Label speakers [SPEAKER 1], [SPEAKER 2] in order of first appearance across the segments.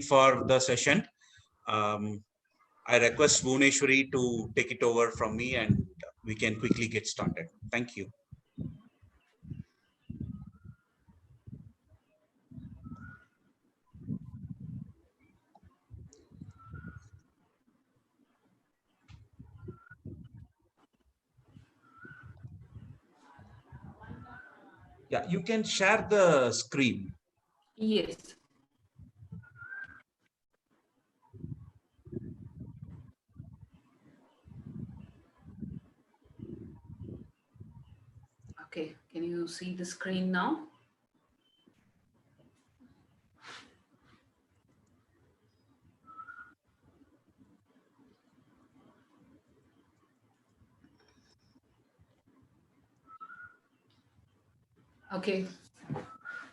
[SPEAKER 1] for the session. I request Bhuvneshwari to take it over from me and we can quickly get started. Thank you. Yeah, you can share the screen.
[SPEAKER 2] Yes. Okay, can you see the screen now? Okay,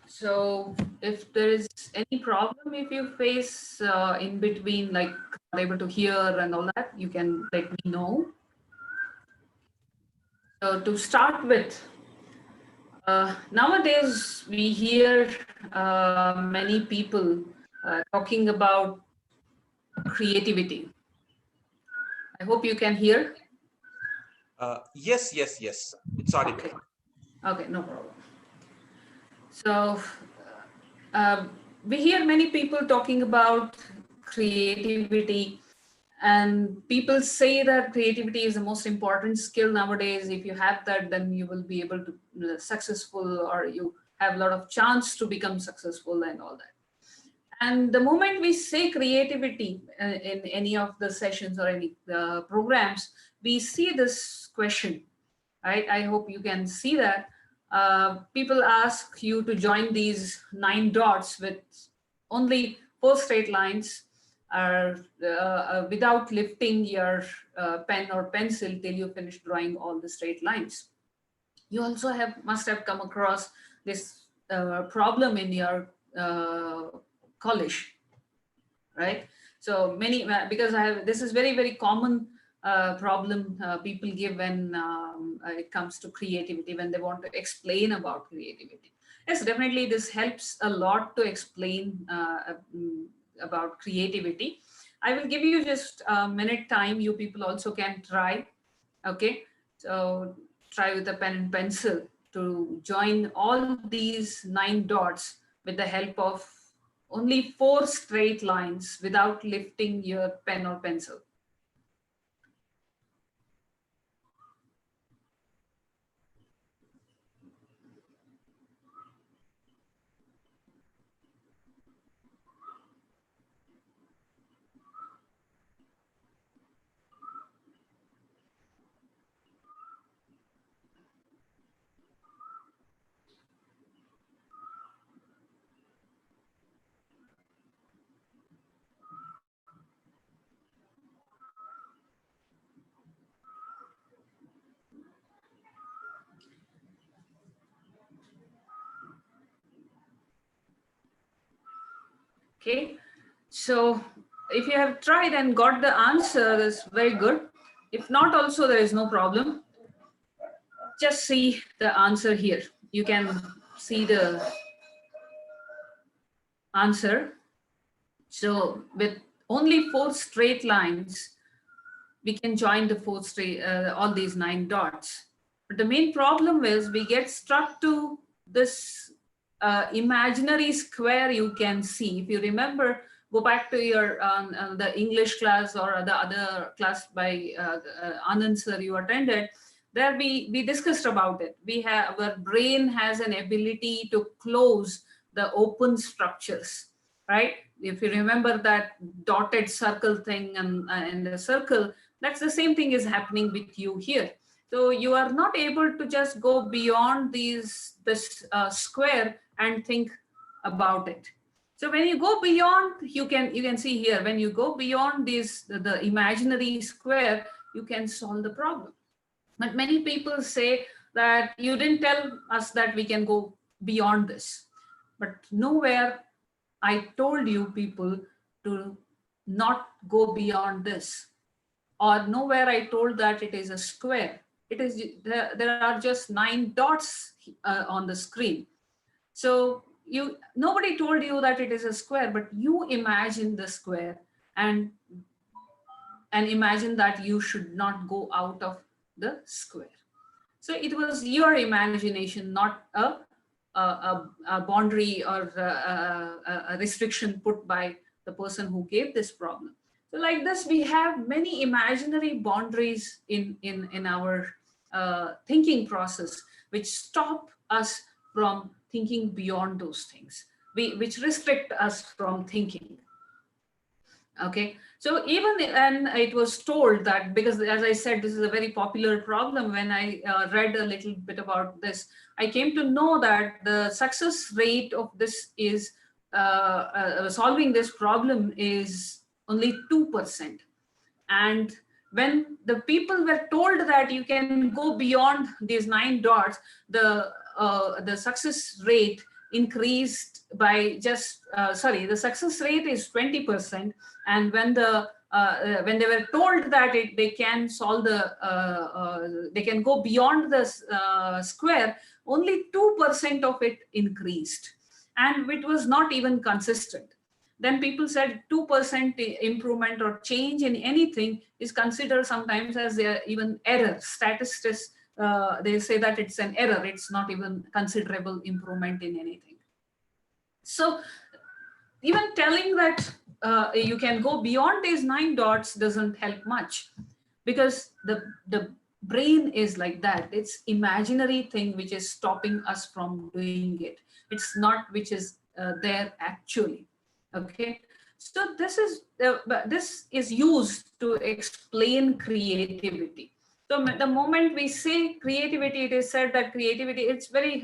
[SPEAKER 2] so if there is any problem, if you face in between, like not able to hear and all that, you can let me know. So to start with, nowadays we hear many people talking about creativity. I hope you can hear.
[SPEAKER 1] Yes. It's audible.
[SPEAKER 2] Okay, okay, no problem. So uh, we hear many people talking about creativity, and people say that creativity is the most important skill nowadays. If you have that, then you will be able to successful, or you have a lot of chance to become successful and all that. And the moment we say creativity in any of the sessions or any programs, we see this question, right? I hope you can see that. People ask you to join these 9 dots with only 4 straight lines, without lifting your pen or pencil till you finish drawing all the straight lines. You also must have come across this problem in your college, right? So many, because this is very common problem people give when it comes to creativity, when they want to explain about creativity. Yes, definitely this helps a lot to explain about creativity. I will give you just a minute time. You people also can try. Okay, so try with a pen and pencil to join all these 9 dots with the help of only 4 straight lines without lifting your pen or pencil. Okay, so if you have tried and got the answer, that's very good. If not, also there is no problem. Just see the answer here. You can see the answer. So with only 4 straight lines, we can join the all these 9 dots. But the main problem is we get stuck to this imaginary square you can see. If you remember, go back to your the English class or the other class by Anand sir you attended. There we discussed about it. Our brain has an ability to close the open structures, right? If you remember that dotted circle thing and the circle, that's the same thing is happening with you here. So you are not able to just go beyond this square and think about it. So when you go beyond, you can see here, when you go beyond the imaginary square, you can solve the problem. But many people say that you didn't tell us that we can go beyond this. But nowhere I told you people to not go beyond this, or nowhere I told that it is a square. It is there are just 9 dots on the screen. So nobody told you that it is a square, but you imagine the square and imagine that you should not go out of the square. So it was your imagination, not a boundary or a restriction put by the person who gave this problem. So like this, we have many imaginary boundaries in our thinking process, which stop us from thinking beyond those things, which restrict us from thinking. Okay, so even when it was told that, because as I said, this is a very popular problem, when I read a little bit about this, I came to know that the success rate of this is solving this problem is only 2%. And when the people were told that you can go beyond these 9 dots, the success rate increased by just, the success rate is 20%. And when they were told that they can solve they can go beyond the square, only 2% of it increased. And it was not even consistent. Then people said 2% improvement or change in anything is considered sometimes as even error. Statistics, they say that it's an error. It's not even considerable improvement in anything. So even telling that you can go beyond these 9 dots doesn't help much, because the brain is like that. It's imaginary thing which is stopping us from doing it. It's not which is there actually. Okay, so this is used to explain creativity. So the moment we say creativity, it is said that creativity, it's very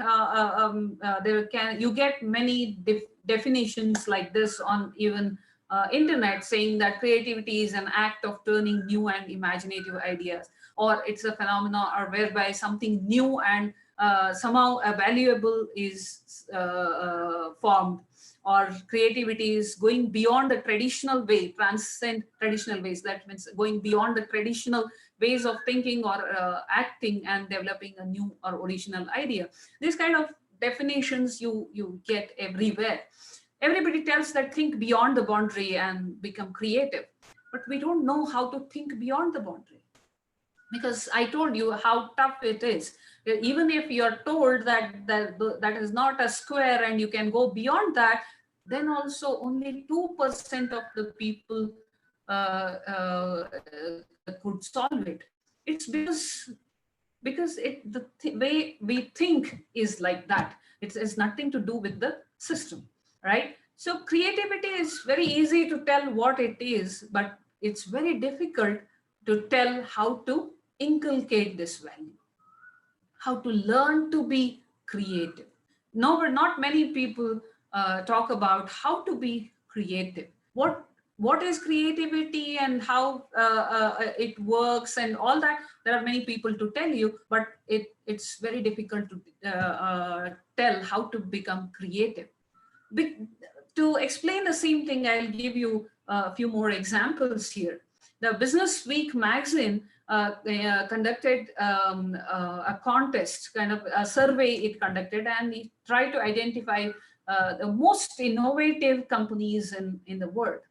[SPEAKER 2] you get many definitions like this on even internet, saying that creativity is an act of turning new and imaginative ideas, or it's a phenomenon or whereby something new and somehow valuable is formed, or creativity is going beyond the traditional way, transcend traditional ways. That means going beyond the traditional ways of thinking or acting and developing a new or original idea. These kind of definitions you get everywhere. Everybody tells that think beyond the boundary and become creative, but we don't know how to think beyond the boundary. Because I told you how tough it is. Even if you're told that is not a square and you can go beyond that, then also only 2% of the people could solve it. It's because the way we think is like that. It has nothing to do with the system, right? So creativity is very easy to tell what it is, but it's very difficult to tell how to inculcate this value, how to learn to be creative. No, not many people talk about how to be creative. What is creativity and how it works and all that. There are many people to tell you, but it's very difficult to tell how to become creative. To explain the same thing, I'll give you a few more examples here. The Business Week magazine conducted a contest, kind of a survey it conducted, and it tried to identify the most innovative companies in the world.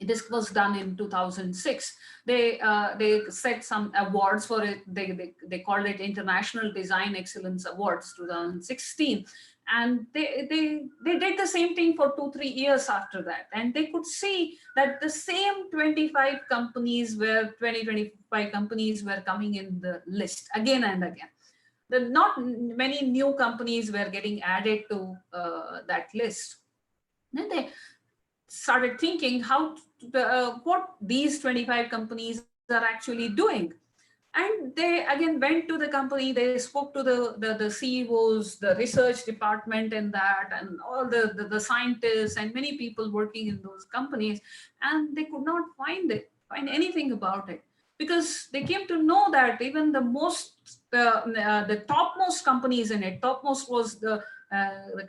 [SPEAKER 2] This was done in 2006. They set some awards for it. They called it International Design Excellence Awards 2016. And they did the same thing for 2-3 years after that. And they could see that the same 25 companies were coming in the list again and again. Not many new companies were getting added to that list. Then they started thinking what these 25 companies are actually doing. And they again went to the company, they spoke to the CEOs, the research department and that, and all the scientists and many people working in those companies, and they could not find anything about it. Because they came to know that even the topmost companies in it, topmost was the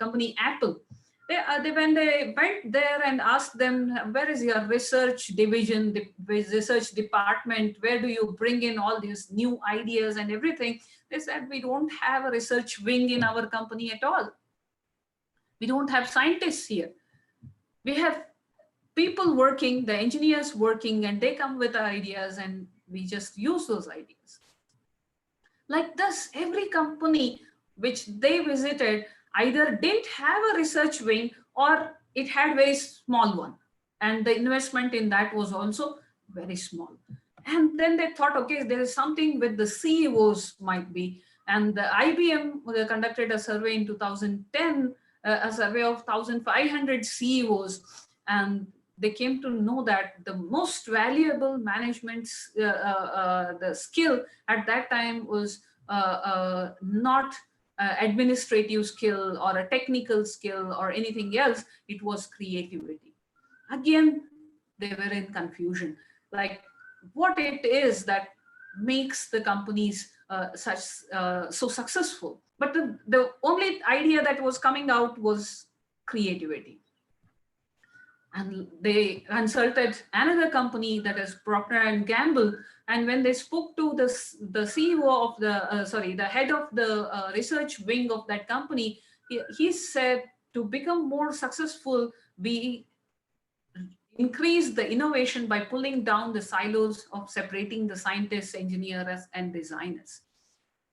[SPEAKER 2] company Apple. When they went there and asked them, where is your research division, research department, where do you bring in all these new ideas and everything? They said, we don't have a research wing in our company at all. We don't have scientists here. We have people working, the engineers working, and they come with ideas and we just use those ideas. Like this, every company which they visited either didn't have a research wing or it had very small one. And the investment in that was also very small. And then they thought, okay, there is something with the CEOs might be. And the IBM conducted a survey in 2010, a survey of 1,500 CEOs. And they came to know that the most valuable management, the skill at that time was not administrative skill or a technical skill or anything else. It was creativity. Again, they were in confusion, like what it is that makes the companies so successful. But the only idea that was coming out was creativity. And they consulted another company, that is Procter & Gamble. And when they spoke to the CEO of the head of the research wing of that company, he said, to become more successful, we increase the innovation by pulling down the silos of separating the scientists, engineers, and designers.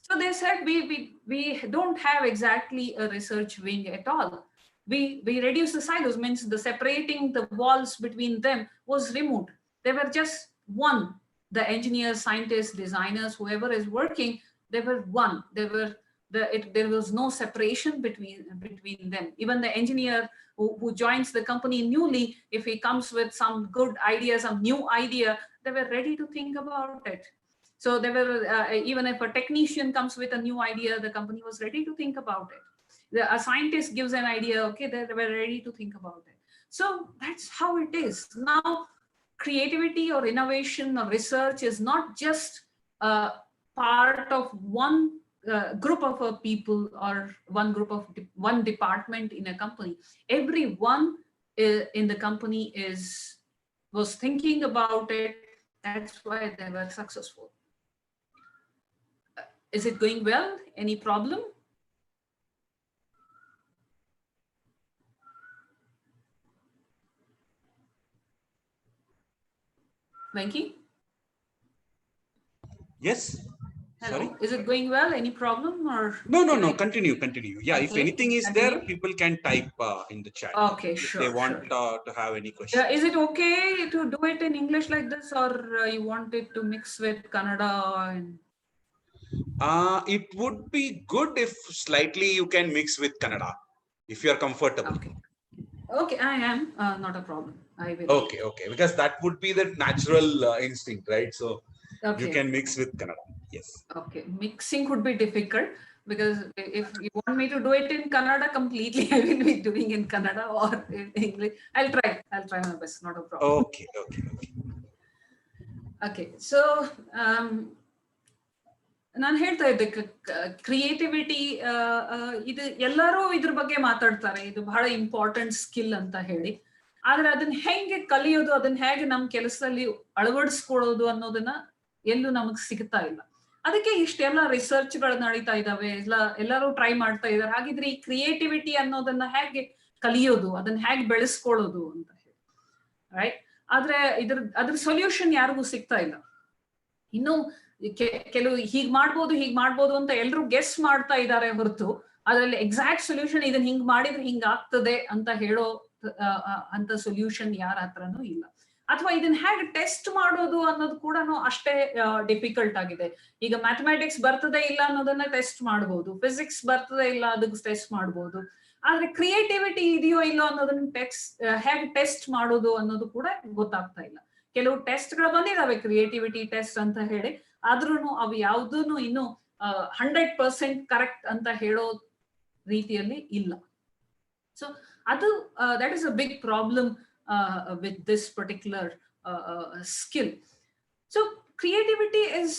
[SPEAKER 2] So they said, we don't have exactly a research wing at all. We reduce the silos, means the separating the walls between them was removed. They were just one. The engineers, scientists, designers, whoever is working, they were one. There was no separation between them. Even the engineer who joins the company newly, if he comes with some good idea, some new idea, they were ready to think about it. So they were, even if a technician comes with a new idea, the company was ready to think about it. A scientist gives an idea, okay, they were ready to think about it. So that's how it is. Now, creativity or innovation or research is not just part of one group of people or one department in a company. Everyone in the company was thinking about it. That's why they were successful. Is it going well? Any problem? Venki?
[SPEAKER 1] Yes.
[SPEAKER 2] Hello.
[SPEAKER 1] Sorry.
[SPEAKER 2] Is it going well? Any problem or?
[SPEAKER 1] No. Continue. Yeah. Okay. If anything is there, people can type in the chat.
[SPEAKER 2] Okay,
[SPEAKER 1] if
[SPEAKER 2] sure.
[SPEAKER 1] they want to have any questions.
[SPEAKER 2] Is it okay to do it in English like this, or you want it to mix with Kannada?
[SPEAKER 1] It would be good if slightly you can mix with Kannada, if you are comfortable.
[SPEAKER 2] Okay, I am. Not a problem. I will.
[SPEAKER 1] Okay. Because that would be the natural instinct, right? So you can mix with Kannada. Yes. Okay.
[SPEAKER 2] Mixing could be difficult, because if you want me to do it in Kannada completely, I will be doing in Kannada or in English. I'll try my best. Not a problem. Okay. So ನಾನು ಹೇಳ್ತಾ ಇದ್ದೆ, creativity ಇದು ಎಲ್ಲರೂ ಇದ್ರ ಬಗ್ಗೆ ಮಾತಾಡ್ತಾರೆ, ಇದು ಬಹಳ ಇಂಪಾರ್ಟೆಂಟ್ ಸ್ಕಿಲ್ ಅಂತ ಹೇಳಿ. ಆದ್ರೆ ಅದನ್ನ ಹೆಂಗೆ ಕಲಿಯೋದು, ಅದನ್ನ ಹೇಗೆ ನಮ್ ಕೆಲಸದಲ್ಲಿ ಅಳವಡಿಸ್ಕೊಳ್ಳೋದು ಅನ್ನೋದನ್ನ ಎಲ್ಲೂ ನಮಗ್ ಸಿಗ್ತಾ ಇಲ್ಲ. ಅದಕ್ಕೆ ಇಷ್ಟೆಲ್ಲ ರಿಸರ್ಚ್ ಗಳು ನಡೀತಾ ಇದಾವೆ, ಎಲ್ಲರೂ ಟ್ರೈ ಮಾಡ್ತಾ ಇದಾರೆ. ಹಾಗಿದ್ರೆ ಈ ಕ್ರಿಯೇಟಿವಿಟಿ ಅನ್ನೋದನ್ನ ಹೇಗೆ ಕಲಿಯೋದು, ಅದನ್ನ ಹೇಗೆ ಬೆಳೆಸ್ಕೊಳ್ಳೋದು ಅಂತ ಹೇಳಿ, ರೈಟ್? ಆದ್ರೆ ಅದ್ರ ಸೊಲ್ಯೂಷನ್ ಯಾರಿಗೂ ಸಿಗ್ತಾ ಇಲ್ಲ. ಇನ್ನು ಕೆಲವು ಹೀಗ್ ಮಾಡ್ಬೋದು ಅಂತ ಎಲ್ರು ಗೆಸ್ ಮಾಡ್ತಾ ಇದ್ದಾರೆ ಹೊರತು, ಅದ್ರಲ್ಲಿ ಎಕ್ಸಾಕ್ಟ್ ಸೊಲ್ಯೂಷನ್ ಇದನ್ನ ಹಿಂಗ್ ಮಾಡಿದ್ರೆ ಹಿಂಗ್ ಆಗ್ತದೆ ಅಂತ ಹೇಳೋ ಅಂತ ಸೊಲ್ಯೂಷನ್ ಯಾರ ಹತ್ರನೂ ಇಲ್ಲ. ಅಥವಾ ಇದನ್ನ ಹೇಗೆ ಟೆಸ್ಟ್ ಮಾಡೋದು ಅನ್ನೋದು ಕೂಡ ಅಷ್ಟೇ ಡಿಫಿಕಲ್ಟ್ ಆಗಿದೆ. ಈಗ ಮ್ಯಾಥಮೆಟಿಕ್ಸ್ ಬರ್ತದೆ ಇಲ್ಲ ಅನ್ನೋದನ್ನ ಟೆಸ್ಟ್ ಮಾಡ್ಬೋದು, ಫಿಸಿಕ್ಸ್ ಬರ್ತದೆ ಇಲ್ಲ ಅದಕ್ಕೆ ಟೆಸ್ಟ್ ಮಾಡ್ಬೋದು. ಆದ್ರೆ ಕ್ರಿಯೇಟಿವಿಟಿ ಇದೆಯೋ ಇಲ್ಲೋ ಅನ್ನೋದನ್ನ ಹೇಗೆ ಟೆಸ್ಟ್ ಮಾಡೋದು ಅನ್ನೋದು ಕೂಡ ಗೊತ್ತಾಗ್ತಾ ಇಲ್ಲ. ಕೆಲವು ಟೆಸ್ಟ್ ಗಳು ಬಂದಿದಾವೆ, ಕ್ರಿಯೇಟಿವಿಟಿ ಟೆಸ್ಟ್ ಅಂತ ಹೇಳಿ, ಆದ್ರೂ ಅವು ಯಾವುದೂ ಇನ್ನು 100% ಕರೆಕ್ಟ್ ಅಂತ ಹೇಳೋ ರೀತಿಯಲ್ಲಿ ಇಲ್ಲ. ಸೊ ಅದು that is a big problem with this particular skill. So creativity is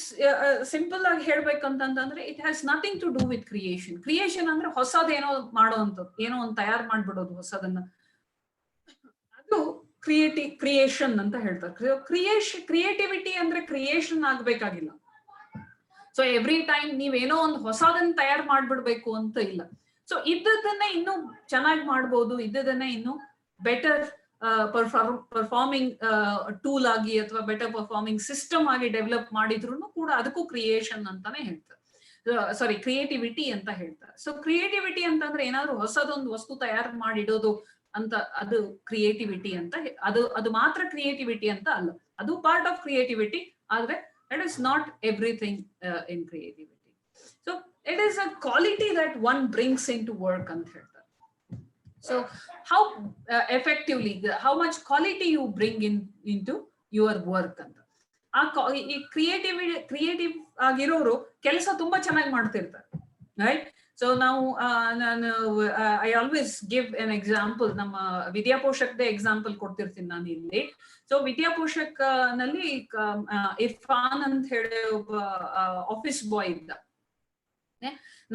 [SPEAKER 2] simple ಆಗಿ ಹೇಳ್ಬೇಕಂತಂದ್ರೆ, it has nothing to do with creation. Creation ಅಂದ್ರೆ ಹೊಸದೇನೋ ಮಾಡೋವಂಥದ್ದು, ಏನೋ ಒಂದು ತಯಾರು ಮಾಡ್ಬಿಡೋದು ಹೊಸದನ್ನ, ಅದು ಕ್ರಿಯೇಷನ್ ಅಂತ ಹೇಳ್ತಾರೆ. ಕ್ರಿಯೇಟಿವಿಟಿ ಅಂದ್ರೆ ಕ್ರಿಯೇಷನ್ ಆಗ್ಬೇಕಾಗಿಲ್ಲ. ಸೊ ಎವ್ರಿ ಟೈಮ್ ನೀವೇನೋ ಒಂದು ಹೊಸದನ್ನ ತಯಾರು ಮಾಡ್ಬಿಡ್ಬೇಕು ಅಂತ ಇಲ್ಲ. ಸೊ ಇದ್ದದನ್ನೇ ಇನ್ನು ಚೆನ್ನಾಗಿ ಮಾಡ್ಬೋದು, ಇದ್ದದನ್ನೇ ಇನ್ನು ಬೆಟರ್ ಪರ್ಫಾರ್ಮಿಂಗ್ ಟೂಲ್ ಆಗಿ ಅಥವಾ ಬೆಟರ್ ಪರ್ಫಾರ್ಮಿಂಗ್ ಸಿಸ್ಟಮ್ ಆಗಿ ಡೆವಲಪ್ ಮಾಡಿದ್ರು ಕೂಡ ಅದಕ್ಕೂ ಕ್ರಿಯೇಷನ್ ಅಂತಾನೆ ಹೇಳ್ತಾರೆ. ಸಾರಿ, ಕ್ರಿಯೇಟಿವಿಟಿ ಅಂತ ಹೇಳ್ತಾರೆ. ಸೊ ಕ್ರಿಯೇಟಿವಿಟಿ ಅಂತಂದ್ರೆ ಏನಾದ್ರು ಹೊಸದೊಂದು ವಸ್ತು ತಯಾರು ಮಾಡಿಡೋದು ಅಂತ, ಅದು ಕ್ರಿಯೇಟಿವಿಟಿ ಅಂತ. ಅದು ಮಾತ್ರ ಕ್ರಿಯೇಟಿವಿಟಿ ಅಂತ ಅಲ್ಲ, ಅದು ಪಾರ್ಟ್ ಆಫ್ ಕ್ರಿಯೇಟಿವಿಟಿ, ಆದ್ರೆ it is not everything in creativity. So it is a quality that one brings into work ಅಂತ ಹೇಳ್ತಾರೆ. So how effectively, how much quality you bring into your work ಅಂತ. ಈ creative ಆಗಿರೋರು ಕೆಲಸ ತುಂಬಾ ಚೆನ್ನಾಗಿ ಮಾಡ್ತಿರ್ತಾರೆ, ರೈಟ್? ಸೊ ನಾವು I always give an example. ನಮ್ಮ ವಿದ್ಯಾಪೋಷಕದ ಎಕ್ಸಾಂಪಲ್ ಕೊಡ್ತಿರ್ತೀನಿ ನಾನು ಇಲ್ಲಿ. ಸೊ ವಿದ್ಯಾಪೋಷಕ್ ನಲ್ಲಿ ಇರ್ಫಾನ್ ಅಂತ ಹೇಳಿ ಒಬ್ಬ ಆಫೀಸ್ ಬಾಯ್ ಇದ್ದ.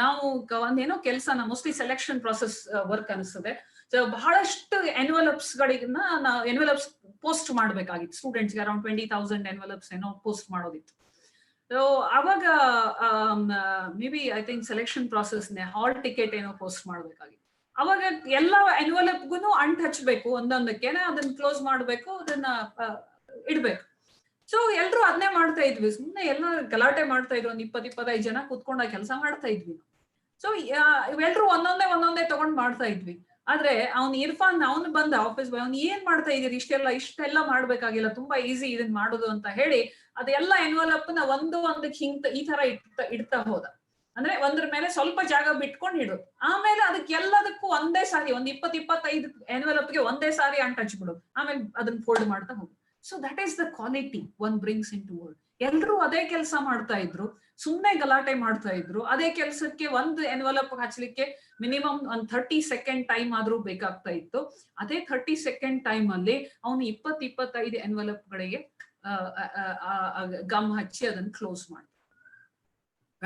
[SPEAKER 2] ನಾವು ಒಂದೇನೋ ಕೆಲಸನ ಮೋಸ್ಟ್ಲಿ ಸೆಲೆಕ್ಷನ್ ಪ್ರಾಸೆಸ್ ವರ್ಕ್ ಅನಿಸ್ತದೆ. ಸೊ ಬಹಳಷ್ಟು ಎನ್ವೆಲಪ್ಸ್ ಪೋಸ್ಟ್ ಮಾಡ್ಬೇಕಾಗಿತ್ತು ಸ್ಟೂಡೆಂಟ್ಸ್ಗೆ. ಅರೌಂಡ್ 20,000 ಎನ್ವೆಲಪ್ಸ್ ಏನೋ ಪೋಸ್ಟ್ ಮಾಡೋದಿತ್ತು. ಸೊ ಅವಾಗ maybe I think selection ಪ್ರಾಸೆಸ್ನೇ ಹಾಲ್ ಟಿಕೆಟ್ ಏನೋ ಪೋಸ್ಟ್ ಮಾಡ್ಬೇಕಾಗಿತ್ತು. ಅವಾಗ ಎಲ್ಲ ಎನ್ವೆಲಪ್ಗೂ ಅಂಟ್ ಹಚ್ಬೇಕು, ಒಂದೊಂದಕ್ಕೆ ಅದನ್ನ ಕ್ಲೋಸ್ ಮಾಡ್ಬೇಕು, ಅದನ್ನ ಇಡ್ಬೇಕು. ಸೊ ಎಲ್ರು ಅದನ್ನೇ ಮಾಡ್ತಾ ಇದ್ವಿ, ಸುಮ್ಮನೆ ಎಲ್ಲ ಗಲಾಟೆ ಮಾಡ್ತಾ ಇದ್ರು. ಒಂದ್ 20-25 ಜನ ಕುತ್ಕೊಂಡಾಗ ಕೆಲಸ ಮಾಡ್ತಾ ಇದ್ವಿ. ಸೊ ಇವೆಲ್ರು ಒಂದೊಂದೇ ತಗೊಂಡ್ ಮಾಡ್ತಾ ಇದ್ವಿ. ಆದ್ರೆ ಅವ್ನು ಇರ್ಫಾನ್, ಅವನು ಬಂದ ಆಫೀಸ್ ಬಾಯ್, ಅವ್ನು ಏನ್ ಮಾಡ್ತಾ ಇದೀರಿ, ಇಷ್ಟೆಲ್ಲ ಮಾಡ್ಬೇಕಾಗಿಲ್ಲ, ತುಂಬಾ ಈಸಿ ಇದನ್ ಮಾಡೋದು ಅಂತ ಹೇಳಿ ಅದೆಲ್ಲ ಎನ್ವಲಪ್ ನ ಒಂದಕ್ಕೆ ಈ ತರ ಇಡ್ತಾ ಹೋದ. ಅಂದ್ರೆ ಒಂದ್ರ ಮೇಲೆ ಸ್ವಲ್ಪ ಜಾಗ ಬಿಟ್ಕೊಂಡು ಇಡೋದು. ಆಮೇಲೆ ಅದಕ್ಕೆ ಎಲ್ಲದಕ್ಕೂ ಒಂದೇ ಸಾರಿ ಒಂದ್ 20-25 ಎನ್ವಲಪ್ಗೆ ಒಂದೇ ಸಾರಿ ಅಂಟ್ ಹಚ್ಬಿಡೋದು. ಆಮೇಲೆ ಅದನ್ನ ಫೋಲ್ಡ್ ಮಾಡ್ತಾ ಹೋಗುದು. So that is the quality one brings into work. ಎಲ್ರು ಅದೇ ಕೆಲಸ ಮಾಡ್ತಾ ಇದ್ರು, ಸುಮ್ನೆ ಗಲಾಟೆ ಮಾಡ್ತಾ ಇದ್ರು. ಅದೇ ಕೆಲಸಕ್ಕೆ ಒಂದು ಎನ್ವಲಪ್ ಹಚ್ಲಿಕ್ಕೆ ಮಿನಿಮಮ್ 30 ಸೆಕೆಂಡ್ ಟೈಮ್ ಆದ್ರೂ ಬೇಕಾಗ್ತಾ ಇತ್ತು. ಅದೇ 30 ಸೆಕೆಂಡ್ ಟೈಮ್ ಅಲ್ಲಿ ಅವನು 20-25 ಎನ್ವಲಪ್ ಗಳಿಗೆ ಗಮ್ ಹಚ್ಚಿ ಅದನ್ನ ಕ್ಲೋಸ್ ಮಾಡ್ತಾನೆ,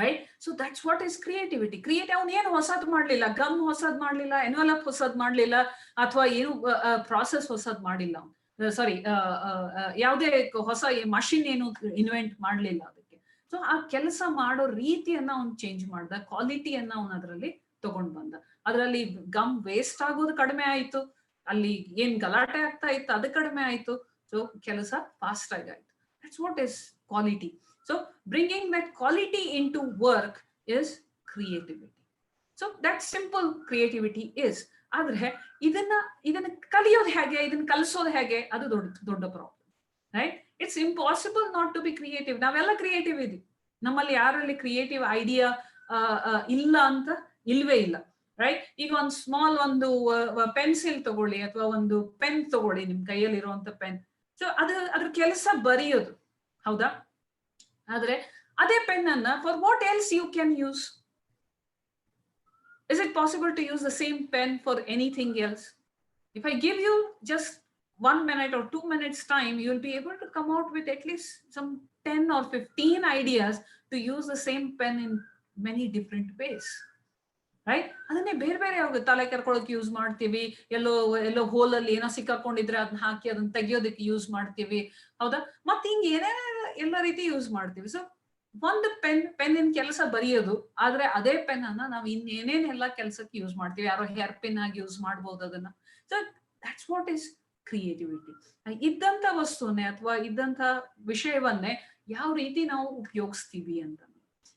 [SPEAKER 2] right? So that's what is creativity. ಅವನು ಏನು ಹೊಸದ್ ಮಾಡ್ಲಿಲ್ಲ, ಗಮ್ ಹೊಸದ್ ಮಾಡ್ಲಿಲ್ಲ, ಎನ್ವಲಪ್ ಹೊಸದ್ ಮಾಡ್ಲಿಲ್ಲ, ಅಥವಾ ಏನು ಪ್ರಾಸೆಸ್ ಹೊಸದ್ ಮಾಡಿಲ್ಲ. ಸಾರಿ, ಯಾವುದೇ ಹೊಸ ಮಷಿನ್ ಏನು ಇನ್ವೆಂಟ್ ಮಾಡ್ಲಿಲ್ಲ ಅದಕ್ಕೆ. ಸೊ ಆ ಕೆಲಸ ಮಾಡೋ ರೀತಿಯನ್ನ ಅವ್ನು ಚೇಂಜ್ ಮಾಡ್ದ, ಕ್ವಾಲಿಟಿಯನ್ನ ಅವನು ಅದರಲ್ಲಿ ತಗೊಂಡ್ ಬಂದ. ಅದರಲ್ಲಿ ಗಮ್ ವೇಸ್ಟ್ ಆಗೋದು ಕಡಿಮೆ ಆಯ್ತು, ಅಲ್ಲಿ ಏನ್ ಗಲಾಟೆ ಆಗ್ತಾ ಇತ್ತು ಅದು ಕಡಿಮೆ ಆಯ್ತು. ಸೊ ಕೆಲಸ ಫಾಸ್ಟ್ ಆಗಿ ಆಯ್ತು. That's what is quality. So bringing that quality into work is creativity. So that simple creativity is. ಆದ್ರೆ ಇದನ್ನ ಕಲಿಯೋದು ಹೇಗೆ, ಇದನ್ನ ಕಲಿಸೋದು ಹೇಗೆ, ಅದು ದೊಡ್ಡ problem, right? It's impossible not to be creative. ನಾವೆಲ್ಲ ಕ್ರಿಯೇಟಿವ್ ಇದೀವಿ, ನಮ್ಮಲ್ಲಿ ಯಾರಲ್ಲಿ ಕ್ರಿಯೇಟಿವ್ ಐಡಿಯಾ ಇಲ್ಲ ಅಂತ ಇಲ್ವೇ ಇಲ್ಲ, ರೈಟ್? ಈಗ ಒಂದು ಸ್ಮಾಲ್ ಒಂದು ಪೆನ್ಸಿಲ್ ತಗೊಳ್ಳಿ ಅಥವಾ ಒಂದು ಪೆನ್ ತಗೊಳ್ಳಿ, ನಿಮ್ ಕೈಯಲ್ಲಿ ಇರುವಂತ ಪೆನ್. ಸೊ ಅದ್ರ ಕೆಲಸ ಬರೆಯೋದು, ಹೌದಾ? ಆದ್ರೆ ಅದೇ ಪೆನ್ ಅನ್ನ for what else you can use? Is it possible to use the same pen for anything else? If I give you just 1 minute or 2 minutes time, you'll be able to come out with at least some 10 or 15 ideas to use the same pen in many different ways, right? ಅದನ್ನೇ ಬೇರೆ ತಲೆ ಕೆರ್ಕೊಳ್ಳೋಕೆ use ಮಾಡ್ತೀವಿ, ಎಲ್ಲೋ hole ಅಲ್ಲಿ ಏನೋ ಸಿಕ್ಕಾಕೊಂಡಿದ್ರೆ ಅದನ್ನ ಹಾಕಿ ಅದನ್ನ ತೆಗಿಯೋದಕ್ಕೆ use ಮಾಡ್ತೀವಿ, ಹೌದಾ? ಮತ್ತೆ ಹಿಂಗೆ ಎಲ್ಲ ರೀತಿ ಯೂಸ್ ಮಾಡ್ತೀವಿ. ಸೊ ಒಂದು ಪೆನ್ನಿನ ಕೆಲಸ ಬರೆಯೋದು, ಆದ್ರೆ ಅದೇ ಪೆನ್ ಅನ್ನ ನಾವು ಇನ್ನೇನೇನೆಲ್ಲ ಕೆಲಸಕ್ಕೆ ಯೂಸ್ ಮಾಡ್ತೀವಿ. ಯಾರೋ ಹೇರ್ ಪಿನ್ ಆಗಿ ಯೂಸ್ ಮಾಡ್ಬೋದು ಅದನ್ನ. So that's what is creativity. ಇದ್ದಂತ ವಸ್ತುವನ್ನೇ ಅಥವಾ ಇದ್ದಂತ ವಿಷಯವನ್ನೇ ಯಾವ ರೀತಿ ನಾವು ಉಪಯೋಗಿಸ್ತೀವಿ ಅಂತ.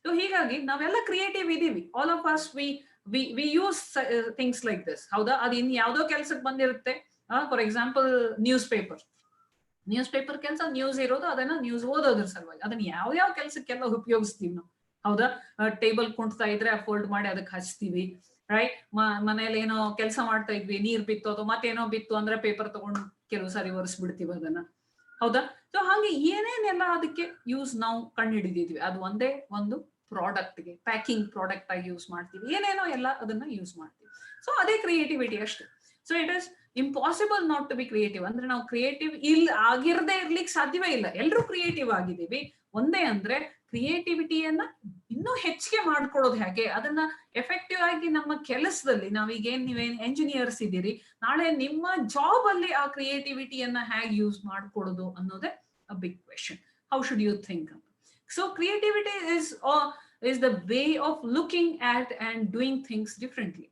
[SPEAKER 2] ಸೊ ಹೀಗಾಗಿ ನಾವೆಲ್ಲ ಕ್ರಿಯೇಟಿವ್ ಇದೀವಿ. All of us we use things like this, ಹೌದಾ? ಅದು ಇನ್ ಯಾವ್ದೋ ಕೆಲ್ಸಕ್ಕೆ ಬಂದಿರುತ್ತೆ. ಫಾರ್ ಎಕ್ಸಾಂಪಲ್ ನ್ಯೂಸ್ ಪೇಪರ್ ಕೆಲಸ, ನ್ಯೂಸ್ ಇರೋದು, ಅದನ್ನ ನ್ಯೂಸ್ ಓದೋದ್ರ ಸಲುವಾಗಿ. ಅದನ್ನ ಯಾವ ಕೆಲಸಕ್ಕೆಲ್ಲ ಉಪಯೋಗಿಸ್ತೀವಿ ನಾವು, ಹೌದಾ? ಟೇಬಲ್ ಕುಂಟ್ತಾ ಇದ್ರೆ ಫೋಲ್ಡ್ ಮಾಡಿ ಅದಕ್ಕೆ ಹಚ್ತೀವಿ, ರೈಟ್? ಮನೇಲಿ ಏನೋ ಕೆಲಸ ಮಾಡ್ತಾ ಇದ್ವಿ, ನೀರ್ ಬಿತ್ತೋದು ಮತ್ತೇನೋ ಬಿತ್ತು ಅಂದ್ರೆ ಪೇಪರ್ ತಗೊಂಡು ಕೆಲವು ಸಾರಿ ಒರೆಸ್ಬಿಡ್ತೀವಿ ಅದನ್ನ, ಹೌದಾ? ಸೊ ಹಾಗೆ ಏನೇನೆಲ್ಲ ಅದಕ್ಕೆ ಯೂಸ್ ನಾವು ಕಂಡು ಹಿಡಿದಿದ್ವಿ, ಅದು ಒಂದೇ ಒಂದು ಪ್ರಾಡಕ್ಟ್ಗೆ ಪ್ಯಾಕಿಂಗ್ ಪ್ರಾಡಕ್ಟ್ ಆಗಿ ಯೂಸ್ ಮಾಡ್ತೀವಿ, ಏನೇನೋ ಎಲ್ಲ ಅದನ್ನ ಯೂಸ್ ಮಾಡ್ತೀವಿ. ಸೊ ಅದೇ ಕ್ರಿಯೇಟಿವಿಟಿ ಅಷ್ಟೇ. So it is impossible not to be creative. ಅಂದ್ರೆ ನಾವು ಕ್ರಿಯೇಟಿವ್ ಆಗಿರದೇ ಇರ್ಲಿಕ್ಕೆ ಸಾಧ್ಯವೇ ಇಲ್ಲ. ಎಲ್ರೂ ಕ್ರಿಯೇಟಿವ್ ಆಗಿದ್ದೀವಿ. ಒಂದೇ ಅಂದ್ರೆ ಕ್ರಿಯೇಟಿವಿಟಿಯನ್ನ ಇನ್ನೂ ಹೆಚ್ಚಿಗೆ ಮಾಡ್ಕೊಳ್ಳೋದು ಹೇಗೆ, ಅದನ್ನ ಎಫೆಕ್ಟಿವ್ ಆಗಿ ನಮ್ಮ ಕೆಲಸದಲ್ಲಿ, ನೀವೇನ್ ಎಂಜಿನಿಯರ್ಸ್ ಇದ್ದೀರಿ, ನಾಳೆ ನಿಮ್ಮ ಜಾಬ್ ಅಲ್ಲಿ ಆ ಕ್ರಿಯೇಟಿವಿಟಿಯನ್ನ ಹೇಗೆ ಯೂಸ್ ಮಾಡ್ಕೊಳ್ಳೋದು ಅನ್ನೋದೇ a big question. How should you think ಅಂತ. So creativity is the way of looking at and doing things differently.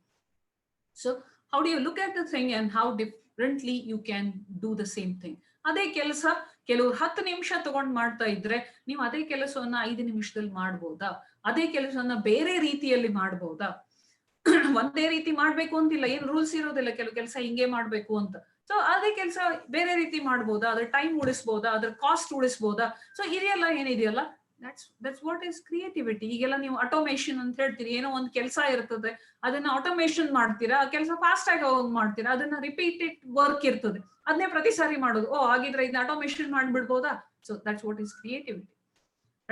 [SPEAKER 2] So how do you look at the thing and how differently you can do the same thing? ಅದೇ ಕೆಲಸ ಕೆಲವರು 10 ನಿಮಿಷ ತಗೊಂಡ್ ಮಾಡ್ತಾ ಇದ್ರೆ ನೀವು ಅದೇ ಕೆಲಸವನ್ನ 5 ನಿಮಿಷದಲ್ಲಿ ಮಾಡ್ಬೋದಾ? ಅದೇ ಕೆಲಸವನ್ನ ಬೇರೆ ರೀತಿಯಲ್ಲಿ ಮಾಡ್ಬೋದಾ? ಒಂದೇ ರೀತಿ ಮಾಡ್ಬೇಕು ಅಂತಿಲ್ಲ, ಏನ್ ರೂಲ್ಸ್ ಇರೋದಿಲ್ಲ, ಕೆಲವು ಕೆಲಸ ಹಿಂಗೆ ಮಾಡ್ಬೇಕು ಅಂತ. ಸೊ ಅದೇ ಕೆಲಸ ಬೇರೆ ರೀತಿ ಮಾಡ್ಬೋದಾ? ಅದ್ರ ಟೈಮ್ ಉಳಿಸ್ಬೋದಾ? ಅದ್ರ ಕಾಸ್ಟ್ ಉಳಿಸ್ಬೋದಾ? ಸೊ ಇದೆಲ್ಲ ಏನಿದೆಯಲ್ಲ, that's what is creativity. ಈಗೆಲ್ಲ ನೀವು ಆಟೋಮೇಷನ್ ಅಂತ ಹೇಳ್ತೀರಿ, ಏನೋ ಒಂದು ಕೆಲಸ ಇರ್ತದೆ, ಅದನ್ನ ಆಟೋಮೇಷನ್ ಮಾಡ್ತೀರಾ, ಆ ಕೆಲಸ ಫಾಸ್ಟ್ ಆಗಿ ಮಾಡ್ತೀರಾ, ಅದನ್ನ ರಿಪೀಟೆಡ್ ವರ್ಕ್ ಇರ್ತದೆ, ಅದನ್ನೇ ಪ್ರತಿ ಸಾರಿ ಮಾಡೋದು. ಓ ಹಾಗಿದ್ರೆ ಇದನ್ನ ಆಟೋಮೇಷನ್ ಮಾಡ್ಬಿಡ್ಬೋದಾ? So that's what is creativity,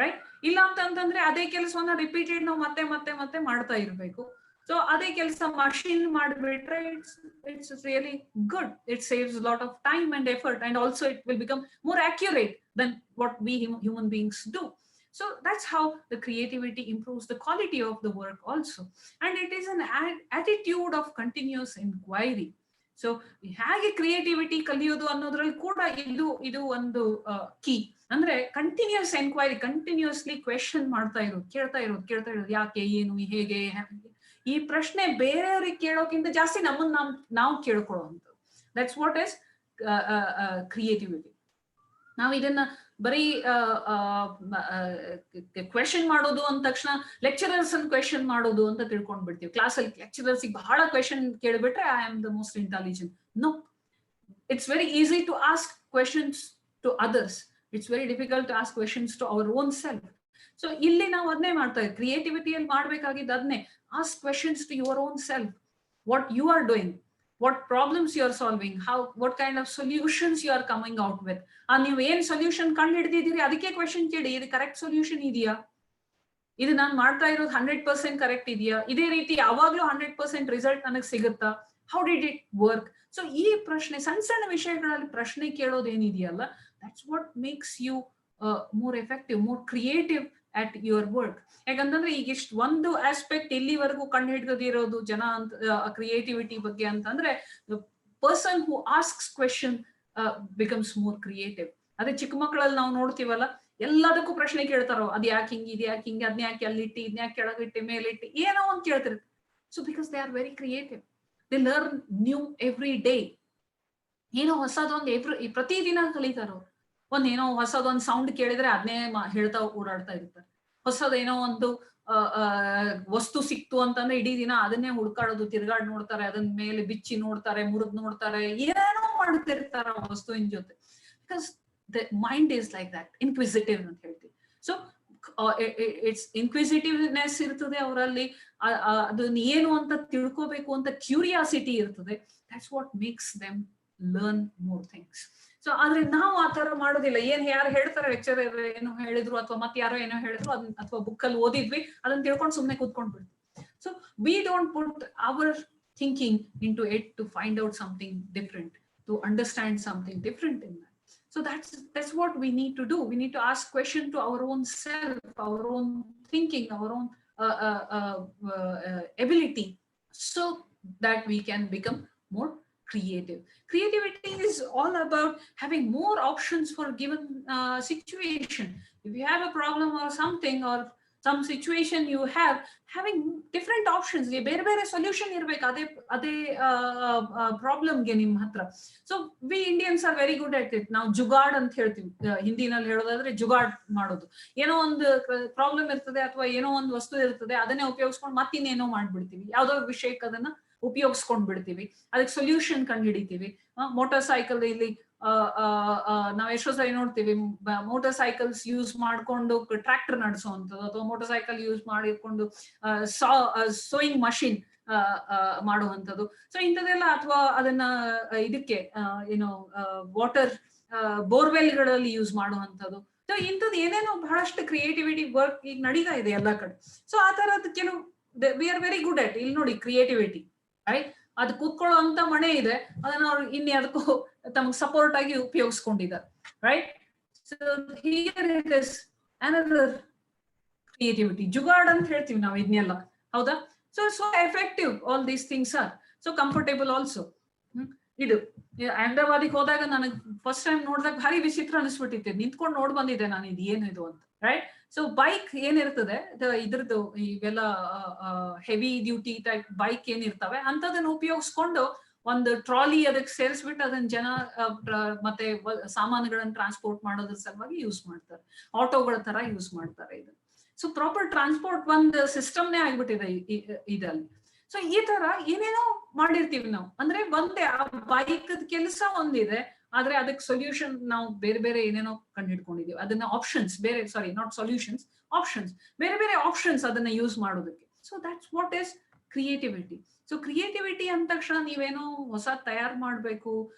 [SPEAKER 2] right? ಇಲ್ಲ ಅಂತಂದ್ರೆ ಅದೇ ಕೆಲಸವನ್ನ ರಿಪೀಟೆಡ್ ನಾವು ಮತ್ತೆ ಮತ್ತೆ ಮತ್ತೆ ಮಾಡ್ತಾ ಇರ್ಬೇಕು. ಸೊ ಅದೇ ಕೆಲಸ ಮಷಿನ್ ಮಾಡಿಬಿಟ್ರೆ it's really good. It saves lot of time and effort, and also it will become more accurate than what we human beings do. So that's how the creativity improves the quality of the work also. And it is an attitude of continuous inquiry. So ಹೇಗೆ creativity ಕಲಿಯೋದು ಅನ್ನೋದ್ರಲ್ಲಿ ಕೂಡ ಇದು ಒಂದು key. ಅಂದ್ರೆ continuous enquiry, continuously question ಮಾಡ್ತಾ ಇರೋದು, ಕೇಳ್ತಾ ಇರೋದು, ಯಾಕೆ, ಏನು, ಹೇಗೆ. ಈ ಪ್ರಶ್ನೆ ಬೇರೆಯವ್ರಿಗೆ ಕೇಳೋಕ್ಕಿಂತ ಜಾಸ್ತಿ ನಮ್ಮನ್ನ ನಾವು ಕೇಳ್ಕೊಳ್ಳುವಂಥದ್ದು. That's what is creativity. ನಾವು ಇದನ್ನ ಬರೀ ಕ್ವೆಶನ್ ಮಾಡೋದು ಅಂದ ತಕ್ಷಣ ಲೆಕ್ಚರರ್ಸ್ ಅನ್ನು ಕ್ವೆಶನ್ ಮಾಡೋದು ಅಂತ ತಿಳ್ಕೊಂಡ್ ಬಿಡ್ತೀವಿ. ಕ್ಲಾಸಲ್ಲಿ ಲೆಕ್ಚರರ್ಸ್ ಬಹಳ ಕ್ವೆಶನ್ ಕೇಳ್ಬಿಟ್ರೆ I am the most intelligent. No, it's very easy to ask questions to others. It's very difficult to ask questions to our own self. So ಇಲ್ಲಿ ನಾವು ಅದನ್ನೇ ಮಾಡ್ತಾ ಇದ್ದೀವಿ. ಕ್ರಿಯೇಟಿವಿಟಿಯಲ್ಲಿ ಮಾಡ್ಬೇಕಾಗಿದ್ದು ಅದನ್ನೇ, ask questions to your own self. What you are doing, what problems you are solving, what kind of solutions you are coming out with. ನೀವು ಏನ್ ಸೊಲ್ಯೂಷನ್ ಕಂಡು ಹಿಡಿದಿದ್ದೀರಿ ಅದಕ್ಕೆ ಕ್ವೆಶನ್ ಕೇಳಿ, ಇದು ಕರೆಕ್ಟ್ ಸೊಲ್ಯೂಷನ್ ಇದೆಯಾ, ಇದು ನಾನು ಮಾಡ್ತಾ ಇರೋದು 100% ಕರೆಕ್ಟ್ ಇದೆಯಾ, ಇದೇ ರೀತಿ ಯಾವಾಗ್ಲೂ 100% ರಿಸಲ್ಟ್ ನನಗೆ ಸಿಗುತ್ತಾ, how did it work. So ಈ ಪ್ರಶ್ನೆ, ಸಣ್ಣ ಸಣ್ಣ ವಿಷಯಗಳಲ್ಲಿ ಪ್ರಶ್ನೆ ಕೇಳೋದು ಏನಿದೆಯಲ್ಲ, that's what makes you more effective, more creative at your work. ಯಾಕಂತಂದ್ರೆ ಈಗ ಇಷ್ಟು ಒಂದು ಆಸ್ಪೆಕ್ಟ್ ಇಲ್ಲಿವರೆಗೂ ಕಂಡು ಹಿಡಿದಿರೋದು ಜನ ಅಂತ ಕ್ರಿಯೇಟಿವಿಟಿ ಬಗ್ಗೆ ಅಂತಂದ್ರೆ, person who asks question becomes more creative. ಅದೇ ಚಿಕ್ಕ ಮಕ್ಕಳಲ್ಲಿ ನಾವು ನೋಡ್ತೀವಲ್ಲ, ಎಲ್ಲದಕ್ಕೂ ಪ್ರಶ್ನೆ ಕೇಳ್ತಾರೋ, ಅದ್ ಯಾಕೆ ಹಿಂಗೆ, ಇದು ಯಾಕೆ ಹಿಂಗೆ, ಅದನ್ನ ಯಾಕೆ ಅಲ್ಲಿಟ್ಟಿ, ಇದನ್ನ ಯಾಕೆ ಕೆಳಗಿಟ್ಟಿ, ಮೇಲಿಟ್ಟಿ, ಏನೋ ಒಂದು ಕೇಳ್ತಿರ್ತಾರೆ. So because they are very creative, they learn new every day. ಏನೋ ಹೊಸದೊಂದು ಪ್ರತಿದಿನ ಕಲಿತಾರೋ. ಒಂದೇನೋ ಹೊಸದೊಂದು ಸೌಂಡ್ ಕೇಳಿದ್ರೆ ಅದನ್ನೇ ಹೇಳ್ತಾ ಓಡಾಡ್ತಾ ಇರ್ತಾರೆ. ಹೊಸದೇನೋ ಒಂದು ವಸ್ತು ಸಿಕ್ತು ಅಂತಂದ್ರೆ ಇಡೀ ದಿನ ಅದನ್ನೇ ಹುಡ್ಕಾಡೋದು, ತಿರ್ಗಾಡ್ ನೋಡ್ತಾರೆ, ಅದನ್ನ ಮೇಲೆ ಬಿಚ್ಚಿ ನೋಡ್ತಾರೆ, ಮುರಿದ್ ನೋಡ್ತಾರೆ, ಏನೇನೋ ಮಾಡ್ತಿರ್ತಾರ ವಸ್ತುವಿನ ಜೊತೆ. Because the mind is like that, inquisitive ಅಂತ ಹೇಳ್ತೀವಿ. ಸೊ ಇಟ್ಸ್ ಇನ್ಕ್ವಿಸಿಟಿವ್ನೆಸ್ ಇರ್ತದೆ ಅವರಲ್ಲಿ, ಅದನ್ನ ಏನು ಅಂತ ತಿಳ್ಕೋಬೇಕು ಅಂತ ಕ್ಯೂರಿಯಾಸಿಟಿ ಇರ್ತದೆ. That's what makes them learn more things. So ಆದ್ರೆ ನಾವು ಆ ತರ ಮಾಡೋದಿಲ್ಲ. ಯಾರು ಹೇಳ್ತಾರೆ, ಲೆಕ್ಚರರ್ ಏನೋ ಹೇಳಿದ್ರು ಅಥವಾ ಮತ್ತೆ ಯಾರೋ ಏನೋ ಹೇಳಿದ್ರು, ಅದನ್ನ ಅಥವಾ ಬುಕ್ಕಲ್ಲಿ ಓದಿದ್ವಿ, ಅದನ್ನ ತಿಳ್ಕೊಂಡು ಸುಮ್ಮನೆ ಕೂತ್ಕೊಂಡ್ ಬಿಡ್ತೀವಿ. So we don't put our thinking into it to find out something different, to understand something different in that. So that's what we need to do. We need to ask question to our own self, our own thinking, our own ability, so that we can become more creative. Creativity is all about having more options for a given situation. If you have a problem or something, or some situation you have, having different options, ಬೇರೆ ಬೇರೆ solution ಇರ್ಬೇಕು ಅದೇ problem ಗೆ ನಿಮ್ಮ ಹತ್ರ. So we Indians are very good at it. ನಾವು ಜುಗಾಡ್ ಅಂತ ಹೇಳ್ತೀವಿ, ಹಿಂದಿನಲ್ಲಿ ಹೇಳೋದಾದ್ರೆ ಜುಗಾಡ್ ಮಾಡೋದು. ಏನೋ ಒಂದು ಪ್ರಾಬ್ಲಮ್ ಇರ್ತದೆ ಅಥವಾ ಏನೋ ಒಂದು ವಸ್ತು ಇರ್ತದೆ, ಅದನ್ನೇ ಉಪಯೋಗಿಸ್ಕೊಂಡು ಮತ್ತಿನ್ನೇನೋ ಮಾಡ್ಬಿಡ್ತೀವಿ, ಯಾವ್ದೋ ವಿಷಯಕ್ಕೆ ಅದನ್ನ ಉಪಯೋಗಿಸ್ಕೊಂಡ್ ಬಿಡ್ತೀವಿ, ಅದಕ್ಕೆ ಸೊಲ್ಯೂಷನ್ ಕಂಡು ಹಿಡಿತೀವಿ. ಮೋಟಾರ್ ಸೈಕಲ್ ಇಲ್ಲಿ ನಾವ್ ಎಷ್ಟೋ ಸರಿ ನೋಡ್ತೀವಿ, ಮೋಟಾರ್ ಸೈಕಲ್ಸ್ ಯೂಸ್ ಮಾಡ್ಕೊಂಡು ಟ್ರ್ಯಾಕ್ಟರ್ ನಡೆಸುವಂಥದ್ದು, ಅಥವಾ ಮೋಟಾರ್ ಸೈಕಲ್ ಯೂಸ್ ಮಾಡಿಕೊಂಡು ಸೋಯಿಂಗ್ ಮಷಿನ್ ಮಾಡುವಂಥದ್ದು. ಸೊ ಇಂಥದ್ದೆಲ್ಲ, ಅಥವಾ ಅದನ್ನ ಇದಕ್ಕೆ ಏನೋ ವಾಟರ್ ಬೋರ್ವೆಲ್ಗಳಲ್ಲಿ ಯೂಸ್ ಮಾಡುವಂಥದ್ದು. ಸೊ ಇಂಥದ್ದು ಏನೇನೋ ಬಹಳಷ್ಟು ಕ್ರಿಯೇಟಿವಿಟಿ ವರ್ಕ್ ಈಗ ನಡೀತಾ ಇದೆ ಎಲ್ಲ ಕಡೆ. ಸೊ ಆ ತರದ್ ಕೆಲವು we are very good at. ಇಲ್ಲಿ ನೋಡಿ ಕ್ರಿಯೇಟಿವಿಟಿ, ರೈಟ್? ಅದು ಕೂತ್ಕೊಳ್ಳುವಂತ ಮನೆ ಇದೆ, ಅದನ್ನ ಅವ್ರು ಅದಕ್ಕೂ ತಮಗೆ ಸಪೋರ್ಟ್ ಆಗಿ ಉಪಯೋಗಿಸ್ಕೊಂಡಿದ್ದಾರೆ, right? So here it is another creativity. Jugaad ಅಂತ ಹೇಳ್ತೀವಿ ನಾವು ಇದನ್ನೆಲ್ಲ, ಹೌದಾ? So effective all these things are. So comfortable also. ಇದು ಅಹಮದಾಬಾದಿಗೆ ಹೋದಾಗ ನನಗೆ ಫಸ್ಟ್ ಟೈಮ್ ನೋಡಿದಾಗ ಭಾರಿ ವಿಚಿತ್ರ ಅನಿಸ್ಬಿಟ್ಟಿತ್ತು. ನಿಂತ್ಕೊಂಡು ನೋಡ್ ಬಂದಿದ್ದೆ ನಾನು, ಇದು ಏನು ಇದು ಅಂತ, ರೈಟ್? ಸೊ ಬೈಕ್ ಏನಿರ್ತದೆ ಇದ್ರದ್ದು ಇವೆಲ್ಲ ಹೆವಿ ಡ್ಯೂಟಿ ಟೈಪ್ ಬೈಕ್ ಏನಿರ್ತವೆ ಅಂತದನ್ನ ಉಪಯೋಗಿಸ್ಕೊಂಡು ಒಂದು ಟ್ರಾಲಿ ಅದಕ್ಕೆ ಸೇರಿಸ್ಬಿಟ್ಟು ಅದನ್ನ ಜನ ಮತ್ತೆ ಸಾಮಾನುಗಳನ್ನ ಟ್ರಾನ್ಸ್ಪೋರ್ಟ್ ಮಾಡೋದ್ರ ಸಲುವಾಗಿ ಯೂಸ್ ಮಾಡ್ತಾರೆ, ಆಟೋಗಳ ತರ ಯೂಸ್ ಮಾಡ್ತಾರೆ ಇದು. ಸೊ ಪ್ರಾಪರ್ ಟ್ರಾನ್ಸ್ಪೋರ್ಟ್ ಒಂದು ಸಿಸ್ಟಮ್ನೇ ಆಗ್ಬಿಟ್ಟಿದೆ ಇದಲ್ಲಿ. ಸೊ ಈ ತರ ಏನೇನೋ ಮಾಡಿರ್ತೀವಿ ನಾವು, ಅಂದ್ರೆ ಒಂದೇ ಆ ಬೈಕ್ ಕೆಲಸ ಒಂದಿದೆ, ಆದ್ರೆ ಅದಕ್ಕೆ ಸೊಲ್ಯೂಷನ್ ನಾವು ಬೇರೆ ಬೇರೆ ಏನೇನೋ ಕಂಡು ಹಿಡ್ಕೊಂಡಿದೀವಿ. ಅದನ್ನ ಆಪ್ಷನ್ಸ್ ಬೇರೆ, ಸಾರಿ ನಾಟ್ ಸೊಲ್ಯೂಷನ್ಸ್, ಆಪ್ಷನ್ಸ್, ಬೇರೆ ಬೇರೆ ಆಪ್ಷನ್ಸ್ ಅದನ್ನ ಯೂಸ್ ಮಾಡೋದಕ್ಕೆ. So that's what is creativity. So creativity ಅಂದ ತಕ್ಷಣ ನೀವೇನೋ ಹೊಸ ತಯಾರು ಮಾಡ್ಬೇಕು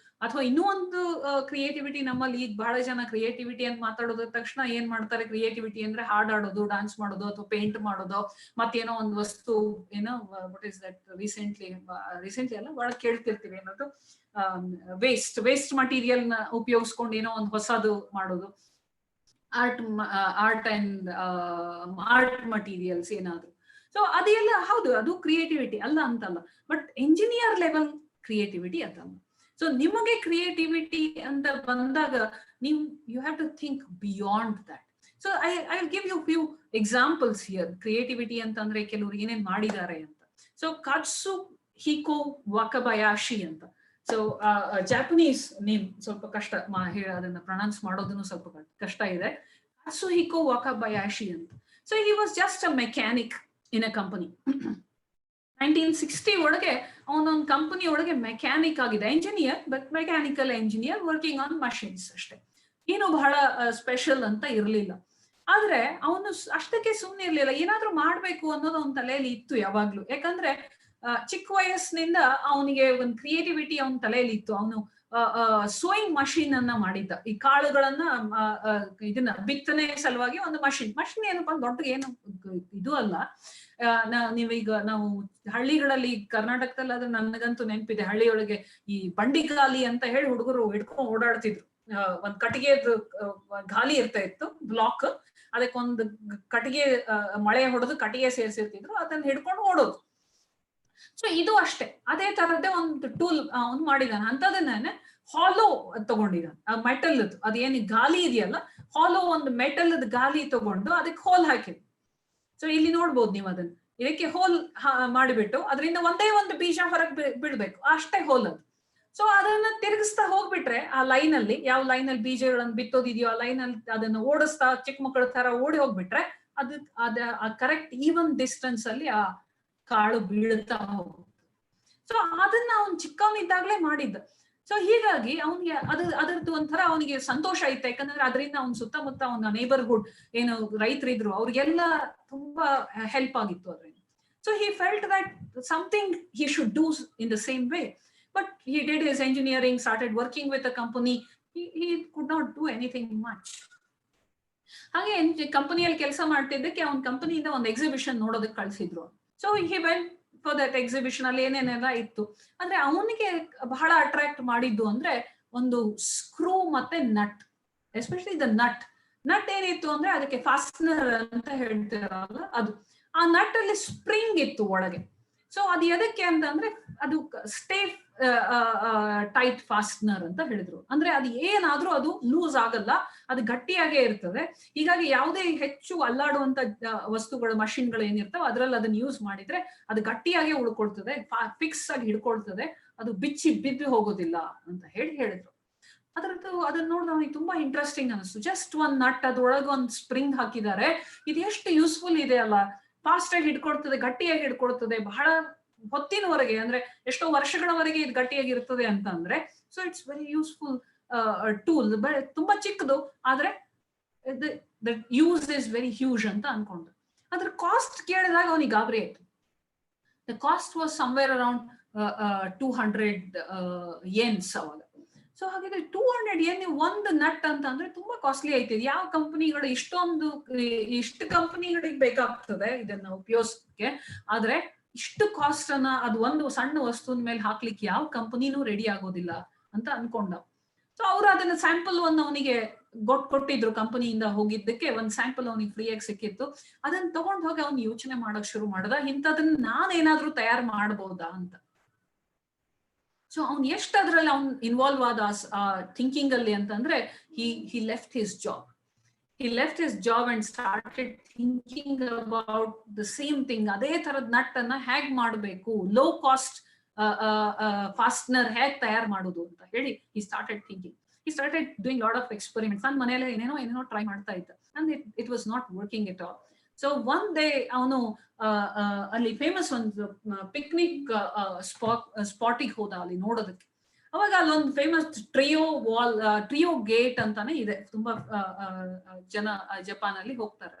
[SPEAKER 2] ಅಥವಾ ಇನ್ನೂ ಒಂದು ಕ್ರಿಯೇಟಿವಿಟಿ ನಮ್ಮಲ್ಲಿ ಈಗ ಬಹಳ ಜನ ಕ್ರಿಯೇಟಿವಿಟಿ ಅಂತ ಮಾತಾಡೋದ್ರ ತಕ್ಷಣ ಏನ್ ಮಾಡ್ತಾರೆ, ಕ್ರಿಯೇಟಿವಿಟಿ ಅಂದ್ರೆ ಹಾಡಾಡೋದು, ಡಾನ್ಸ್ ಮಾಡೋದು ಅಥವಾ ಪೇಂಟ್ ಮಾಡೋದು, ಮತ್ತೇನೋ ಒಂದು ವಸ್ತು ಏನೋ ವಾಟ್ ಇಸ್ ದಟ್ ರೀಸೆಂಟ್ಲಿ ಅಲ್ಲ ಬಹಳ ಕೇಳ್ತಿರ್ತೀವಿ ಏನದು ವೇಸ್ಟ್ ಮಟೀರಿಯಲ್ ನ ಉಪಯೋಗಿಸ್ಕೊಂಡು ಏನೋ ಒಂದು ಹೊಸದು ಮಾಡೋದು, ಆರ್ಟ್ ಅಂಡ್ ಆರ್ಟ್ ಮಟೀರಿಯಲ್ಸ್ ಏನಾದ್ರು. ಸೊ ಅದೆಲ್ಲ ಹೌದು, ಅದು ಕ್ರಿಯೇಟಿವಿಟಿ ಅಲ್ಲ ಅಂತಲ್ಲ, ಬಟ್ ಎಂಜಿನಿಯರ್ ಲೆವೆಲ್ ಕ್ರಿಯೇಟಿವಿಟಿ ಅದಲ್ಲ. ಸೊ ನಿಮಗೆ ಕ್ರಿಯೇಟಿವಿಟಿ ಅಂತ ಬಂದಾಗ ನೀವು you have to think beyond that. So I will give you few examples here. Creativity ಅಂತಂದ್ರೆ ಕೆಲವರು ಏನೇನ್ ಮಾಡಿದ್ದಾರೆ ಅಂತ. ಸೊ ಕಾಟ್ಸುಹಿಕೋ ವಾಕಬಯಾಶಿ ಅಂತ, ಸೊ ಜಾಪನೀಸ್ ನೇಮ್, ಸ್ವಲ್ಪ ಕಷ್ಟ ಅದನ್ನ ಪ್ರೊನೌನ್ಸ್ ಮಾಡೋದನ್ನು ಸ್ವಲ್ಪ ಕಷ್ಟ ಇದೆ. ಕಾಟ್ಸುಹಿಕೋ ವಾಕಬಯಾಶಿ ಅಂತ. So he was just a mechanic in a company. 1960 ಒಳಗೆ ಅವನೊಂದು ಕಂಪನಿ ಒಳಗೆ ಮೆಕ್ಯಾನಿಕ್ ಆಗಿದೆ, engineer, but mechanical engineer working on machines ಅಷ್ಟೇ, ಏನು ಬಹಳ ಸ್ಪೆಷಲ್ ಅಂತ ಇರ್ಲಿಲ್ಲ. ಆದ್ರೆ ಅವನು ಅಷ್ಟಕ್ಕೆ ಸುಮ್ಮನೆ ಇರ್ಲಿಲ್ಲ, ಏನಾದ್ರೂ ಮಾಡ್ಬೇಕು ಅನ್ನೋದು ಅವನ ತಲೆಯಲ್ಲಿ ಇತ್ತು ಯಾವಾಗ್ಲೂ. ಯಾಕಂದ್ರೆ ಚಿಕ್ಕ ವಯಸ್ಸಿನಿಂದ ಅವನಿಗೆ ಒಂದು ಕ್ರಿಯೇಟಿವಿಟಿ ಅವನ ತಲೆಯಲ್ಲಿ ಇತ್ತು. ಅವನು ಸೋಯಿಂಗ್ ಮಷೀನ್ ಅನ್ನ ಮಾಡಿದ್ದ, ಈ ಕಾಳುಗಳನ್ನ ಇದನ್ನ ಬಿತ್ತನೆ ಸಲುವಾಗಿ ಒಂದು ಮಷಿನ್ ಏನಪ್ಪಾ ದೊಡ್ಡ ಏನು ಇದು ಅಲ್ಲ. ನೀವೀಗ ನಾವು ಹಳ್ಳಿಗಳಲ್ಲಿ ಕರ್ನಾಟಕದಲ್ಲಿ ಆದ್ರೆ ನನಗಂತೂ ನೆನಪಿದೆ, ಹಳ್ಳಿಯೊಳಗೆ ಈ ಬಂಡಿಗಾಲಿ ಅಂತ ಹೇಳಿ ಹುಡುಗರು ಹಿಡ್ಕೊಂಡು ಓಡಾಡ್ತಿದ್ರು. ಒಂದ್ ಕಟ್ಟಿಗೆದು ಗಾಲಿ ಇರ್ತಾ ಇತ್ತು, ಬ್ಲಾಕ್, ಅದಕ್ಕೊಂದು ಕಟ್ಟಿಗೆ ಮಳೆ ಹೊಡೆದು ಕಟ್ಟಿಗೆ ಸೇರಿಸಿರ್ತಿದ್ರು, ಅದನ್ನ ಹಿಡ್ಕೊಂಡು ಓಡೋದು. ಸೊ ಇದು ಅಷ್ಟೇ, ಅದೇ ತರದ್ದೇ ಒಂದು ಟೂಲ್ ಅವ್ನು ಮಾಡಿದಾನೆ. ಅಂತದನ್ನೇ ಹಾಲೋ ತಗೊಂಡಿದ್ದಾನೆ, ಮೆಟಲ್ ಅದೇನು ಗಾಲಿ ಇದೆಯಲ್ಲ, ಹಾಲೋ ಒಂದು ಮೆಟಲ್ ಗಾಲಿ ತಗೊಂಡು ಅದಕ್ಕೆ ಹೋಲ್ ಹಾಕಿದ್. ಸೊ ಇಲ್ಲಿ ನೋಡ್ಬೋದು ನೀವು ಅದನ್ನ, ಇದಕ್ಕೆ ಹೋಲ್ ಮಾಡಿಬಿಟ್ಟು ಅದರಿಂದ ಒಂದೇ ಒಂದು ಬೀಜ ಹೊರಗೆ ಬಿಡ್ಬೇಕು, ಅಷ್ಟೇ ಹೋಲ್ ಅದು. ಸೊ ಅದನ್ನ ತಿರುಗಿಸ್ತಾ ಹೋಗ್ಬಿಟ್ರೆ ಆ ಲೈನ್ ಅಲ್ಲಿ, ಯಾವ ಲೈನ್ ಅಲ್ಲಿ ಬೀಜಗಳನ್ನು ಬಿತ್ತೋದಿದೆಯೋ ಆ ಲೈನ್ ಅಲ್ಲಿ ಅದನ್ನ ಓಡಿಸ್ತಾ ಚಿಕ್ಕ ಮಕ್ಕಳ ತರ ಓಡಿ ಹೋಗ್ಬಿಟ್ರೆ ಅದ ಕರೆಕ್ಟ್ ಈವನ್ ಡಿಸ್ಟೆನ್ಸ್ ಅಲ್ಲಿ ಆ ಕಾಳು ಬೀಳುತ್ತಾ ಹೋಗುತ್ತೆ. ಸೊ ಅದನ್ನ ಅವ್ನು ಚಿಕ್ಕವನಿದ್ದಾಗ್ಲೇ ಮಾಡಿದ್ದ. ಸೊ ಹೀಗಾಗಿ ಅವನಿಗೆ ಅದರದ್ದು ಒಂಥರ ಅವನಿಗೆ ಸಂತೋಷ ಐತೆ, ಯಾಕಂದ್ರೆ ಅದರಿಂದ ಅವ್ನ ಸುತ್ತಮುತ್ತ ಅವನ ನೇಬರ್ಹುಡ್ ಏನು ರೈತರಿದ್ರು ಅವ್ರಿಗೆಲ್ಲ ತುಂಬಾ ಹೆಲ್ಪ್ ಆಗಿತ್ತು ಅದರಿಂದ. So he felt that something he should do in the same way. But he did his engineering, started working with a company. He could not do anything much. ಹಾಗೆ ಕಂಪನಿಯಲ್ಲಿ ಕೆಲಸ ಮಾಡ್ತಿದ್ದಕ್ಕೆ ಅವ್ನ ಕಂಪನಿಯಿಂದ ಒಂದು ಎಕ್ಸಿಬಿಷನ್ ನೋಡೋದಕ್ಕೆ ಕಳ್ಸಿದ್ರು. So he went for that exhibition. ಅಲ್ಲಿ ಏನೇನೆಲ್ಲ ಇತ್ತು ಅಂದ್ರೆ ಅವನಿಗೆ ಬಹಳ ಅಟ್ರಾಕ್ಟ್ ಮಾಡಿದ್ದು ಅಂದ್ರೆ ಒಂದು ಸ್ಕ್ರೂ ಮತ್ತೆ ನಟ್, ಎಸ್ಪೆಷಲಿ ದ ನಟ್ ಏನಿತ್ತು ಅಂದ್ರೆ ಅದಕ್ಕೆ ಫಾಸ್ಟ್ನರ್ ಅಂತ ಹೇಳ್ತಿರಲ್ಲ ಅದು, ಆ ನಟ್ ಅಲ್ಲಿ ಸ್ಪ್ರಿಂಗ್ ಇತ್ತು ಒಳಗೆ. ಸೊ ಅದು ಎದಕ್ಕೆ ಅಂತಂದ್ರೆ ಅದು ಸ್ಟೇ ಟೈಟ್ ಫಾಸ್ಟ್ನರ್ ಅಂತ ಹೇಳಿದ್ರು. ಅಂದ್ರೆ ಅದು ಏನಾದ್ರೂ ಅದು ಲೂಸ್ ಆಗಲ್ಲ, ಅದು ಗಟ್ಟಿಯಾಗೇ ಇರ್ತದೆ. ಹೀಗಾಗಿ ಯಾವುದೇ ಹೆಚ್ಚು ಅಲ್ಲಾಡುವಂತ ವಸ್ತುಗಳು, ಮಷಿನ್ಗಳು ಏನಿರ್ತಾವ ಅದ್ರಲ್ಲಿ ಅದನ್ನ ಯೂಸ್ ಮಾಡಿದ್ರೆ ಅದು ಗಟ್ಟಿಯಾಗೆ ಉಳ್ಕೊಳ್ತದೆ, ಫಿಕ್ಸ್ ಆಗಿ ಹಿಡ್ಕೊಳ್ತದೆ, ಅದು ಬಿಚ್ಚಿ ಬಿದ್ದು ಹೋಗೋದಿಲ್ಲ ಅಂತ ಹೇಳಿದ್ರು. ಅದನ್ನ ನೋಡಿದ ಅವನಿಗೆ ತುಂಬಾ ಇಂಟ್ರೆಸ್ಟಿಂಗ್ ಅನಿಸ್ತು. ಜಸ್ಟ್ ಒಂದ್ ನಟ್, ಅದ್ರೊಳಗೆ ಒಂದ್ ಸ್ಪ್ರಿಂಗ್ ಹಾಕಿದ್ದಾರೆ, ಇದು ಎಷ್ಟು ಯೂಸ್ಫುಲ್ ಇದೆ ಅಲ್ಲ, ಫಾಸ್ಟ್ ಆಗಿ ಹಿಡ್ಕೊಳ್ತದೆ, ಗಟ್ಟಿಯಾಗಿ ಹಿಡ್ಕೊಳ್ತದೆ, ಬಹಳ ಹೊತ್ತಿನವರೆಗೆ, ಅಂದ್ರೆ ಎಷ್ಟೋ ವರ್ಷಗಳವರೆಗೆ ಇದು ಗಟ್ಟಿಯಾಗಿರ್ತದೆ ಅಂತ ಅಂದ್ರೆ. So it's very useful tool. ತುಂಬಾ ಚಿಕ್ಕದು, ಆದ್ರೆ ಯೂಸ್ ಇಸ್ ವೆರಿ ಹ್ಯೂಜ್ ಅಂತ ಅನ್ಕೊಂಡು. ಅದ್ರ ಕಾಸ್ಟ್ ಕೇಳಿದಾಗ ಅವನಿಗೆ ಗಾಬರಿ ಆಯ್ತು. The cost was somewhere around 200 ಯೆನ್ಸ್ ಅವಾಗ. ಸೊ ಹಾಗಿದ್ರೆ 200 ಯೆನ್ ಒಂದು ನಟ್ ಅಂತ ಅಂದ್ರೆ ತುಂಬಾ ಕಾಸ್ಟ್ಲಿ ಆಯ್ತದೆ. ಯಾವ ಕಂಪನಿಗಳು ಇಷ್ಟು ಕಂಪನಿಗಳಿಗೆ ಬೇಕಾಗ್ತದೆ ಇದನ್ನ ಉಪಯೋಗಿಸಕ್ಕೆ, ಆದ್ರೆ ಇಷ್ಟು ಕಾಸ್ಟ್ ಅನ್ನ ಅದು ಒಂದು ಸಣ್ಣ ವಸ್ತುವಿನ ಮೇಲೆ ಹಾಕ್ಲಿಕ್ಕೆ ಯಾವ ಕಂಪನಿನೂ ರೆಡಿ ಆಗೋದಿಲ್ಲ ಅಂತ ಅನ್ಕೊಂಡ. ಸೊ ಅವ್ರು ಅದನ್ನ ಸ್ಯಾಂಪಲ್ ಒಂದು ಅವನಿಗೆ ಕೊಟ್ಟಿದ್ರು, ಕಂಪನಿಯಿಂದ ಹೋಗಿದ್ದಕ್ಕೆ ಒಂದು ಸ್ಯಾಂಪಲ್ ಅವನಿಗೆ ಫ್ರೀಯಾಗಿ ಸಿಕ್ಕಿತ್ತು. ಅದನ್ನ ತಗೊಂಡ್ ಹೋಗಿ ಅವ್ನು ಯೋಚನೆ ಮಾಡಕ್ ಶುರು ಮಾಡ್ದ, ಇಂಥದನ್ನ ನಾನೇನಾದ್ರೂ ತಯಾರು ಮಾಡ್ಬೋದಾ ಅಂತ. ಸೊ ಅವ್ನು ಎಷ್ಟು ಅದ್ರಲ್ಲಿ ಅವ್ನು ಇನ್ವಾಲ್ವ್ ಆದ ಥಿಂಕಿಂಗ್ ಅಲ್ಲಿ ಅಂತಂದ್ರೆ he left his job. he left his job and started thinking about the same thing. ಅದೇ ತರದ ನಟ್ ಅನ್ನ ಹೇಗ್ ಮಾಡಬೇಕು, ಲೋ ಕಾಸ್ಟ್ ಫಾಸ್ಟ್ನರ್ ಹೇಗ್ ತಯಾರು ಮಾಡೋದು ಅಂತ ಹೇಳಿ he started thinking. He started doing lot of experiments. ನಾನು ಮನೆಯಲ್ಲೇ ಏನೇನೋ ಟ್ರೈ ಮಾಡ್ತಾ ಇದ್ದ, and it was not working at all. So one day ಅವನು ಅಲ್ಲಿ ಫೇಮಸ್ ಒಂದು ಪಿಕ್ನಿಕ್ ಸ್ಪಾಟಿಗೆ ಹೋದ ಅಲ್ಲಿ ನೋಡೋದಕ್ಕೆ. ಅವಾಗ ಅಲ್ಲೊಂದು ಫೇಮಸ್ ಟ್ರಿಯೋ ಗೇಟ್ ಅಂತಾನೆ ಇದೆ, ತುಂಬಾ ಜನ ಜಪಾನ್ ಅಲ್ಲಿ ಹೋಗ್ತಾರೆ.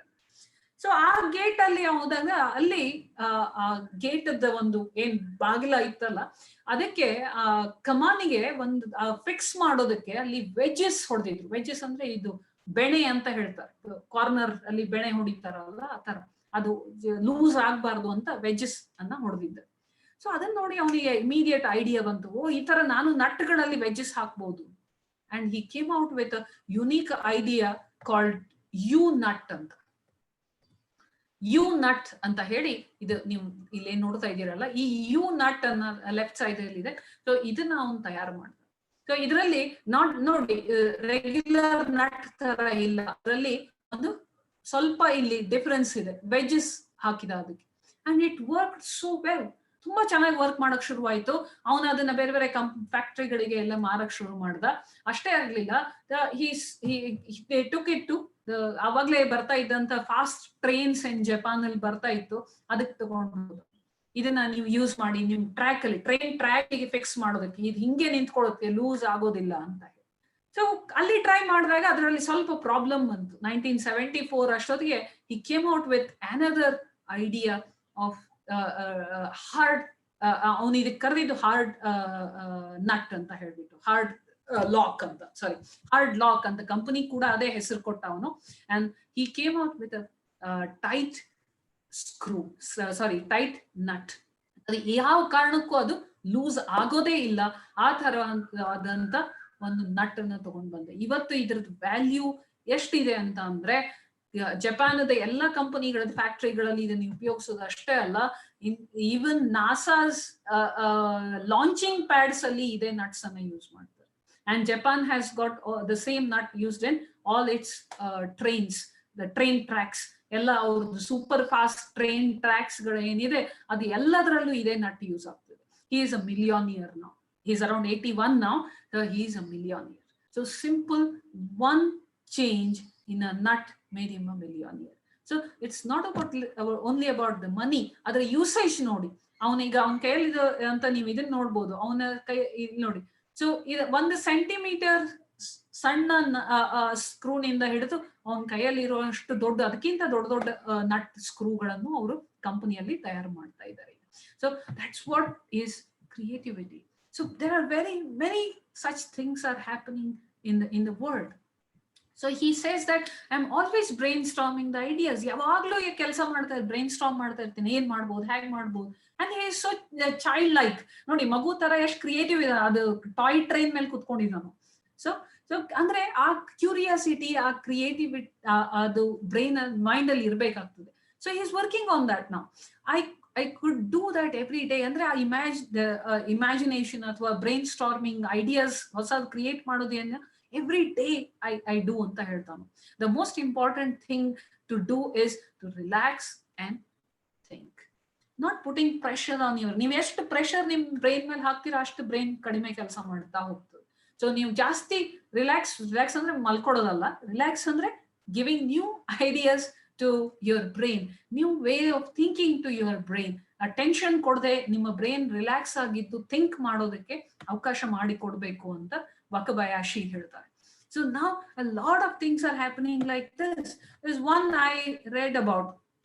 [SPEAKER 2] ಸೊ ಆ ಗೇಟ್ ಅಲ್ಲಿ ಹೋದಾಗ ಅಲ್ಲಿ ಗೇಟ್ ಒಂದು ಏನ್ ಬಾಗಿಲ ಇತ್ತಲ್ಲ, ಅದಕ್ಕೆ ಕಮಾನಿಗೆ ಒಂದು ಫಿಕ್ಸ್ ಮಾಡೋದಕ್ಕೆ ಅಲ್ಲಿ ವೆಜ್ಜಸ್ ಹೊಡೆದಿದ್ರು. ವೆಜ್ಜಸ್ ಅಂದ್ರೆ ಇದು ಬೆಣೆ ಅಂತ ಹೇಳ್ತಾರೆ, ಕಾರ್ನರ್ ಅಲ್ಲಿ ಬೆಣೆ ಹೊಡಿತಾರಲ್ಲ ಆ ತರ, ಅದು ಲೂಸ್ ಆಗ್ಬಾರ್ದು ಅಂತ ವೆಜ್ಜಸ್ ಅನ್ನ ಹೊಡೆದಿದ್ದ. ಸೊ ಅದನ್ನ ನೋಡಿ ಅವನಿಗೆ ಇಮಿಡಿಯೇಟ್ ಐಡಿಯಾ ಬಂತು, ಓ ಈ ತರ ನಾನು ನಟ್ಗಳಲ್ಲಿ ವೆಜ್ಜಸ್ ಹಾಕ್ಬಹುದು. And he came out with unique idea called U nut ಅಂತ. ಯು ನಟ್ ಅಂತ ಹೇಳಿ, ಇದು ನೀವು ಇಲ್ಲೇನ್ ನೋಡ್ತಾ ಇದ್ದೀರಲ್ಲ, ಈ ಯು ನಟ್ ಅನ್ನ ಲೆಫ್ಟ್ ಸೈಡ್ ಅಲ್ಲಿ ಇದೆ. ಸೊ ಇದನ್ನ ಅವನು ತಯಾರು ಮಾಡ್ದ. ಸೊ ಇದರಲ್ಲಿ ನೋಡಿ ರೆಗ್ಯುಲರ್ ನಟ್ ತರ ಇಲ್ಲ, ಅದರಲ್ಲಿ ಒಂದು ಸ್ವಲ್ಪ ಇಲ್ಲಿ ಡಿಫರೆನ್ಸ್ ಇದೆ, ವೆಜ್ಜಸ್ ಹಾಕಿದ ಅದಕ್ಕೆ. And it work so well, ತುಂಬಾ ಚೆನ್ನಾಗಿ ವರ್ಕ್ ಮಾಡಕ್ ಶುರುವಾಯ್ತು. ಅವನು ಅದನ್ನ ಬೇರೆ ಬೇರೆ ಫ್ಯಾಕ್ಟ್ರಿಗಳಿಗೆ ಎಲ್ಲ ಮಾರಕ್ ಶುರು ಮಾಡ್ದ. ಅಷ್ಟೇ ಆಗ್ಲಿಲ್ಲ, ಟುಕ್ ಇಟ್ ಟು ಅವಾಗ್ಲೇ ಬರ್ತಾ ಇದ್ದಂತ ಫಾಸ್ಟ್ ಟ್ರೈನ್ಸ್ ಇನ್ ಜಪಾನ್ ಅಲ್ಲಿ ಬರ್ತಾ ಇತ್ತು, ಅದಕ್ಕೆ ತಗೊಂಡು ಇದನ್ನ ನೀವು ಯೂಸ್ ಮಾಡಿ ನಿಮ್ ಟ್ರ್ಯಾಕ್ ಅಲ್ಲಿ, ಟ್ರೈನ್ ಟ್ರ್ಯಾಕ್ ಗೆ ಫಿಕ್ಸ್ ಮಾಡೋದಕ್ಕೆ, ಇದು ಹಿಂಗೆ ನಿಂತ್ಕೊಳ್ಳುತ್ತೆ, ಲೂಸ್ ಆಗೋದಿಲ್ಲ ಅಂತ. ಸೊ ಅಲ್ಲಿ ಟ್ರೈ ಮಾಡಿದಾಗ ಅದರಲ್ಲಿ ಸ್ವಲ್ಪ ಪ್ರಾಬ್ಲಮ್ ಬಂತು. 1974 ಅಷ್ಟೊತ್ತಿಗೆ he came out with another idea of hard, ಅವನು ಇದಕ್ಕೆ ಕರೆದಿದ್ದು ಹಾರ್ಡ್ ನಟ್ ಅಂತ ಹೇಳ್ಬಿಟ್ಟು, ಹಾರ್ಡ್ ಲಾಕ್ ಅಂತ, ಸಾರಿ ಹಾರ್ಡ್ ಲಾಕ್ ಅಂತ ಕಂಪನಿ ಕೂಡ ಅದೇ ಹೆಸರು ಕೊಟ್ಟ ಅವನು. And he came out with a tight screw, sorry tight nut. ಅದು ಯಾವ ಕಾರಣಕ್ಕೂ ಅದು ಲೂಸ್ ಆಗೋದೇ ಇಲ್ಲ, ಆ ತರ ಆದಂತ ಒಂದು ನಟ್ ಅನ್ನ ತಗೊಂಡ್ ಬಂದೆ. ಇವತ್ತು ಇದ್ರದ್ದು ವ್ಯಾಲ್ಯೂ ಎಷ್ಟಿದೆ ಅಂತ ಅಂದ್ರೆ, ಜಪಾನದ ಎಲ್ಲ ಕಂಪನಿಗಳ ಫ್ಯಾಕ್ಟರಿಗಳಲ್ಲಿ ಇದನ್ನು ಉಪಯೋಗಿಸೋದು ಅಷ್ಟೇ ಅಲ್ಲ, ಈವನ್ ನಾಸಾಸ್ ಲಾಂಚಿಂಗ್ ಪ್ಯಾಡ್ಸ್ ಅಲ್ಲಿ ಇದೇ ನಟ್ಸ್ ಅನ್ನ ಯೂಸ್ ಮಾಡ್ತಾರೆ. And Japan has got the same nut used in all its trains, the train tracks ಎಲ್ಲ, ಅವ್ರದ್ದು ಸೂಪರ್ ಫಾಸ್ಟ್ ಟ್ರೈನ್ ಟ್ರ್ಯಾಕ್ಸ್ ಗಳು ಏನಿದೆ ಅದು ಎಲ್ಲದರಲ್ಲೂ ಇದೇ ನಟ್ ಯೂಸ್ ಆಗ್ತದೆ. He is a millionaire now, he is around 81 now, so he is a millionaire. So simple, one change in a nut made him a millionaire. So it's not only about the money, ಅದರ usage ನೋಡಿ. ಅವನೀಗ ಅವನ ಕೈಯಲ್ಲಿ ಅಂತ ನೀವು ಇದನ್ನ ನೋಡ್ಬೋದು, ಅವನ ಕೈ ನೋಡಿ. ಸೊ ಇದು 1 ಸೆಂಟಿಮೀಟರ್ ಸಣ್ಣ ಸ್ಕ್ರೂನಿಂದ ಹಿಡಿದು ಅವನ ಕೈಯಲ್ಲಿ ಇರುವಷ್ಟು ದೊಡ್ಡ, ಅದಕ್ಕಿಂತ ದೊಡ್ಡ ದೊಡ್ಡ ನಟ್ ಸ್ಕ್ರೂಗಳನ್ನು ಅವರು ಕಂಪನಿಯಲ್ಲಿ ತಯಾರು ಮಾಡ್ತಾ ಇದ್ದಾರೆ. So that's what is creativity. So there are very many such things are happening in the world. So he says that I'm always brainstorming the ideas. ಯಾವಾಗ್ಲೂ ಕೆಲಸ ಮಾಡ್ತಾ ಬ್ರೈನ್ಸ್ಟಾರ್ಮ್ ಮಾಡ್ತಾ ಇರ್ತೀನಿ, ಏನ್ ಮಾಡ್ಬೋದು, ಹೇಗ್ ಮಾಡ್ಬೋದು. And he is so child like, ನೋಡಿ ಮಗು ತರ ಎಷ್ಟು ಕ್ರಿಯೇಟಿವ್ ಇದೆ, ಅದು ಟಾಯ್ ಟ್ರೈನ್ ಮೇಲೆ ಕುತ್ಕೊಂಡಿದ್ದಾನು. ಸೊ ಅಂದ್ರೆ ಆ ಕ್ಯೂರಿಯಾಸಿಟಿ, ಆ ಕ್ರಿಯೇಟಿವಿಟಿ ಅದು ಬ್ರೈನ್ ಮೈಂಡ್ ಅಲ್ಲಿ ಇರ್ಬೇಕಾಗ್ತದೆ. So he is working on that now. I could do that every day. ಅಂದ್ರೆ ಆ ಇಮ್ಯಾಜಿನೇಷನ್ ಅಥವಾ ಬ್ರೈನ್ ಸ್ಟಾರ್ಮಿಂಗ್ ಐಡಿಯಾಸ್ ಹೊಸದು ಕ್ರಿಯೇಟ್ ಮಾಡೋದನ್ನ ಎವ್ರಿ ಡೇ I do ಅಂತ ಹೇಳ್ತಾನು. The most important thing to do is to relax and think, not putting pressure on your. ನೀವು ಎಷ್ಟು pressure ನಿಮ್ brain ಮೇಲೆ ಹಾಕ್ತೀರಾ ಅಷ್ಟು ಬ್ರೈನ್ ಕಡಿಮೆ ಕೆಲಸ ಮಾಡ್ತಾ ಹೋಗ್ತದೆ. ಸೊ ನೀವು ಜಾಸ್ತಿ ರಿಲ್ಯಾಕ್ಸ್ ಅಂದ್ರೆ ಮಲ್ಕೊಡೋದಲ್ಲ, ರಿಲ್ಯಾಕ್ಸ್ ಅಂದ್ರೆ giving new ideas to your brain, new way of thinking to your brain. Tension ಕೊಡದೆ ನಿಮ್ಮ ಬ್ರೈನ್ ರಿಲ್ಯಾಕ್ಸ್ ಆಗಿದ್ದು ಥಿಂಕ್ ಮಾಡೋದಕ್ಕೆ ಅವಕಾಶ ಮಾಡಿ ಕೊಡ್ಬೇಕು ಅಂತ ವಕಬಯಾಶಿ ಹೇಳ್ತಾರೆ. So now a lot of things are happening like this. There's one I read about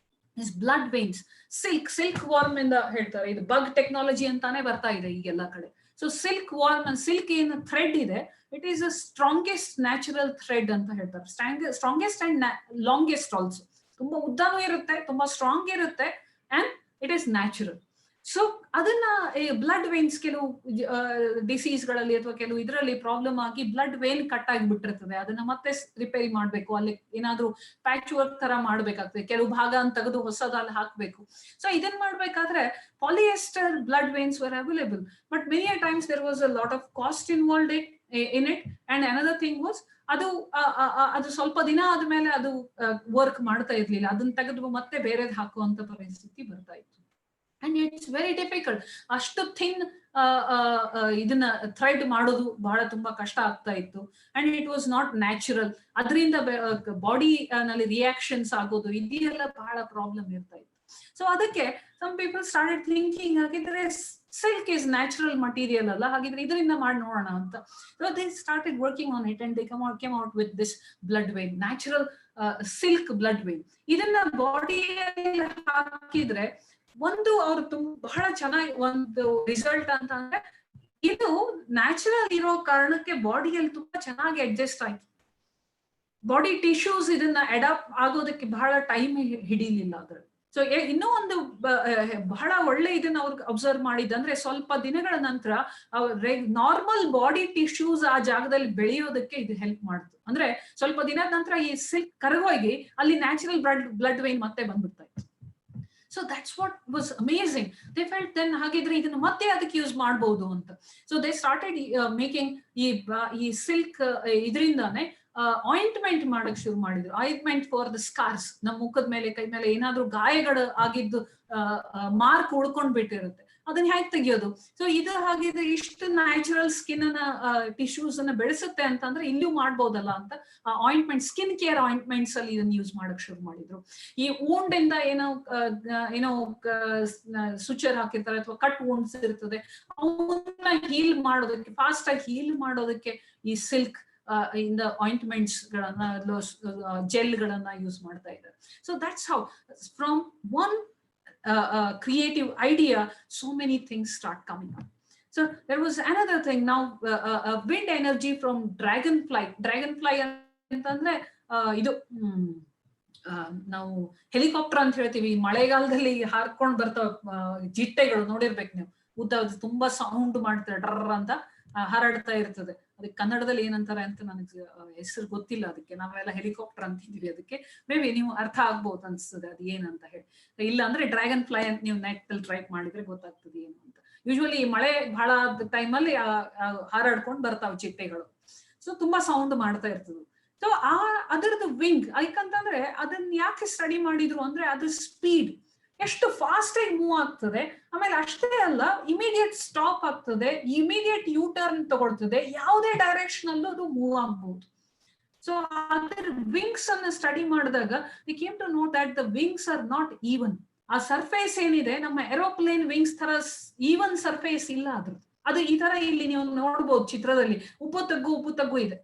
[SPEAKER 2] is blood veins. Silk warm ಇಂದ ಹೇಳ್ತಾರೆ, ಇದು ಬಗ್ ಟೆಕ್ನಾಲಜಿ ಅಂತಾನೆ ಬರ್ತಾ ಇದೆ ಈಗೆಲ್ಲ ಕಡೆ. So silk warm and silk ಏನು ಥ್ರೆಡ್ ಇದೆ, it is a strongest natural thread ಅಂತ ಹೇಳ್ತಾರೆ. Strongest and longest also. ತುಂಬಾ ಉದ್ದನೂ ಇರುತ್ತೆ, ತುಂಬಾ ಸ್ಟ್ರಾಂಗ್ ಇರುತ್ತೆ, and it is natural. So ಅದನ್ನ ಬ್ಲಡ್ ವೇನ್ಸ್ ಕೆಲವು ಡಿಸೀಸ್ ಗಳಲ್ಲಿ ಅಥವಾ ಕೆಲವು ಇದರಲ್ಲಿ ಪ್ರಾಬ್ಲಮ್ ಆಗಿ ಬ್ಲಡ್ ವೇನ್ ಕಟ್ ಆಗಿಬಿಟ್ಟಿರ್ತದೆ, ಅದನ್ನ ಮತ್ತೆ ರಿಪೇರಿ ಮಾಡ್ಬೇಕು, ಅಲ್ಲಿ ಏನಾದ್ರೂ ಪ್ಯಾಚ್ ವರ್ಕ್ ತರ ಮಾಡ್ಬೇಕಾಗ್ತದೆ, ಕೆಲವು ಭಾಗ ಅಂತ ತೆಗೆದು ಹೊಸದಲ್ಲಿ ಹಾಕ್ಬೇಕು. ಸೊ ಇದನ್ ಮಾಡ್ಬೇಕಾದ್ರೆ polyester blood veins were available, but many times there was a lot of cost involved in it. And another thing was ಅದು ಅದು ಸ್ವಲ್ಪ ದಿನ ಆದ್ಮೇಲೆ ಅದು ವರ್ಕ್ ಮಾಡ್ತಾ ಇರ್ಲಿಲ್ಲ, ಅದನ್ನ ತೆಗೆದು ಮತ್ತೆ ಬೇರೆದ್ ಹಾಕುವಂತ ಪರಿಸ್ಥಿತಿ ಬರ್ತಾ ಇತ್ತು. And it's very difficult. ಅಷ್ಟು ಥಿನ್ ಇದನ್ನ ಥ್ರೆಡ್ ಮಾಡೋದು ಬಹಳ ತುಂಬಾ ಕಷ್ಟ ಆಗ್ತಾ ಇತ್ತು. And it was not natural. ಅದರಿಂದ ಬಾಡಿ ನಲ್ಲಿ ರಿಯಾಕ್ಷನ್ಸ್ ಆಗೋದು ಇದೆಲ್ಲ ಬಹಳ ಪ್ರಾಬ್ಲಮ್ ಇರ್ತಾ ಇತ್ತು. ಸೊ ಅದಕ್ಕೆ ಸಮ್ ಪೀಪಲ್ ಸ್ಟಾರ್ಟೆಡ್ ಥಿಂಕಿಂಗ್, ಹಾಗಿದ್ರೆ ಸಿಲ್ಕ್ ಇಸ್ ನ್ಯಾಚುರಲ್ ಮಟೀರಿಯಲ್ ಅಲ್ಲ, ಹಾಗಿದ್ರೆ ಇದರಿಂದ ಮಾಡಿ ನೋಡೋಣ ಅಂತ. So they started working on it and they came out with this blood wave, natural silk blood wave. ಇದನ್ನ ಬಾಡಿಯಲ್ಲಿ ಹಾಕಿದ್ರೆ ಒಂದು ಅವ್ರು ಬಹಳ ಚೆನ್ನಾಗಿ ಒಂದು ರಿಸಲ್ಟ್ ಅಂತ ಅಂದ್ರೆ, ಇದು ನ್ಯಾಚುರಲ್ ಇರೋ ಕಾರಣಕ್ಕೆ ಬಾಡಿಯಲ್ಲಿ ತುಂಬಾ ಚೆನ್ನಾಗಿ ಅಡ್ಜಸ್ಟ್ ಆಯ್ತು. ಬಾಡಿ ಟಿಶ್ಯೂಸ್ ಇದನ್ನ ಅಡಾಪ್ಟ್ ಆಗೋದಕ್ಕೆ ಬಹಳ ಟೈಮ್ ಹಿಡಿಲಿಲ್ಲ ಅದ್ರಲ್ಲಿ. ಸೊ ಇನ್ನೂ ಒಂದು ಬಹಳ ಒಳ್ಳೆ ಇದನ್ನ ಅವ್ರಿಗೆ ಅಬ್ಸರ್ವ್ ಮಾಡಿದಂದ್ರೆ, ಸ್ವಲ್ಪ ದಿನಗಳ ನಂತರ ನಾರ್ಮಲ್ ಬಾಡಿ ಟಿಶ್ಯೂಸ್ ಆ ಜಾಗದಲ್ಲಿ ಬೆಳೆಯೋದಕ್ಕೆ ಇದು ಹೆಲ್ಪ್ ಮಾಡ್ತು. ಅಂದ್ರೆ ಸ್ವಲ್ಪ ದಿನದ ನಂತರ ಈ ಸಿಲ್ಕ್ ಕರಗೋಗಿ ಅಲ್ಲಿ ನ್ಯಾಚುರಲ್ ಬ್ಲಡ್ ವೇನ್ ಮತ್ತೆ ಬಂದ್ಬಿಡ್ತಾ ಇತ್ತು. So that's what was amazing. They felt then ಹಾಗಿದ್ರೆ ಇದನ್ನ ಮತ್ತೆ ಅದಕ್ಕೆ ಯೂಸ್ ಮಾಡಬಹುದು ಅಂತ. ಸೊ ದೇ ಸ್ಟಾರ್ಟೆಡ್ ಮೇಕಿಂಗ್ ಈ ಸಿಲ್ಕ್ ಇದರಿಂದಾನೆ ಆಯಿಂಟ್ಮೆಂಟ್ ಮಾಡಕ್ ಶುರು ಮಾಡಿದ್ರು. Ointment for the scars. ನಮ್ಮ ಮುಖದ ಮೇಲೆ, ಕೈ ಮೇಲೆ ಏನಾದ್ರೂ ಗಾಯಗಳು ಆಗಿದ್ದು ಮಾರ್ಕ್ ಉಳ್ಕೊಂಡ್ ಬಿಟ್ಟಿರುತ್ತೆ, ಅದನ್ನ ಹೇಗೆ ತೆಗಿಯೋದು? ಸೊ ಇದು ಹಾಗಿದ್ರೆ ಇಷ್ಟು ನ್ಯಾಚುರಲ್ ಸ್ಕಿನ್ ಅನ್ನ ಟಿಶ್ಯೂಸ್ ಅನ್ನ ಬೆಳೆಸುತ್ತೆ ಅಂತಂದ್ರೆ ಇಲ್ಲೂ ಮಾಡ್ಬೋದಲ್ಲ ಅಂತ ಆಯಿಂಟ್ಮೆಂಟ್, ಸ್ಕಿನ್ ಕೇರ್ ಆಯಿಂಟ್ಮೆಂಟ್ಸ್ ಅಲ್ಲಿ ಇದನ್ನ ಯೂಸ್ ಮಾಡಕ್ ಶುರು ಮಾಡಿದ್ರು. ಈ ವೂಂಡ್ ಇಂದ ಏನೋ ಸುಚರ್ ಹಾಕಿರ್ತಾರೆ ಅಥವಾ ಕಟ್ ವೂಂಡ್ಸ್ ಇರ್ತದೆ, ಅವನ್ನ ಹೀಲ್ ಮಾಡೋದಕ್ಕೆ, ಫಾಸ್ಟ್ ಆಗಿ ಹೀಲ್ ಮಾಡೋದಕ್ಕೆ ಈ ಸಿಲ್ಕ್ ಇಂದ ಆಯಿಂಟ್ಮೆಂಟ್ಸ್ ಗಳನ್ನ, ಜೆಲ್ ಗಳನ್ನ ಯೂಸ್ ಮಾಡ್ತಾ ಇದ್ದಾರೆ. So that's how from one creative idea so many things start coming up. So there was another thing now, wind energy from dragonfly ಅಂತಂದ್ರೆ ಇದು ನಾವು ಹೆಲಿಕಾಪ್ಟರ್ ಅಂತ ಹೇಳ್ತೀವಿ. ಮಳೆಗಾಲದಲ್ಲಿ ಹಾರ್ಕೊಂಡ್ ಬರ್ತಾವ ಜಿಟ್ಟೆಗಳು, ನೋಡಿರ್ಬೇಕು ನೀವು. ಉದ್ದ ತುಂಬಾ ಸೌಂಡ್ ಮಾಡ್ತಾರೆ, ಡರ್ ಅಂತ ಹಾರಾಡ್ತಾ ಇರ್ತದೆ. ಅದಕ್ಕೆ ಕನ್ನಡದಲ್ಲಿ ಏನಂತಾರೆ ಅಂತ ನನಗೆ ಹೆಸರು ಗೊತ್ತಿಲ್ಲ. ಅದಕ್ಕೆ ನಾವೆಲ್ಲ ಹೆಲಿಕಾಪ್ಟರ್ ಅಂತಿದೀವಿ. ಅದಕ್ಕೆ ಮೇ ಬಿ ನೀವು ಅರ್ಥ ಆಗ್ಬಹುದು ಅನ್ಸ್ತದೆ ಅದು ಏನಂತ ಹೇಳಿ. ಇಲ್ಲ ಅಂದ್ರೆ ಡ್ರ್ಯಾಗನ್ ಫ್ಲೈ ಅಂತ ನೀವು ನೆಟ್ ಅಲ್ಲಿ ಟ್ರೈ ಮಾಡಿದ್ರೆ ಗೊತ್ತಾಗ್ತದೆ ಏನು ಅಂತ. ಯೂಶುವಲಿ ಮಳೆ ಬಹಳ ಟೈಮಲ್ಲಿ ಹಾರಾಡ್ಕೊಂಡು ಬರ್ತಾವ ಚಿಟ್ಟೆಗಳು. ಸೊ ತುಂಬಾ ಸೌಂಡ್ ಮಾಡ್ತಾ ಇರ್ತದೆ. ಸೊ ಅದರದ್ದು ವಿಂಗ್, ಯಾಕಂತಂದ್ರೆ ಅದನ್ನ ಯಾಕೆ ಸ್ಟಡಿ ಮಾಡಿದ್ರು ಅಂದ್ರೆ ಅದ್ರ ಸ್ಪೀಡ್ ಎಷ್ಟು ಫಾಸ್ಟ್ ಆಗಿ ಮೂವ್ ಆಗ್ತದೆ. ಆಮೇಲೆ ಅಷ್ಟೇ ಅಲ್ಲ, ಇಮಿಡಿಯೇಟ್ ಸ್ಟಾಪ್ ಆಗ್ತದೆ, ಇಮಿಡಿಯೇಟ್ ಯೂ ಟರ್ನ್ ತಗೊಳ್ತದೆ, ಯಾವುದೇ ಡೈರೆಕ್ಷನ್ ಅಲ್ಲೂ ಅದು ಮೂವ್ ಆಗ್ಬಹುದು. ಸೊ ಅದರ ವಿಂಗ್ಸ್ ಅನ್ನ ಸ್ಟಡಿ ಮಾಡಿದಾಗ we came to know that the wings are not even. ಆ ಸರ್ಫೇಸ್ ಏನಿದೆ ನಮ್ಮ ಏರೋಪ್ಲೇನ್ ವಿಂಗ್ಸ್ ತರ ಈವನ್ ಸರ್ಫೇಸ್ ಇಲ್ಲ ಅದ್ರದ್ದು. ಅದು ಈ ತರ ಇಲ್ಲಿ ನೀವು ನೋಡ್ಬೋದು ಚಿತ್ರದಲ್ಲಿ, ಉಪ್ಪು ತಗ್ಗು ಇದೆ.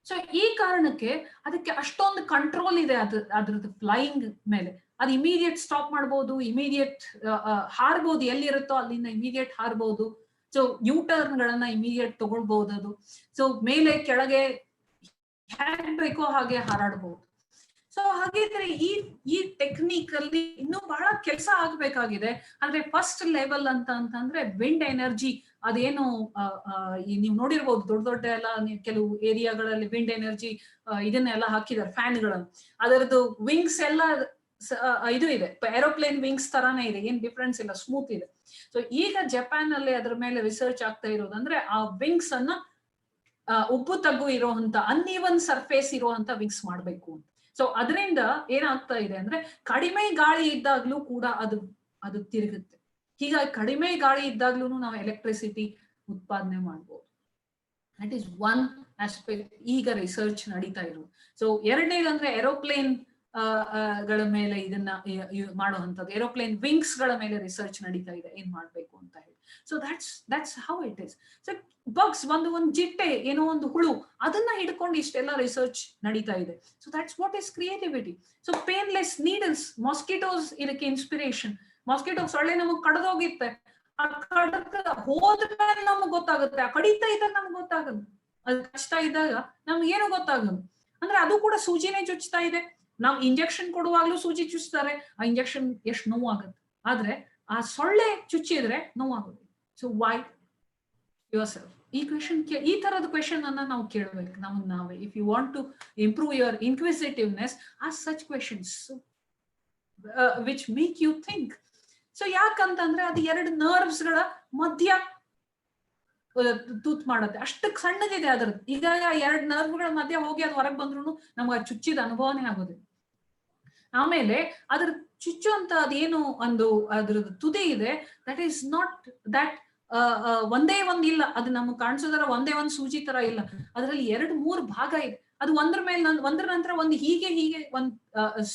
[SPEAKER 2] ಸೊ ಈ ಕಾರಣಕ್ಕೆ ಅದಕ್ಕೆ ಅಷ್ಟೊಂದು ಕಂಟ್ರೋಲ್ ಇದೆ ಅದ್ರದ್ದು ಫ್ಲೈಯಿಂಗ್ ಮೇಲೆ. ಅದು ಇಮಿಡಿಯೇಟ್ ಸ್ಟಾಪ್ ಮಾಡ್ಬೋದು, ಇಮಿಡಿಯೇಟ್ ಹಾರ್ಬೋದು, ಎಲ್ಲಿರುತ್ತೋ ಅಲ್ಲಿಂದ ಇಮಿಡಿಯೇಟ್ ಹಾರ್ಬೋದು. ಸೊ ಯೂ ಟರ್ನ್ ಗಳನ್ನ ಇಮಿಡಿಯೇಟ್ ತಗೊಳ್ಬಹುದು ಅದು. ಸೊ ಮೇಲೆ ಕೆಳಗೆ ಹೇಗೆ ಬೇಕೋ ಹಾಗೆ ಹಾರಾಡ್ಬಹುದು. ಸೊ ಹಾಗಿದ್ರೆ ಈ ಟೆಕ್ನಿಕ್ ಅಲ್ಲಿ ಇನ್ನೂ ಬಹಳ ಕೆಲಸ ಆಗ್ಬೇಕಾಗಿದೆ. ಅಂದ್ರೆ ಫಸ್ಟ್ ಲೆವೆಲ್ ಅಂತಂದ್ರೆ ವಿಂಡ್ ಎನರ್ಜಿ. ಅದೇನು ನೀವು ನೋಡಿರ್ಬೋದು, ದೊಡ್ಡ ಎಲ್ಲ ಕೆಲವು ಏರಿಯಾಗಳಲ್ಲಿ ವಿಂಡ್ ಎನರ್ಜಿ ಇದನ್ನೆಲ್ಲ ಹಾಕಿದ್ದಾರೆ, ಫ್ಯಾನ್ಗಳನ್ನು. ಅದರದ್ದು ವಿಂಗ್ಸ್ ಎಲ್ಲ ಇದು ಇದೆ, ಏರೋಪ್ಲೇನ್ ವಿಂಗ್ಸ್ ತರಾನೇ ಇದೆ, ಏನ್ ಡಿಫ್ರೆನ್ಸ್ ಇಲ್ಲ, ಸ್ಮೂತ್ ಇದೆ. ಸೊ ಈಗ ಜಪಾನ್ ಅಲ್ಲಿ ಅದ್ರ ಮೇಲೆ ರಿಸರ್ಚ್ ಆಗ್ತಾ ಇರೋದಂದ್ರೆ ಆ ವಿಂಗ್ಸ್ ಅನ್ನ ಉಪ್ಪು ತಗ್ಗು ಇರೋಂತ ಅನ್ಈವನ್ ಸರ್ಫೇಸ್ ಇರುವಂತ ವಿಂಗ್ಸ್ ಮಾಡ್ಬೇಕು ಅಂತ. ಸೊ ಅದರಿಂದ ಏನಾಗ್ತಾ ಇದೆ ಅಂದ್ರೆ ಕಡಿಮೆ ಗಾಳಿ ಇದ್ದಾಗ್ಲೂ ಕೂಡ ಅದು ತಿರುಗುತ್ತೆ. ಹೀಗಾಗಿ ಕಡಿಮೆ ಗಾಳಿ ಇದ್ದಾಗ್ಲೂ ನಾವು ಎಲೆಕ್ಟ್ರಿಸಿಟಿ ಉತ್ಪಾದನೆ ಮಾಡ್ಬೋದು. ದಟ್ ಈಸ್ ಒನ್ ಆಸ್ಪೆಕ್ಟ್ ಈಗ ರಿಸರ್ಚ್ ನಡೀತಾ ಇರೋದು. ಸೊ ಎರಡನೇದಂದ್ರೆ ಏರೋಪ್ಲೇನ್ ಗಳ ಮೇಲೆ ಇದನ್ನ ಮಾಡುವಂಥದ್ದು, ಏರೋಪ್ಲೇನ್ ವಿಂಗ್ಸ್ ಗಳ ಮೇಲೆ ರಿಸರ್ಚ್ ನಡೀತಾ ಇದೆ, ಏನ್ ಮಾಡ್ಬೇಕು ಅಂತ ಹೇಳಿ. So that's how it is. So bugs, ಒಂದು ಜಿಟ್ಟೆ, ಏನೋ ಒಂದು ಹುಳು, ಅದನ್ನ ಹಿಡ್ಕೊಂಡು ಇಷ್ಟೆಲ್ಲ ರಿಸರ್ಚ್ ನಡೀತಾ ಇದೆ. So that's what is creativity. So painless needles, mosquitoes ಇದಕ್ಕೆ ಇನ್ಸ್ಪಿರೇಷನ್. ಮಾಸ್ಕಿಟೋ ಸೊಳ್ಳೆ ನಮಗ್ ಕಡ್ದೋಗಿತ್ತೆ, ಆ ಹೋದ್ಮೇಲೆ ನಮಗ್ ಗೊತ್ತಾಗುತ್ತೆ, ಆ ಕಡಿತಾ ಇದ್ದಾಗ ನಮ್ಗೆ ಗೊತ್ತಾಗದು, ಅದು ಕಚ್ತಾ ಇದ್ದಾಗ ನಮ್ಗೆ ಏನು ಗೊತ್ತಾಗದು. ಅಂದ್ರೆ ಅದು ಕೂಡ ಸೂಜಿನೇ ಚುಚ್ತಾ ಇದೆ. ನಾವು ಇಂಜೆಕ್ಷನ್ ಕೊಡುವಾಗ್ಲೂ ಸೂಜಿ ಚುಚ್ತಾರೆ, ಆ ಇಂಜೆಕ್ಷನ್ ಎಷ್ಟು ನೋವಾಗುತ್ತೆ. ಆದ್ರೆ ಆ ಸೊಳ್ಳೆ ಚುಚ್ಚಿದ್ರೆ ನೋವಾಗುತ್ತೆ. So why yourself? ಈ ಕ್ವೆಶನ್, ಈ ತರದ ಕ್ವೆಶನ್ ಅನ್ನ ನಾವು ಕೇಳಬೇಕು ನಮಗ್ ನಾವೇ. If you want to improve your inquisitiveness, ask such questions which make you think. So ಯಾಕಂತಂದ್ರೆ ಅದು ಎರಡು ನರ್ವ್ಸ್ ಗಳ ಮಧ್ಯ ತೂತ್ ಮಾಡುತ್ತೆ, ಅಷ್ಟಕ್ಕೆ ಸಣ್ಣಗಿದೆ ಅದ್ರದ್ದು. ಈಗ 2 ನರ್ವ್ಗಳ ಮಧ್ಯೆ ಹೋಗಿ ಅದು ಹೊರಗೆ ಬಂದ್ರು ನಮ್ಗೆ ಆ ಚುಚ್ಚಿದ ಅನುಭವನೇ ಆಗೋದಿಲ್ಲ. ಆಮೇಲೆ ಅದ್ರ ಚುಚ್ಚುವಂತ ಅದೇನು ಒಂದು ಅದ್ರದ್ದು ತುದಿ ಇದೆ, ದಟ್ ಈಸ್ ನಾಟ್ ದಟ್ ಒಂದೇ ಒಂದ್ ಇಲ್ಲ, ಅದು ನಮ್ಗೆ ಕಾಣಿಸೋದರ ಒಂದೇ ಒಂದ್ ಸೂಜಿ ತರ ಇಲ್ಲ, ಅದ್ರಲ್ಲಿ 2-3 ಭಾಗ ಇದೆ. ಅದು ಒಂದ್ರ ಮೇಲೆ ಒಂದ್ರ ನಂತರ ಒಂದು ಹೀಗೆ ಒಂದ್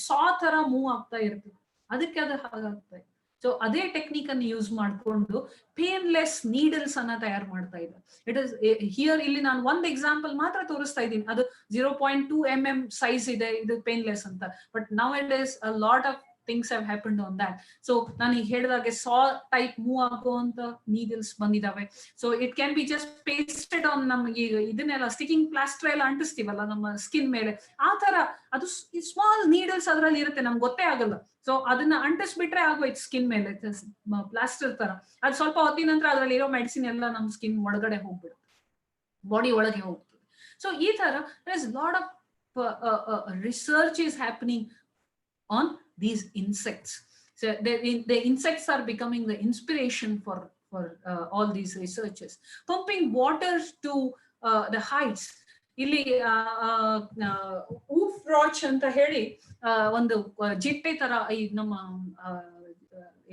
[SPEAKER 2] ಸಾ ತರ ಮೂವ್ ಆಗ್ತಾ ಇರುತ್ತೆ, ಅದಕ್ಕೆ ಅದು ಹಾಗಾಗ್ತದೆ. ಸೊ ಅದೇ ಟೆಕ್ನಿಕ್ ಅನ್ನು ಯೂಸ್ ಮಾಡಿಕೊಂಡು ಪೇನ್ಲೆಸ್ ನೀಡಲ್ಸ್ ಅನ್ನ ತಯಾರು ಮಾಡ್ತಾ ಇದ್ದಾರೆ. ಇಟ್ ಇಸ್ ಹಿಯರ್, ಇಲ್ಲಿ ನಾನು ಒಂದ್ ಎಕ್ಸಾಂಪಲ್ ಮಾತ್ರ ತೋರಿಸ್ತಾ ಇದ್ದೀನಿ. ಅದು 0.2 mm ಸೈಜ್ ಇದೆ, ಇದು ಪೇನ್ಲೆಸ್ ಅಂತ. But now it is a lot of things have happened on that. So ನಾನು ಈಗ ಹೇಳಿದಾಗೆ ಸಾ ಟೈಪ್ ಮೂವ್ ಆಗುವಂತ ನೀಡಲ್ಸ್ ಬಂದಿದಾವೆ. So it can be just pasted on, ನಮ್ಗೆ ಈಗ ಇದನ್ನೆಲ್ಲ ಸ್ಟಿಕಿಂಗ್ ಪ್ಲಾಸ್ಟರ್ ಎಲ್ಲ ಅಂಟಿಸ್ತೀವಲ್ಲ ನಮ್ಮ ಸ್ಕಿನ್ ಮೇಲೆ, ಆ ತರ ಅದು ಸ್ಮಾಲ್ ನೀಡಲ್ಸ್ ಅದ್ರಲ್ಲಿ ಇರುತ್ತೆ, ನಮ್ಗೆ ಗೊತ್ತೇ ಆಗಲ್ಲ. ಸೊ ಅದನ್ನ ಅಂಟಿಸ್ಬಿಟ್ರೆ ಆಗೋಯ್ತು ಸ್ಕಿನ್ ಮೇಲೆ, ಪ್ಲಾಸ್ಟರ್ ತರ. ಅದು ಸ್ವಲ್ಪ ಹೊತ್ತಿನ ನಂತರ ಅದ್ರಲ್ಲಿ ಇರೋ ಮೆಡಿಸಿನ್ ಎಲ್ಲ ನಮ್ ಸ್ಕಿನ್ ಒಳಗಡೆ ಹೋಗ್ಬಿಡುತ್ತೆ, ಬಾಡಿ ಒಳಗೆ ಹೋಗ್ತದೆ. ಸೊ ಈ ತರ lot of research is happening on these insects. So the insects are becoming the inspiration for all these researchers. Pumping water to the hides. ಇಲ್ಲಿ ಊಫ್ ರಾಚ್ ಅಂತ ಹೇಳಿ ಒಂದು ಜಿಟ್ಟೆ ತರ, ಈ ನಮ್ಮ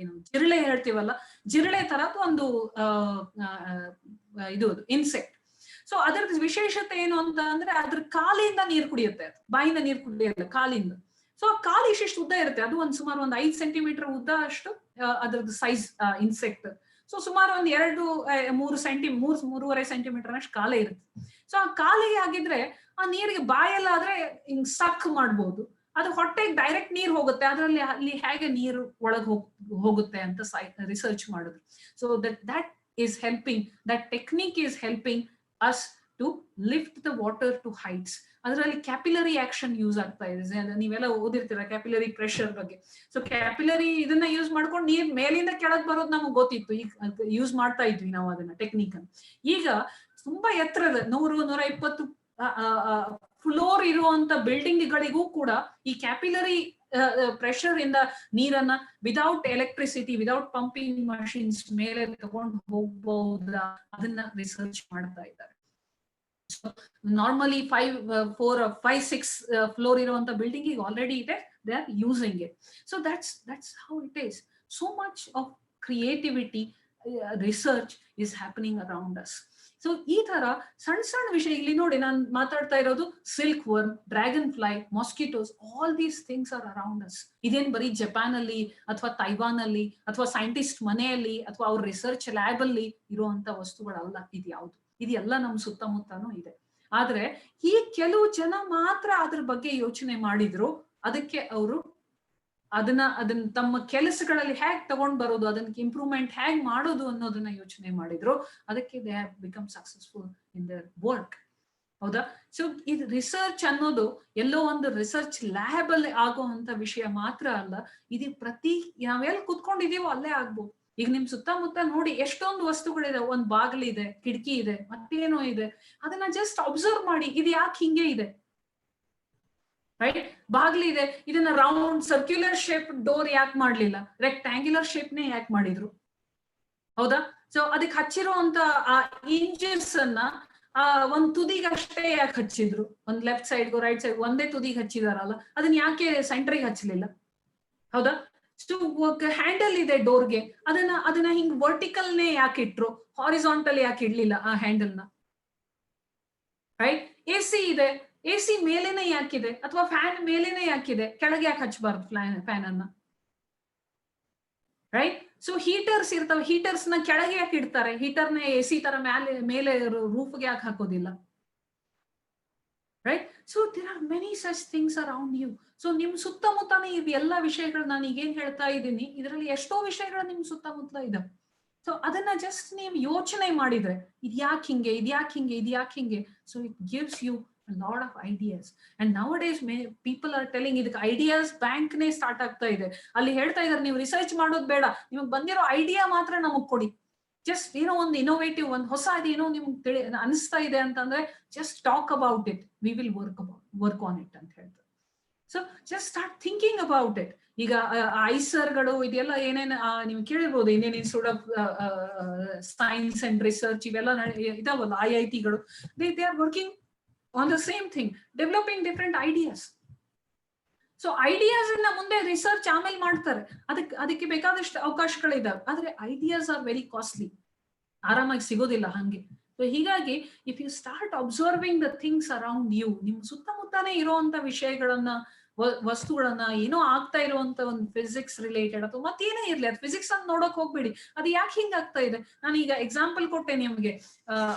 [SPEAKER 2] ಏನು ಜಿರಳೆ ಹೇಳ್ತೀವಲ್ಲ, ಜಿರಳೆ ತರದ್ದು ಒಂದು ಇದು ಇನ್ಸೆಕ್ಟ್. ಸೊ ಅದರ ವಿಶೇಷತೆ ಏನು ಅಂತ ಅಂದ್ರೆ ಅದ್ರ ಕಾಲಿಂದ ನೀರು ಕುಡಿಯುತ್ತೆ, ಬಾಯಿಂದ ನೀರು ಕುಡಿಯಲ್ಲ, ಕಾಲಿಂದ. ಸೊ ಕಾಲು ಇಷ್ಟು ಉದ್ದ ಇರುತ್ತೆ, ಅದು ಸುಮಾರು 5 ಸೆಂಟಿಮೀಟರ್ ಉದ್ದ ಅಷ್ಟು ಅದ್ರದ್ದು ಸೈಜ್ ಇನ್ಸೆಕ್ಟ್. ಸೊ ಸುಮಾರು 3-3.5 ಸೆಂಟಿಮೀಟರ್ ಅಷ್ಟು ಕಾಲೇ ಇರುತ್ತೆ. ಸೊ ಆ ಕಾಲಿಗೆ ಆಗಿದ್ರೆ ಆ ನೀರಿಗೆ ಬಾಯಲ್ಲಾದ್ರೆ ಹಿಂಗ್ ಸಕ್ ಮಾಡ್ಬೋದು, ಅದು ಹೊಟ್ಟೆಗೆ ಡೈರೆಕ್ಟ್ ನೀರು ಹೋಗುತ್ತೆ, ಅದರಲ್ಲಿ ಅಲ್ಲಿ ಹೇಗೆ ನೀರು ಒಳಗೆ ಹೋಗುತ್ತೆ ಅಂತ ರಿಸರ್ಚ್ ಮಾಡಿದ್ರು. So that is helping, that technique is helping us to lift the water to heights. ಅದರಲ್ಲಿ ಕ್ಯಾಪಿಲರಿ ಆಕ್ಷನ್ ಯೂಸ್ ಆಗ್ತಾ ಇದೆ. ನೀವೆಲ್ಲ ಓದಿರ್ತೀರ ಕ್ಯಾಪಿಲರಿ ಪ್ರೆಷರ್ ಬಗ್ಗೆ. ಸೊ ಕ್ಯಾಪಿಲರಿ ಇದನ್ನ ಯೂಸ್ ಮಾಡ್ಕೊಂಡು ನೀರ್ ಮೇಲಿಂದ ಕೆಳಗ್ ಬರೋದು ನಮ್ಗೆ ಗೊತ್ತಿತ್ತು, ಈಗ ಯೂಸ್ ಮಾಡ್ತಾ ಇದ್ವಿ ನಾವು ಅದನ್ನ ಟೆಕ್ನಿಕ್ ಅನ್ನು. ಈಗ ತುಂಬಾ ಎತ್ತರದ 100-120 ಫ್ಲೋರ್ ಇರುವಂತ ಬಿಲ್ಡಿಂಗ್ ಗಳಿಗೂ ಕೂಡ ಈ ಕ್ಯಾಪಿಲರಿ ಪ್ರೆಷರ್ ಇಂದ ನೀರನ್ನ without electricity, without pumping machines ಮೇಲೆ ತಗೊಂಡು ಹೋಗ್ಬಹುದಾ, ಅದನ್ನ ರಿಸರ್ಚ್ ಮಾಡ್ತಾ ಇದ್ದಾರೆ. ನಾರ್ಮಲಿ 5-6 ಫ್ಲೋರ್ ಇರುವಂತ ಬಿಲ್ಡಿಂಗ್ ಈಗ ಆಲ್ರೆಡಿ ಇದೆ, they are using it. So that's how it is. So much of creativity, research is happening around us. So ಈ ತರ ಸಣ್ಣ ವಿಷಯ ಇಲ್ಲಿ ನೋಡಿ, ನಾನು ಮಾತಾಡ್ತಾ ಇರೋದು silkworm, dragonfly, mosquitoes, all these things are around us. ಇದೇನ್ ಬರೀ ಜಪಾನ್ ಅಲ್ಲಿ ಅಥವಾ ತೈವಾನ್ ಅಲ್ಲಿ ಅಥವಾ ಸೈಂಟಿಸ್ಟ್ ಮನೆಯಲ್ಲಿ ಅಥವಾ ಅವ್ರ ರಿಸರ್ಚ್ ಲ್ಯಾಬ್ ಅಲ್ಲಿ ಇರುವಂತ ವಸ್ತುಗಳಲ್ಲ ಇದು ಯಾವ್ದು, ಇದೆಲ್ಲ ನಮ್ ಸುತ್ತಮುತ್ತನೂ ಇದೆ. ಆದ್ರೆ ಈ ಕೆಲವು ಜನ ಮಾತ್ರ ಅದ್ರ ಬಗ್ಗೆ ಯೋಚನೆ ಮಾಡಿದ್ರು, ಅದಕ್ಕೆ ಅವರು ಅದನ್ನ ತಮ್ಮ ಕೆಲಸಗಳಲ್ಲಿ ಹೇಗ್ ತಗೊಂಡ್ ಬರೋದು, ಅದಕ್ಕೆ ಇಂಪ್ರೂವ್ಮೆಂಟ್ ಹೇಗ್ ಮಾಡೋದು ಅನ್ನೋದನ್ನ ಯೋಚನೆ ಮಾಡಿದ್ರು. ಅದಕ್ಕೆ they have become successful in their work. ಹೌದಾ? ಸೊ ಇದು ರಿಸರ್ಚ್ ಅನ್ನೋದು ಎಲ್ಲೋ ಒಂದು ರಿಸರ್ಚ್ ಲ್ಯಾಬ್ ಅಲ್ಲಿ ಆಗುವಂತ ವಿಷಯ ಮಾತ್ರ ಅಲ್ಲ, ಇದು ಪ್ರತಿ ನಾವೆಲ್ಲಿ ಕುತ್ಕೊಂಡಿದೀವೋ ಅಲ್ಲೇ ಆಗ್ಬೋದು. ಈಗ ನಿಮ್ ಸುತ್ತಮುತ್ತ ನೋಡಿ ಎಷ್ಟೊಂದು ವಸ್ತುಗಳಿದೆ, ಒಂದ್ ಬಾಗಿಲಿದೆ, ಕಿಟಕಿ ಇದೆ, ಮತ್ತೇನೋ ಇದೆ, ಅದನ್ನ ಜಸ್ಟ್ ಅಬ್ಸರ್ವ್ ಮಾಡಿ, ಇದು ಯಾಕೆ ಹಿಂಗೆ ಇದೆ, ರೈಟ್? ಬಾಗಿಲಿದೆ, ಇದನ್ನ ರೌಂಡ್ ಸರ್ಕ್ಯುಲರ್ ಶೇಪ್ ಡೋರ್ ಯಾಕೆ ಮಾಡ್ಲಿಲ್ಲ, ರೆಕ್ಟ್ಯಾಂಗ್ಯುಲರ್ ಶೇಪ್ನೇ ಯಾಕೆ ಮಾಡಿದ್ರು? ಹೌದಾ? ಸೊ ಅದಕ್ಕೆ ಹಚ್ಚಿರುವಂತ ಆ ಇಂಜಸ್ ಅನ್ನ ಒಂದ್ ತುದಿಗಷ್ಟೇ ಯಾಕೆ ಹಚ್ಚಿದ್ರು, ಒಂದ್ ಲೆಫ್ಟ್ ಸೈಡ್ಗೋ ರೈಟ್ ಸೈಡ್ ಒಂದೇ ತುದಿಗೆ ಹಚ್ಚಿದಾರಲ್ಲ, ಅದನ್ನ ಯಾಕೆ ಸೆಂಟ್ರಿಗೆ ಹಚ್ಚಲಿಲ್ಲ? ಹೌದಾ? ಸೊ ಹ್ಯಾಂಡಲ್ ಇದೆ ಡೋರ್ಗೆ, ಅದನ್ನ ಹಿಂಗ್ ವರ್ಟಿಕಲ್ನೇ ಯಾಕೆ ಇಟ್ರು, ಹಾರಿಸಾಂಟಲ್ ಯಾಕೆ ಇಡ್ಲಿಲ್ಲ ಆ ಹ್ಯಾಂಡಲ್ನ? ರೈಟ್? ಎಸಿ ಇದೆ, ಎಸಿ ಮೇಲೇನೆ ಯಾಕಿದೆ, ಅಥವಾ ಫ್ಯಾನ್ ಮೇಲೇನೆ ಯಾಕಿದೆ, ಕೆಳಗೆ ಯಾಕೆ ಹಚ್ಚಬಾರ್ದು ಫ್ಯಾನ್ ಅನ್ನ? ರೈಟ್? ಸೊ ಹೀಟರ್ಸ್ ಇರ್ತಾವೆ, ಹೀಟರ್ಸ್ ನ ಕೆಳಗೆ ಯಾಕೆ ಇಡ್ತಾರೆ, ಹೀಟರ್ನ ಎಸಿ ತರ ಮೇಲೆ ರೂಫ್ಗೆ ಯಾಕೆ ಹಾಕೋದಿಲ್ಲ? Right? So there are many such things around you. So ನಿಮ್ ಸುತ್ತಮುತ್ತನೇ ಇದು ಎಲ್ಲಾ ವಿಷಯಗಳು ನಾನು ಈಗೇನ್ ಹೇಳ್ತಾ ಇದ್ದೀನಿ, ಇದರಲ್ಲಿ ಎಷ್ಟೋ ವಿಷಯಗಳು ನಿಮ್ ಸುತ್ತಮುತ್ತ ಇದಾವೆ. ಸೊ ಅದನ್ನ ಜಸ್ಟ್ ನೀವು ಯೋಚನೆ ಮಾಡಿದ್ರೆ, ಇದ್ಯಾಕ್ ಹಿಂಗೆ, ಇದ್ಯಾಕ್ ಹಿಂಗೆ, ಇದ್ಯಾಕ್ ಹಿಂಗೆ, so it gives you a lot of ideas. And nowadays people are telling ಇದಕ್ಕೆ ಐಡಿಯಾಸ್ ಬ್ಯಾಂಕ್ ನೇ ಸ್ಟಾರ್ಟ್ ಆಗ್ತಾ ಇದೆ. ಅಲ್ಲಿ ಹೇಳ್ತಾ ಇದಾರೆ, ನೀವು ರಿಸರ್ಚ್ ಮಾಡೋದು ಬೇಡ, ನಿಮಗೆ ಬಂದಿರೋ ಐಡಿಯಾ ಮಾತ್ರ ನಮಗ್ ಕೊಡಿ. ಜಸ್ಟ್ ಏನೋ ಒಂದು ಇನೋವೇಟಿವ್, ಒಂದು ಹೊಸ ಏನೋ ನಿಮ್ಗೆ ಅನಿಸ್ತಾ ಇದೆ ಅಂತಂದ್ರೆ just talk about it, we will work on it ಅಂತ ಹೇಳ್ತಾರೆ. So just start thinking about it. ಈಗ ಐಸರ್ಗಳು ಇದೆಲ್ಲ ಏನೇನು ನೀವು ಕೇಳಿರ್ಬೋದು, Indian Institute of Science and Research ಇವೆಲ್ಲ ಇದಾವಲ್ಲ, IIT-ಗಳು, they are working on the same thing, developing different ideas. So ideas ಇಂದ ಮುಂದೆ ರಿಸರ್ಚ್ ಆಮೇಲೆ ಮಾಡ್ತಾರೆ, ಅದಕ್ಕೆ ಬೇಕಾದಷ್ಟು ಅವಕಾಶಗಳಿದಾವೆ. ಆದ್ರೆ ಐಡಿಯಾಸ್ ಆರ್ ವೆರಿ ಕಾಸ್ಟ್ಲಿ, ಆರಾಮಾಗಿ ಸಿಗೋದಿಲ್ಲ ಹಂಗೆ. ಸೊ ಹೀಗಾಗಿ if you start observing the things around you, ನಿಮ್ ಸುತ್ತಮುತ್ತಾನೆ ಇರುವಂತ ವಿಷಯಗಳನ್ನ, ವಸ್ತುಗಳನ್ನ, ಏನೋ ಆಗ್ತಾ ಇರುವಂತ ಒಂದು ಫಿಸಿಕ್ಸ್ ರಿಲೇಟೆಡ್ ಅಥವಾ ಮತ್ತೇನೇ ಇರ್ಲಿ, ಅದು ಫಿಸಿಕ್ಸ್ ಅಂತ ನೋಡಕ್ ಹೋಗ್ಬೇಡಿ, ಅದು ಯಾಕೆ ಹಿಂಗ್ ಆಗ್ತಾ ಇದೆ. ನಾನು ಈಗ ಎಕ್ಸಾಂಪಲ್ ಕೊಟ್ಟೆ ನಿಮ್ಗೆ,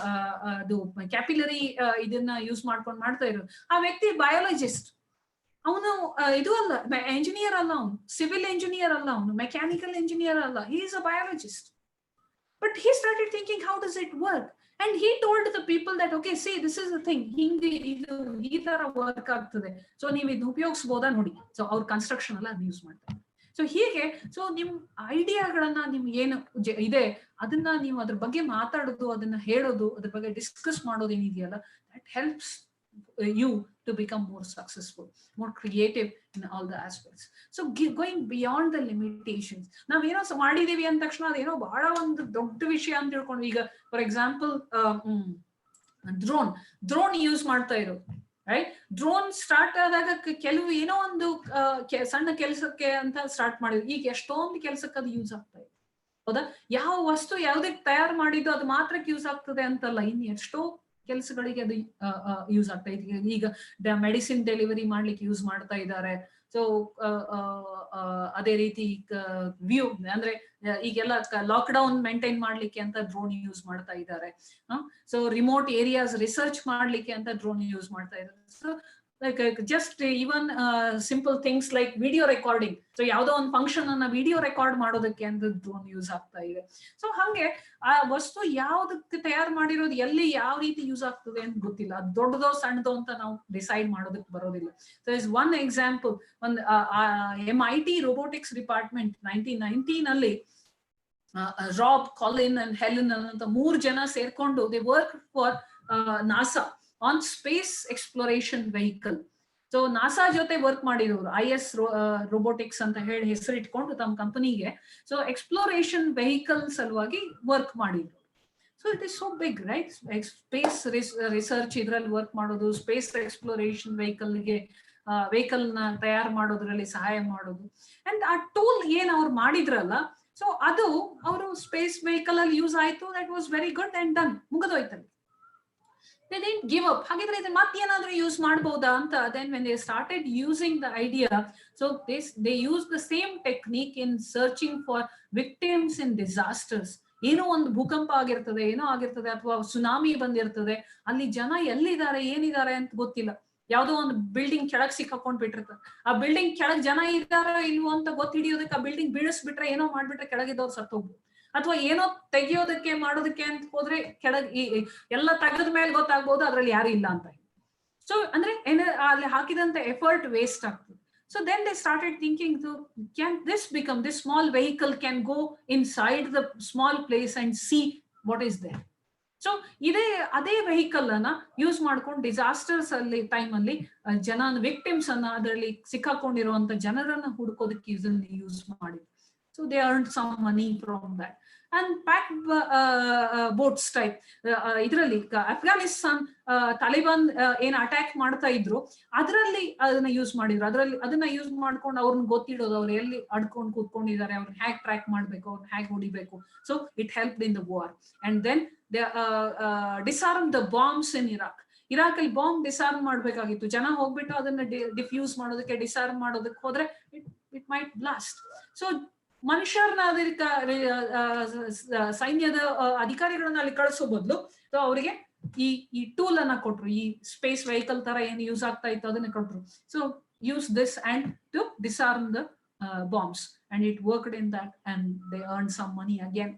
[SPEAKER 2] ಅದು ಕ್ಯಾಪಿಲರಿ ಇದನ್ನ ಯೂಸ್ ಮಾಡ್ಕೊಂಡು ಮಾಡ್ತಾ ಇರೋದು. ಆ ವ್ಯಕ್ತಿ ಬಯಾಲಜಿಸ್ಟ್, ಅವನು ಇದು ಅಲ್ಲ, ಎಂಜಿನಿಯರ್ ಅಲ್ಲ, ಅವನು ಸಿವಿಲ್ ಎಂಜಿನಿಯರ್ ಅಲ್ಲ, ಅವನು ಮೆಕ್ಯಾನಿಕಲ್ ಎಂಜಿನಿಯರ್ ಅಲ್ಲ, he is a biologist. But he started thinking, how does it work? And he told the people that, okay, see, this is the thing, ಹಿಂಗೆ ಇದು ಈ ತರ ವರ್ಕ್ ಆಗ್ತದೆ, ಸೊ ನೀವು ಇದನ್ನ ಉಪಯೋಗಿಸಬಹುದಾ ನೋಡಿ. ಸೊ ಅವ್ರ ಕನ್ಸ್ಟ್ರಕ್ಷನ್ ಎಲ್ಲ ಅದನ್ನ ಯೂಸ್ ಮಾಡ್ತಾರೆ. ಸೊ ಹೀಗೆ, ಸೊ ನಿಮ್ ಐಡಿಯಾಗಳನ್ನ, ನಿಮ್ಗೆ ಏನು ಇದೆ ಅದನ್ನ ನೀವು ಅದ್ರ ಬಗ್ಗೆ ಮಾತಾಡೋದು, ಅದನ್ನ ಹೇಳೋದು, ಅದ್ರ ಬಗ್ಗೆ ಡಿಸ್ಕಸ್ ಮಾಡೋದು ಏನಿದೆಯಲ್ಲ, that helps you to become more successful, more creative in all the aspects. So going beyond the limitations, ನಾವೇನೋ ಮಾಡಿದೀವಿ ಅಂದ ತಕ್ಷಣ ಅದೇನೋ ಬಹಳ ಒಂದು ದೊಡ್ಡ ವಿಷಯ ಅಂತ ತಿಳ್ಕೊಂಡು, ಈಗ ಫಾರ್ ಎಕ್ಸಾಂಪಲ್ ಡ್ರೋನ್ ಯೂಸ್ ಮಾಡ್ತಾ ಇರೋದು, ರೈಟ್? ಡ್ರೋನ್ ಸ್ಟಾರ್ಟ್ ಆದಾಗ ಕೆಲವು ಏನೋ ಒಂದು ಸಣ್ಣ ಕೆಲಸಕ್ಕೆ ಅಂತ ಸ್ಟಾರ್ಟ್ ಮಾಡಿದ್ರು, ಈಗ ಎಷ್ಟೊಂದು ಕೆಲಸಕ್ಕೆ ಅದು ಯೂಸ್ ಆಗ್ತಾ ಇದೆ, ಹೌದಾ? ಯಾವ ವಸ್ತು ಯಾವ್ದಕ್ಕೆ ತಯಾರು ಮಾಡಿದ್ದು ಅದು ಮಾತ್ರಕ್ಕೆ ಯೂಸ್ ಆಗ್ತದೆ ಅಂತಲ್ಲ, ಇನ್ನು ಎಷ್ಟೋ ಕೆಲಸಗಳಿಗೆ ಅದು ಯೂಸ್ ಆಗ್ತಾ ಇದೆ. ಈಗ ಮೆಡಿಸಿನ್ ಡೆಲಿವರಿ ಮಾಡ್ಲಿಕ್ಕೆ ಯೂಸ್ ಮಾಡ್ತಾ ಇದ್ದಾರೆ. ಸೊ ಅದೇ ರೀತಿ ವ್ಯೂ ಅಂದ್ರೆ ಈಗೆಲ್ಲ ಲಾಕ್ಡೌನ್ ಮೇಂಟೈನ್ ಮಾಡ್ಲಿಕ್ಕೆ ಅಂತ ಡ್ರೋನ್ ಯೂಸ್ ಮಾಡ್ತಾ ಇದ್ದಾರೆ. ಸೊ ರಿಮೋಟ್ ಏರಿಯಾಸ್ ರಿಸರ್ಚ್ ಮಾಡ್ಲಿಕ್ಕೆ ಅಂತ ಡ್ರೋನ್ ಯೂಸ್ ಮಾಡ್ತಾ ಇದ್ದಾರೆ. So like just even simple things like video recording. So ಯಾವ್ದೋ ಒಂದು ಫಂಕ್ಷನ್ ಅನ್ನ ವಿಡಿಯೋ ರೆಕಾರ್ಡ್ ಮಾಡೋದಕ್ಕೆ ಅಂತ ಡ್ರೋನ್ ಯೂಸ್ ಆಗ್ತಾ ಇದೆ. ಸೊ ಹಂಗೆ ಆ ವಸ್ತು ಯಾವ್ದಕ್ಕೆ ತಯಾರು ಮಾಡಿರೋದು ಎಲ್ಲಿ ಯಾವ ರೀತಿ ಯೂಸ್ ಆಗ್ತದೆ ಅಂತ ಗೊತ್ತಿಲ್ಲ, ಅದು ದೊಡ್ಡದೋ ಸಣ್ಣದೋ ಅಂತ ನಾವು ಡಿಸೈಡ್ ಮಾಡೋದಕ್ಕೆ ಬರೋದಿಲ್ಲ. ಸೊ ಇಸ್ ಒನ್ ಎಕ್ಸಾಂಪಲ್, ಒಂದು MIT robotics department 1990 Rob, Colin and Helen ಅಂತ 3 ಜನ ಸೇರ್ಕೊಂಡು they work for NASA on space exploration vehicle. So NASA ಜೊತೆ ವರ್ಕ್ ಮಾಡಿದವರು, IS ರೋಬೋಟಿಕ್ಸ್ ಅಂತ ಹೇಳಿ ಹೆಸರಿಟ್ಕೊಂಡು ತಮ್ಮ ಕಂಪನಿಗೆ ಸೊ ಎಕ್ಸ್ಪ್ಲೋರೇಷನ್ ವೆಹಿಕಲ್ ಸಲುವಾಗಿ ವರ್ಕ್ ಮಾಡಿದ್ರು. So it is so big, right? Space research ಇದ್ರಲ್ಲಿ ವರ್ಕ್ ಮಾಡೋದು, ಸ್ಪೇಸ್ ಎಕ್ಸ್ಪ್ಲೋರೇಷನ್ ವೆಹಿಕಲ್ ನ ತಯಾರು ಮಾಡೋದ್ರಲ್ಲಿ ಸಹಾಯ ಮಾಡೋದು. ಅಂಡ್ ಆ ಟೂಲ್ ಏನ್ ಅವ್ರು ಮಾಡಿದ್ರಲ್ಲ, ಸೊ ಅದು ಅವರು ಸ್ಪೇಸ್ ವೆಹಿಕಲ್ ಅಲ್ಲಿ ಯೂಸ್ ಆಯ್ತು. That was very good and done, ಮುಗಿದೋಯ್ತಲ್ಲಿ. They didn't give up. ಹಾಗಿದ್ರೆ ಇದನ್ನ ಮತ್ತೇನಾದ್ರೂ ಯೂಸ್ ಮಾಡಬಹುದಾ ಅಂತ. Then when they started using the idea, so they used the same technique in searching for victims in disasters. ಏನೋ ಒಂದು ಭೂಕಂಪ ಆಗಿರ್ತದೆ, ಏನೋ ಆಗಿರ್ತದೆ, ಅಥವಾ ಸುನಾಮಿ ಬಂದಿರ್ತದೆ, ಅಲ್ಲಿ ಜನ ಎಲ್ಲಿದ್ದಾರೆ ಏನಿದ್ದಾರೆ ಅಂತ ಗೊತ್ತಿಲ್ಲ, ಯಾವ್ದೋ ಒಂದು ಬಿಲ್ಡಿಂಗ್ ಕೆಳಗ್ ಸಿಕ್ಕಾಕೊಂಡ್ ಬಿಟ್ಟಿರ್ತಾರೆ, ಆ ಬಿಲ್ಡಿಂಗ್ ಕೆಳಗ್ ಜನ ಇದ್ದಾರೋ ಇಲ್ವೋ ಅಂತ ಗೊತ್ತ ಹಿಡಿಯೋದಕ್ಕೆ ಆ ಬಿಲ್ಡಿಂಗ್ ಬೀಳಿಸ್ಬಿಟ್ರೆ, ಏನೋ ಮಾಡ್ಬಿಟ್ರೆ ಕೆಳಗಿದ್ದವ್ರು ಸತ್ತೋಗ್ಬೋದು, ಅಥವಾ ಏನೋ ತೆಗಿಯೋದಕ್ಕೆ ಮಾಡೋದಕ್ಕೆ ಅಂತ ಹೋದ್ರೆ ಕೆಳಗ್ ಎಲ್ಲ ತೆಗೆದ ಮೇಲೆ ಗೊತ್ತಾಗ್ಬೋದು ಅದ್ರಲ್ಲಿ ಯಾರು ಇಲ್ಲ ಅಂತ. ಸೊ ಅಂದ್ರೆ ಅಲ್ಲಿ ಹಾಕಿದಂತ ಎಫರ್ಟ್ ವೇಸ್ಟ್ ಆಗ್ತದೆ. So then they started thinking, so can this become, this small vehicle can go inside the small place and see what is there. So ಅದೇ ವೆಹಿಕಲ್ ಅನ್ನ ಯೂಸ್ ಮಾಡ್ಕೊಂಡು ಡಿಸಾಸ್ಟರ್ಸ್ ಅಲ್ಲಿ ಟೈಮ್ ಅಲ್ಲಿ victims ಅನ್ನ, ಅದರಲ್ಲಿ ಸಿಕ್ಕಾಕೊಂಡಿರುವಂತ ಜನರನ್ನ ಹುಡುಕೋದಕ್ಕೆ ಇದನ್ನ ಯೂಸ್ ಮಾಡಿದ್ರು. So they earned some money from that. And packed boats type, ಇದರಲ್ಲಿ ಅಫ್ಘಾನಿಸ್ತಾನ್ ತಾಲಿಬಾನ್ ಏನ್ ಅಟ್ಯಾಕ್ ಮಾಡ್ತಾ ಇದ್ರು ಅದರಲ್ಲಿ ಅದನ್ನ ಯೂಸ್ ಮಾಡಿದ್ರು. ಅದನ್ನ ಯೂಸ್ ಮಾಡ್ಕೊಂಡು ಅವ್ರನ್ನ ಗೊತ್ತಿಡೋದು, ಅವ್ರು ಎಲ್ಲಿ ಅಡ್ಕೊಂಡು ಕೂತ್ಕೊಂಡಿದ್ದಾರೆ, ಅವ್ರನ್ನ ಹೇಗ್ ಟ್ರ್ಯಾಕ್ ಮಾಡ್ಬೇಕು, ಅವ್ರನ್ನ ಹೇಗ್ ಹೊಡಿಬೇಕು. So it helped in the war. And then disarm the bombs in Iraq ಅಲ್ಲಿ ಬಾಂಬ್ ಡಿಸಾರ್ಮ್ ಮಾಡ್ಬೇಕಾಗಿತ್ತು. ಜನ ಹೋಗ್ಬಿಟ್ಟು ಅದನ್ನ ಡಿಫ್ಯೂಸ್ ಮಾಡೋದಕ್ಕೆ, ಡಿಸಾರ್ಮ್ ಮಾಡೋದಕ್ಕೆ ಹೋದ್ರೆ ಇಟ್ ಮೈಟ್ ಬ್ಲಾಸ್ಟ್. ಸೊ ಮನುಷ್ಯರನ್ನ ಅದಕ್ಕೆ ಸೈನ್ಯದ ಅಧಿಕಾರಿಗಳನ್ನ ಅಲ್ಲಿ ಕಳಿಸೋ ಬದಲು ಅವರಿಗೆ ಈ ಟೂಲ್ ಅನ್ನ ಕೊಟ್ರು, ಈ ಸ್ಪೇಸ್ ವೆಹಿಕಲ್ ತರ ಏನು ಯೂಸ್ ಆಗ್ತಾ ಇತ್ತು ಅದನ್ನ ಕೊಟ್ರು. So use this and to disarm the bombs and it worked in that and they earn some money again.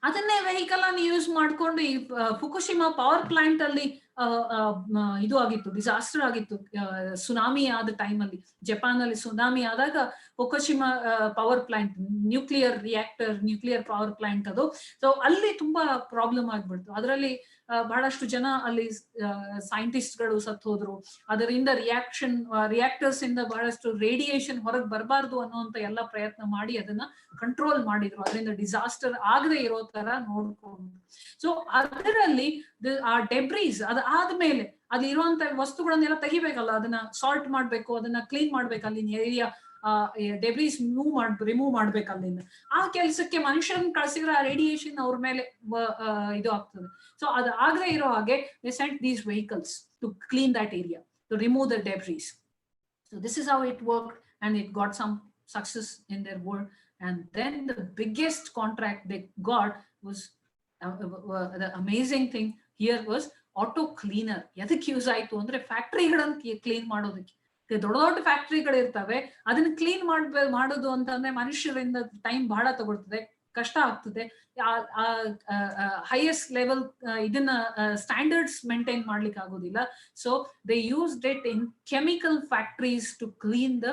[SPEAKER 2] ಅದನ್ನೇ ವೆಹಿಕಲ್ ಅನ್ನು ಯೂಸ್ ಮಾಡ್ಕೊಂಡು ಈ ಫುಕುಶಿಮಾ ಪವರ್ ಪ್ಲಾಂಟ್ ಅಲ್ಲಿ ಇದು ಆಗಿತ್ತು, ಡಿಸಾಸ್ಟರ್ ಆಗಿತ್ತು, ಸುನಾಮಿ ಆದ ಟೈಮ್ ಅಲ್ಲಿ. ಜಪಾನ್ ಅಲ್ಲಿ ಸುನಾಮಿ ಆದಾಗ Fukushima power plant, nuclear power plant ಅದು. ಸೊ ಅಲ್ಲಿ ತುಂಬಾ ಪ್ರಾಬ್ಲಮ್ ಆಗ್ಬಿಡ್ತು. ಅದರಲ್ಲಿ
[SPEAKER 3] ಬಹಳಷ್ಟು ಜನ ಅಲ್ಲಿ ಸೈಂಟಿಸ್ಟ್ಗಳು ಸತ್ತು ಹೋದ್ರು. ಅದರಿಂದ ರಿಯಾಕ್ಟರ್ಸ್ ಇಂದ ಬಹಳಷ್ಟು ರೇಡಿಯೇಷನ್ ಹೊರಗೆ ಬರಬಾರ್ದು ಅನ್ನುವಂತ ಎಲ್ಲ ಪ್ರಯತ್ನ ಮಾಡಿ ಅದನ್ನ ಕಂಟ್ರೋಲ್ ಮಾಡಿದ್ರು, ಅದರಿಂದ ಡಿಸಾಸ್ಟರ್ ಆಗದೆ ಇರೋ ತರ ನೋಡ್ಕೊಂಡು. ಸೊ ಅದರಲ್ಲಿ ಆ ಡೆಬ್ರೀಸ್ ಅದಾದ್ಮೇಲೆ ಅಲ್ಲಿ ಇರುವಂತ ವಸ್ತುಗಳನ್ನೆಲ್ಲ ತೆಗಿಬೇಕಲ್ಲ, ಅದನ್ನ ಸಾಲ್ಟ್ ಮಾಡ್ಬೇಕು, ಅದನ್ನ ಕ್ಲೀನ್ ಮಾಡ್ಬೇಕು, ಅಲ್ಲಿನ ಏರಿಯಾ ಡೆಬ್ರೀಸ್ ರಿಮೂವ್ ಮಾಡ್ಬೇಕು ಅಲ್ಲಿಂದ. ಆ ಕೆಲಸಕ್ಕೆ ಮನುಷ್ಯರನ್ನ ಕಳ್ಸಿದ್ರೆ ಆ ರೇಡಿಯೇಷನ್ ಅವ್ರ ಮೇಲೆ ಇದು ಆಗ್ತದೆ. ಸೊ ಅದು ಆಗದೆ ಇರೋ ಹಾಗೆ they sent these vehicles to clean that area, to remove the debris. So this is how it worked, and it got some success in their work. And then the biggest contract they got was the amazing thing here was auto cleaner. ಎದಕ್ಕೆ use ಆಯ್ತು ಅಂದ್ರೆ ಫ್ಯಾಕ್ಟ್ರಿಗಳನ್ನ clean ಮಾಡೋದಕ್ಕೆ. ದೊಡ್ಡ ದೊಡ್ಡ ಫ್ಯಾಕ್ಟ್ರಿಗಳು ಇರ್ತವೆ, ಅದನ್ನ clean ಮಾಡೋದು ಅಂತಂದ್ರೆ ಮನುಷ್ಯರಿಂದ ಟೈಮ್ ಬಹಳ ತಗೊಳ್ತದೆ, ಕಷ್ಟ ಆಗ್ತದೆ. ಹೈಯೆಸ್ಟ್ ಲೆವೆಲ್ ಇದನ್ನ ಸ್ಟ್ಯಾಂಡರ್ಡ್ಸ್ ಮೇಂಟೈನ್ ಮಾಡ್ಲಿಕ್ಕೆ ಆಗೋದಿಲ್ಲ. So they used it in chemical factories to clean the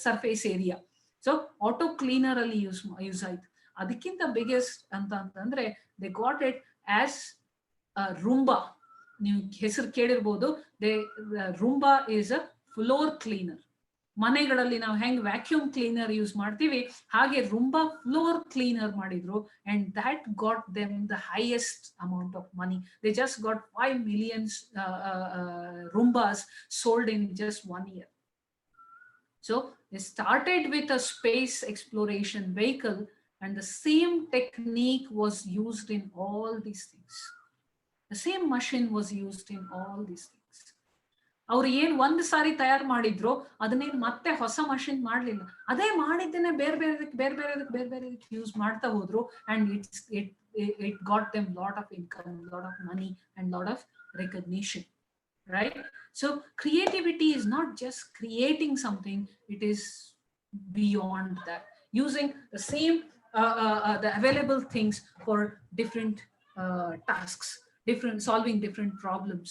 [SPEAKER 3] surface area. So auto cleaner ಅಲ್ಲಿ ಯೂಸ್ ಆಯ್ತು. ಅದಕ್ಕಿಂತ ಬಿಗ್ಗೆಸ್ಟ್ ಅಂತಂದ್ರೆ they got it as Roomba. ನೀವು ಹೆಸರು ಕೇಳಿರ್ಬೋದು. Roomba is a floor cleaner. ಮನೆಗಳಲ್ಲಿ ನಾವು ಹೆಂಗ್ ವ್ಯಾಕ್ಯೂಮ್ ಕ್ಲೀನರ್ ಯೂಸ್ ಮಾಡ್ತೀವಿ ಹಾಗೆ ರೂಂಬಾ ಫ್ಲೋರ್ ಕ್ಲೀನರ್ ಮಾಡಿದ್ರು. And that got them the highest amount of money. They just got 5 million ರೂಂಬಾಸ್ sold in just 1 year. So they started with a space exploration vehicle, and the same technique was used in all these things. The same machine was used in all these things. ಅವ್ರು ಏನ್ ಒಂದ್ ಸಾರಿ ತಯಾರು ಮಾಡಿದ್ರು ಅದನ್ನೇನ್ ಮತ್ತೆ ಹೊಸ machine ಮಾಡ್ಲಿಲ್ಲ, ಅದೇ ಮಾಡಿದ್ದೇನೆ ಬೇರೆ ಬೇರೆ ಯೂಸ್ ಮಾಡ್ತಾ ಹೋದ್ರು. And it got them lot of income, lot of money, and lot of recognition, right? So creativity is not just creating something, it is beyond that, using the same the available things for different tasks, solving different problems.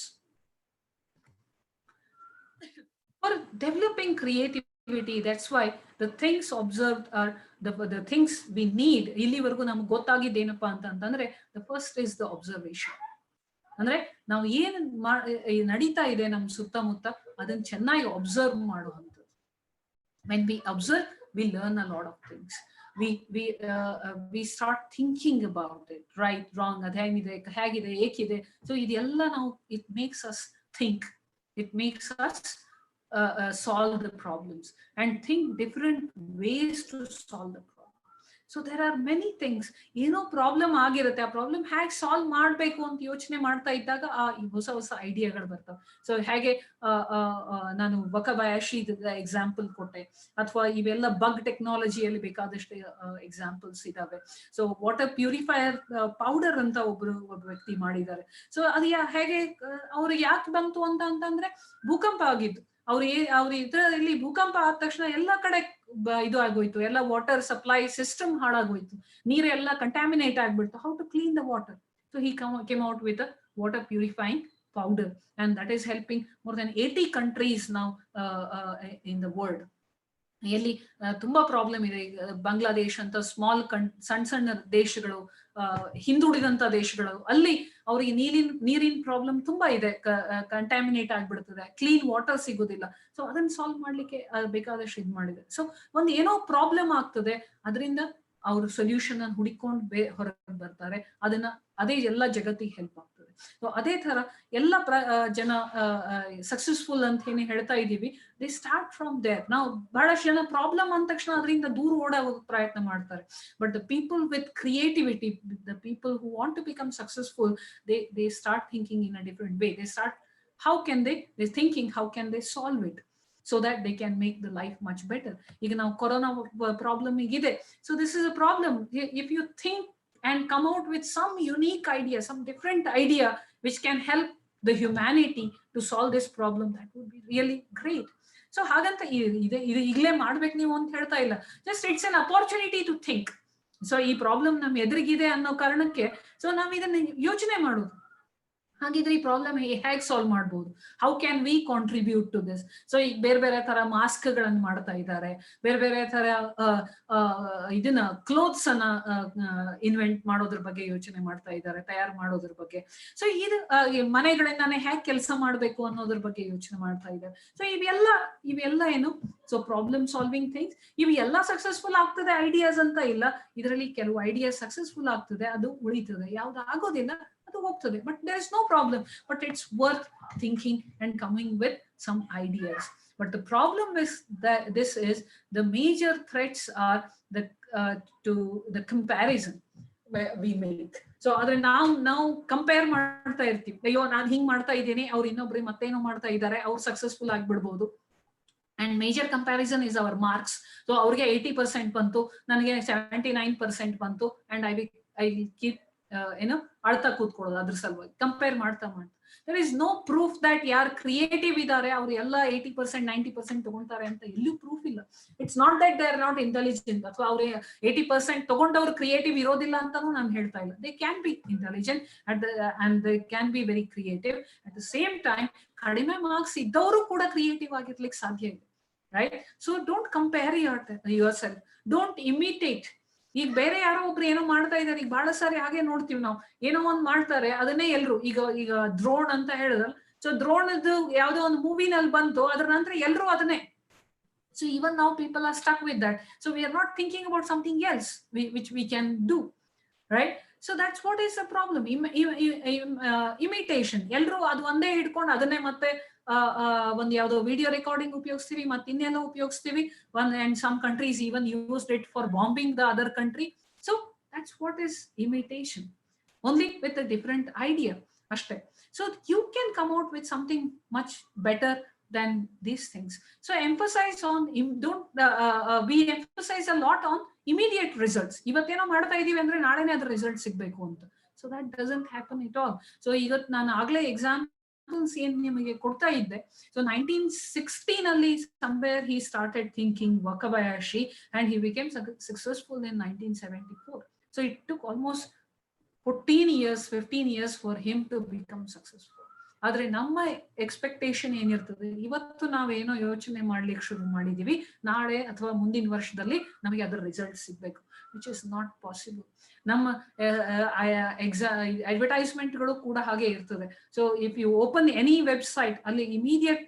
[SPEAKER 3] For developing creativity, that's why the things observed are the things we need. ಇಲ್ಲಿವರೆಗೂ ನಮ್ಗೆ ಗೊತ್ತಾಗಿದ್ದೇನಪ್ಪ ಅಂತಂದ್ರೆ the first is the observation. ಅಂದ್ರೆ ನಾವು ಏನ್ ನಡೀತಾ ಇದೆ ನಮ್ ಸುತ್ತಮುತ್ತ ಅದನ್ನ ಚೆನ್ನಾಗಿ ಒಬ್ಸರ್ವ್ ಮಾಡುವಂಥದ್ದು. when we observe we learn a lot of things. We start thinking about it, right, wrong, ಅದ್ ಹೇಗಿದೆ ಏಕಿದೆ. ಸೊ ಇದೆಲ್ಲ ನಾವು it makes us think, it makes us solve the problems and think different ways to solve the problem. So there are many things. ಏನೋ problem ಆಗಿರುತ್ತೆ, ಆ problem ಹೇಗೆ solve ಮಾಡ್ಬೇಕು ಅಂತ ಯೋಚನೆ ಮಾಡ್ತಾ ಇದ್ದಾಗ ಆ ಹೊಸ ಐಡಿಯಾಗಳು ಬರ್ತವೆ. ಸೊ ಹೇಗೆ ನಾನು ವಕಬಯಾಶಿ ಎಕ್ಸಾಂಪಲ್ ಕೊಟ್ಟೆ, ಅಥವಾ ಇವೆಲ್ಲ ಬಗ್ ಟೆಕ್ನಾಲಜಿಯಲ್ಲಿ ಬೇಕಾದಷ್ಟು ಎಕ್ಸಾಂಪಲ್ಸ್ ಇದಾವೆ. ಸೊ ವಾಟರ್ ಪ್ಯೂರಿಫೈಯರ್ ಪೌಡರ್ ಅಂತ ಒಬ್ಬ ವ್ಯಕ್ತಿ ಮಾಡಿದ್ದಾರೆ. ಸೊ ಅದು ಹೇಗೆ ಅವ್ರಿಗೆ ಯಾಕೆ ಬಂತು ಅಂತಂದ್ರೆ ಭೂಕಂಪ ಆಗಿದ್ದು. ಅವ್ರ ಇದರಲ್ಲಿ ಭೂಕಂಪ ಆದ ತಕ್ಷಣ ಎಲ್ಲ ಕಡೆ ಇದು ಆಗೋಯ್ತು, ಎಲ್ಲ ವಾಟರ್ ಸಪ್ಲೈ ಸಿಸ್ಟಮ್ ಹಾಳಾಗೋಯ್ತು, ನೀರೆಲ್ಲ ಕಂಟಾಮಿನೇಟ್ ಆಗ್ಬಿಡ್ತು. How to clean the water? So he came out with a water purifying powder, and that is helping more than 80 countries now in the world. ಎಲ್ಲಿ ತುಂಬಾ ಪ್ರಾಬ್ಲಮ್ ಇದೆ. ಬಾಂಗ್ಲಾದೇಶ್ ಅಂತ ಸ್ಮಾಲ್ ಸಣ್ಣ ದೇಶಗಳು, ಹಿಂದುಳಿದಂತ ದೇಶಗಳು, ಅಲ್ಲಿ ಅವ್ರಿಗೆ ನೀರಿನ ಪ್ರಾಬ್ಲಮ್ ತುಂಬಾ ಇದೆ, ಕಂಟಾಮಿನೇಟ್ ಆಗ್ಬಿಡ್ತದೆ, ಕ್ಲೀನ್ ವಾಟರ್ ಸಿಗೋದಿಲ್ಲ. ಸೊ ಅದನ್ನ ಸಾಲ್ವ್ ಮಾಡ್ಲಿಕ್ಕೆ ಬೇಕಾದಷ್ಟು ಇದು ಮಾಡಿದೆ. ಸೊ ಒಂದ್ ಏನೋ ಪ್ರಾಬ್ಲಮ್ ಆಗ್ತದೆ, ಅದರಿಂದ ಅವ್ರ ಸೊಲ್ಯೂಷನ್ ಅನ್ನು ಹುಡುಕೊಂಡು ಹೊರಗೆ ಬರ್ತಾರೆ, ಅದೇ ಎಲ್ಲ ಜಗತ್ತಿಗೆ ಹೆಲ್ಪ್ ಆಗ್ತದೆ. ಸೊ ಅದೇ ತರ ಎಲ್ಲ ಜನ ಸಕ್ಸಸ್ಫುಲ್ ಅಂತ ಏನೇ ಹೇಳ್ತಾ ಇದೀವಿ, ದೇ ಸ್ಟಾರ್ಟ್ ಫ್ರಮ್ ದೇರ್. ನಾವು ಬಹಳಷ್ಟು ಜನ ಪ್ರಾಬ್ಲಮ್ ಅಂದ ತಕ್ಷಣ ಅದರಿಂದ ದೂರ ಓಡೋಗ ಪ್ರಯತ್ನ ಮಾಡ್ತಾರೆ. But the people with creativity, the people who want to become successful, they start thinking in a different way. They start, they're thinking how can they solve it so that they can make the life much better. ಈಗ ನಾವು corona problem ಇದೆ. So this is a problem. If you think and come out with some unique idea, some different idea which can help the humanity to solve this problem, that would be really great. So ಹಾಗಂತ ಇದು ಈಗಲೇ ಮಾಡ್ಬೇಕು ನೀವು ಅಂತ ಹೇಳ್ತಾ ಇಲ್ಲ. Just it's an opportunity to think. So ಈ problem ನಮ್ ಎದುರಿಗಿದೆ ಅನ್ನೋ ಕಾರಣಕ್ಕೆ ಸೊ ನಾವ್ ಇದನ್ನ ಯೋಚನೆ ಮಾಡೋದು. ಹಾಗಿದ್ರೆ ಈ ಪ್ರಾಬ್ಲಮ್ ಹೇಗೆ ಸಾಲ್ವ್ ಮಾಡ್ಬೋದು, how can we contribute to this. So ಈಗ ಬೇರೆ ಬೇರೆ ತರ ಮಾಸ್ಕ್ ಗಳನ್ನ ಮಾಡ್ತಾ ಇದ್ದಾರೆ, ಬೇರೆ ಬೇರೆ ತರ ಇದನ್ನ ಕ್ಲೋತ್ಸ್ ಅನ್ನ ಇನ್ವೆಂಟ್ ಮಾಡೋದ್ರ ಬಗ್ಗೆ ಯೋಚನೆ ಮಾಡ್ತಾ ಇದ್ದಾರೆ, ತಯಾರು ಮಾಡೋದ್ರ ಬಗ್ಗೆ. ಸೊ ಇದು ಮನೆಗಳಿಂದಾನೆ ಹೇಗೆ ಕೆಲಸ ಮಾಡ್ಬೇಕು ಅನ್ನೋದ್ರ ಬಗ್ಗೆ ಯೋಚನೆ ಮಾಡ್ತಾ ಇದ್ದಾರೆ. ಸೊ ಇವೆಲ್ಲ ಏನು, ಸೊ ಪ್ರಾಬ್ಲಮ್ ಸಾಲ್ವಿಂಗ್ ಥಿಂಗ್ಸ್, ಇವೆಲ್ಲ ಸಕ್ಸಸ್ಫುಲ್ ಆಗ್ತದೆ ಐಡಿಯಾಸ್ ಅಂತ ಇಲ್ಲ. ಇದರಲ್ಲಿ ಕೆಲವು ಐಡಿಯಾಸ್ ಸಕ್ಸಸ್ಫುಲ್ ಆಗ್ತದೆ, ಅದು ಉಳಿತದೆ, ಯಾವ್ದು ಆಗೋದಿಲ್ಲ ಅದು ಹೋಗ್ತದೆ. But there is no problem, but it's worth thinking and coming with some ideas. But the problem is that this is the major threats are to the comparison we make. So adre ನಾವು compare ಮಾಡ್ತಾ ಇರ್ತೀವಿ, ಅಯ್ಯೋ ನಾನು ಹಿಂಗ್ ಮಾಡ್ತಾ ಇದ್ದೀನಿ, ಅವ್ರು ಇನ್ನೊಬ್ರಿಗೆ ಮತ್ತೇನೋ ಮಾಡ್ತಾ ಇದ್ದಾರೆ, ಅವ್ರು ಸಕ್ಸಸ್ಫುಲ್ ಆಗ್ಬಿಡ್ಬೋದು. And major comparison is our marks. So ಅವ್ರಿಗೆ 80% ಬಂತು, ನನಗೆ 79% ಬಂತು, ಅಂಡ್ ಐ ವಿಲ್ ಕೀಪ್ ಏನೋ ಅಳ್ತಾ ಕೂತ್ಕೊಳ್ಳೋದು ಅದ್ರ ಸಲುವಾಗಿ ಕಂಪೇರ್ ಮಾಡ್ತಾ. There is no proof that ಯಾರು ಕ್ರಿಯೇಟಿವ್ ಇದ್ದಾರೆ ಅವ್ರು ಎಲ್ಲ 80% 90% ತಗೊಂತಾರೆ ಅಂತ ಎಲ್ಲೂ ಪ್ರೂಫ್ ಇಲ್ಲ. It's not that they are not intelligent, ಅಥವಾ ಅವ್ರು 80% ತಗೊಂಡವ್ರು ಕ್ರಿಯೇಟಿವ್ ಇರೋದಿಲ್ಲ ಅಂತಾನು ನಾನು ಹೇಳ್ತಾ ಇಲ್ಲ. They can be intelligent and they can be very creative. At the same time ಕಡಿಮೆ ಮಾರ್ಕ್ಸ್ ಇದ್ದವರು ಕೂಡ ಕ್ರಿಯೇಟಿವ್ ಆಗಿರ್ಲಿಕ್ಕೆ ಸಾಧ್ಯ ಇದೆ, right? So don't compare your self, don't imitate. ಈಗ ಬೇರೆ ಯಾರೋ ಒಬ್ರು ಏನೋ ಮಾಡ್ತಾ ಇದಾರೆ, ಈಗ ಬಹಳ ಸಾರಿ ಹಾಗೆ ನೋಡ್ತೀವಿ ನಾವು, ಏನೋ ಒಂದ್ ಮಾಡ್ತಾರೆ ಅದನ್ನೇ ಎಲ್ರು ಈಗ ದ್ರೋಣ್ ಅಂತ ಹೇಳಿದ್ರಲ್ಲ, ಸೊ ದ್ರೋಣದ್ದು ಯಾವ್ದೋ ಒಂದು ಮೂವಿನಲ್ಲಿ ಬಂತು, ಅದ್ರ ನಂತರ ಎಲ್ರು ಅದನ್ನೇ. So even now people are stuck with that, so we are not thinking about something else which we can do, right? So that's what is the problem. Imitation, ಎಲ್ರು ಅದು ಒಂದೇ ಹಿಡ್ಕೊಂಡು ಅದನ್ನೇ ಮತ್ತೆ ಒಂದ್ ಯಾವ್ದೋ ವಿಡಿಯೋ ರೆಕಾರ್ಡಿಂಗ್ ಉಪಯೋಗಿಸ್ತೀವಿ, ಮತ್ತೆ ಇನ್ನೆಲ್ಲ ಉಪಯೋಗಿಸ್ತೀವಿ. And some countries even used it for bombing the other country. So that's what is imitation, only with a different idea ashte. So you can come out with something much better than these things. So emphasize on we emphasize a lot on immediate results. Ivatteno ಮಾಡ್ತಾ ಇದೀವಿ ಅಂದ್ರೆ ನಾಳೆನೇ ಅದರ result ಸಿಗ್ಬೇಕು ಅಂತ. So that doesn't happen at all. So ಇವತ್ತು ನಾನು ಆಗ್ಲೇ ಏನ್ ನಿಮಗೆ ಕೊಡ್ತಾ ಇದ್ದೆ. ಸೊ 1916 ಅಲ್ಲಿ somewhere he started thinking Wakabayashi, and he became successful in 1974. So it took almost 15 years for him to become successful. ಆದ್ರೆ ನಮ್ಮ ಎಕ್ಸ್ಪೆಕ್ಟೇಷನ್ ಏನಿರ್ತದೆ, ಇವತ್ತು ನಾವೇನೋ ಯೋಚನೆ ಮಾಡ್ಲಿಕ್ಕೆ ಶುರು ಮಾಡಿದೀವಿ, ನಾಳೆ ಅಥವಾ ಮುಂದಿನ ವರ್ಷದಲ್ಲಿ ನಮಗೆ ಅದರ ರಿಸಲ್ಟ್ ಸಿಗ್ಬೇಕು, ವಿಚ್ ಇಸ್ ನಾಟ್ ಪಾಸಿಬಲ್. ನಮ್ಮ ಅಡ್ವರ್ಟೈಸ್ಮೆಂಟ್ಗಳು ಕೂಡ ಹಾಗೆ ಇರ್ತದೆ. So if you open any website, ಅಲ್ಲಿ ಇಮಿಡಿಯೇಟ್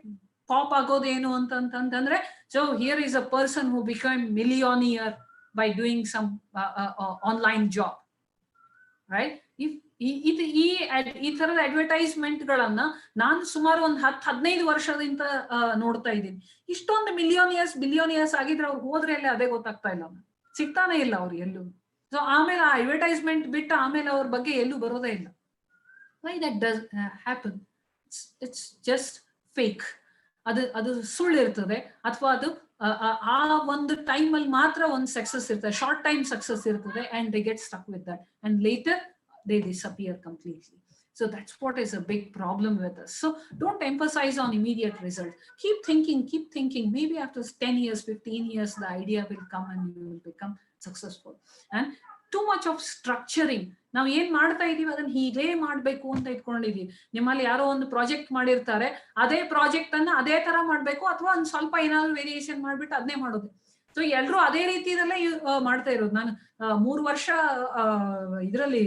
[SPEAKER 3] ಪಾಪ್ ಆಗೋದೇನು ಅಂತಂದ್ರೆ, so here is a person who become millionaire by doing some online job, right? ಈ ತರದ ಅಡ್ವರ್ಟೈಸ್ಮೆಂಟ್ ಗಳನ್ನ ನಾನು ಸುಮಾರು ಒಂದು 10-15 ವರ್ಷದಿಂದ ನೋಡ್ತಾ ಇದ್ದೀನಿ. ಇಷ್ಟೊಂದು ಬಿಲಿಯೋನಿಯರ್ಸ್ ಆಗಿದ್ರೆ ಅವ್ರು ಹೋದ್ರೆ ಅಲ್ಲಿ ಅದೇ ಗೊತ್ತಾಗ್ತಾ ಇಲ್ಲ, ಸಿಗ್ತಾನೆ ಇಲ್ಲ ಅವ್ರು ಎಲ್ಲೂ. ಸೊ ಆಮೇಲೆ ಆ ಅಡ್ವರ್ಟೈಸ್ಮೆಂಟ್ ಬಿಟ್ಟು ಆಮೇಲೆ ಅವ್ರ ಬಗ್ಗೆ ಎಲ್ಲೂ ಬರೋದೇ ಇಲ್ಲ. Why that does happen? It's just fake. ಅದು ಸುಳ್ಳು ಇರ್ತದೆ, ಅಥವಾ ಅದು ಆ ಒಂದು ಟೈಮ್ ಅಲ್ಲಿ ಮಾತ್ರ ಒಂದು ಸಕ್ಸಸ್ ಇರ್ತದೆ, ಶಾರ್ಟ್ ಟೈಮ್ ಸಕ್ಸಸ್ ಇರ್ತದೆ, and they get stuck with that, and later they disappear completely. So that's what is a big problem with us. So don't emphasize on immediate result. Keep thinking. Maybe after 10 years, 15 years, the idea will come and you will become successful. And too much of structuring. ನಾವು ಏನ್ ಮಾಡ್ತಾ ಇದೀವಿ ಅದನ್ನ ಹೀಗೆ ಮಾಡ್ಬೇಕು ಅಂತ ಇಟ್ಕೊಂಡಿದೀವಿ. ನಿಮ್ಮಲ್ಲಿ ಯಾರೋ ಒಂದು ಪ್ರಾಜೆಕ್ಟ್ ಮಾಡಿರ್ತಾರೆ, ಅದೇ ಪ್ರಾಜೆಕ್ಟ್ ಅನ್ನ ಅದೇ ತರ ಮಾಡ್ಬೇಕು, ಅಥವಾ ಒಂದ್ ಸ್ವಲ್ಪ ಏನಾದ್ರು ವೇರಿಯೇಷನ್ ಮಾಡ್ಬಿಟ್ಟು ಅದನ್ನೇ ಮಾಡೋದು. ಸೊ ಎಲ್ರು ಅದೇ ರೀತಿಯಲ್ಲೇ ಮಾಡ್ತಾ ಇರೋದು. ನಾನು 3 ವರ್ಷ ಇದರಲ್ಲಿ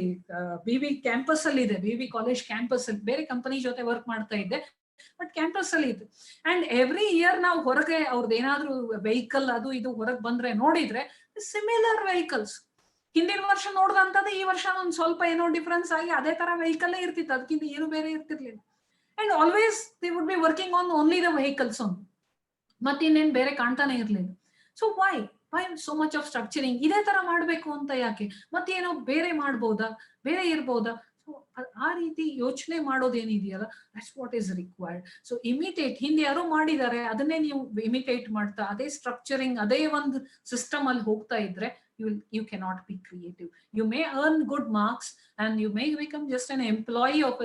[SPEAKER 3] BV ಕ್ಯಾಂಪಸ್ ಅಲ್ಲಿ ಇದೆ, BV ಕಾಲೇಜ್ ಕ್ಯಾಂಪಸ್ ಅಲ್ಲಿ ಬೇರೆ ಕಂಪನಿ ಜೊತೆ ವರ್ಕ್ ಮಾಡ್ತಾ ಇದ್ದೆ, ಬಟ್ ಕ್ಯಾಂಪಸ್ ಅಲ್ಲಿ ಇತ್ತು. ಅಂಡ್ ಎವ್ರಿ ಇಯರ್ ನಾವು ಹೊರಗೆ ಅವ್ರದ್ದು ಏನಾದ್ರು ವೆಹಿಕಲ್ ಅದು ಇದು ಹೊರಗೆ ಬಂದ್ರೆ ನೋಡಿದ್ರೆ ಸಿಮಿಲರ್ ವೆಹಿಕಲ್ಸ್. ಹಿಂದಿನ ವರ್ಷ ನೋಡ್ದಂತದ್ದು ಈ ವರ್ಷ ಒಂದ್ ಸ್ವಲ್ಪ ಏನೋ ಡಿಫ್ರೆನ್ಸ್ ಆಗಿ ಅದೇ ತರ ವೆಹಿಕಲ್ ಇರ್ತಿತ್ತು, ಅದಕ್ಕಿಂತ ಏನು ಬೇರೆ ಇರ್ತಿರ್ಲಿಲ್ಲ. And always they would be working on only the vehicles ಒಂದು, ಮತ್ತಿನ್ನೇನ್ ಬೇರೆ ಕಾಣ್ತಾನೆ ಇರ್ಲಿಲ್ಲ. So why so much of structuring? ಇದೇ ತರ ಮಾಡ್ಬೇಕು ಅಂತ ಯಾಕೆ? ಮತ್ತೇನೋ ಬೇರೆ ಮಾಡ್ಬೋದಾ, ಬೇರೆ ಇರ್ಬೋದಾ? ಸೊ ಆ ರೀತಿ ಯೋಚನೆ ಮಾಡೋದೇನಿದೆಯಲ್ಲ, that's what is required. So imitate, ಹಿಂದೆ ಯಾರೋ ಮಾಡಿದ್ದಾರೆ ಅದನ್ನೇ ನೀವು ಇಮಿಟೇಟ್ ಮಾಡ್ತಾ ಅದೇ ಸ್ಟ್ರಕ್ಚರಿಂಗ್ ಅದೇ ಒಂದು ಸಿಸ್ಟಮ್ ಅಲ್ಲಿ ಹೋಗ್ತಾ ಇದ್ರೆ you cannot be creative. You may earn good marks and you may become just an employee of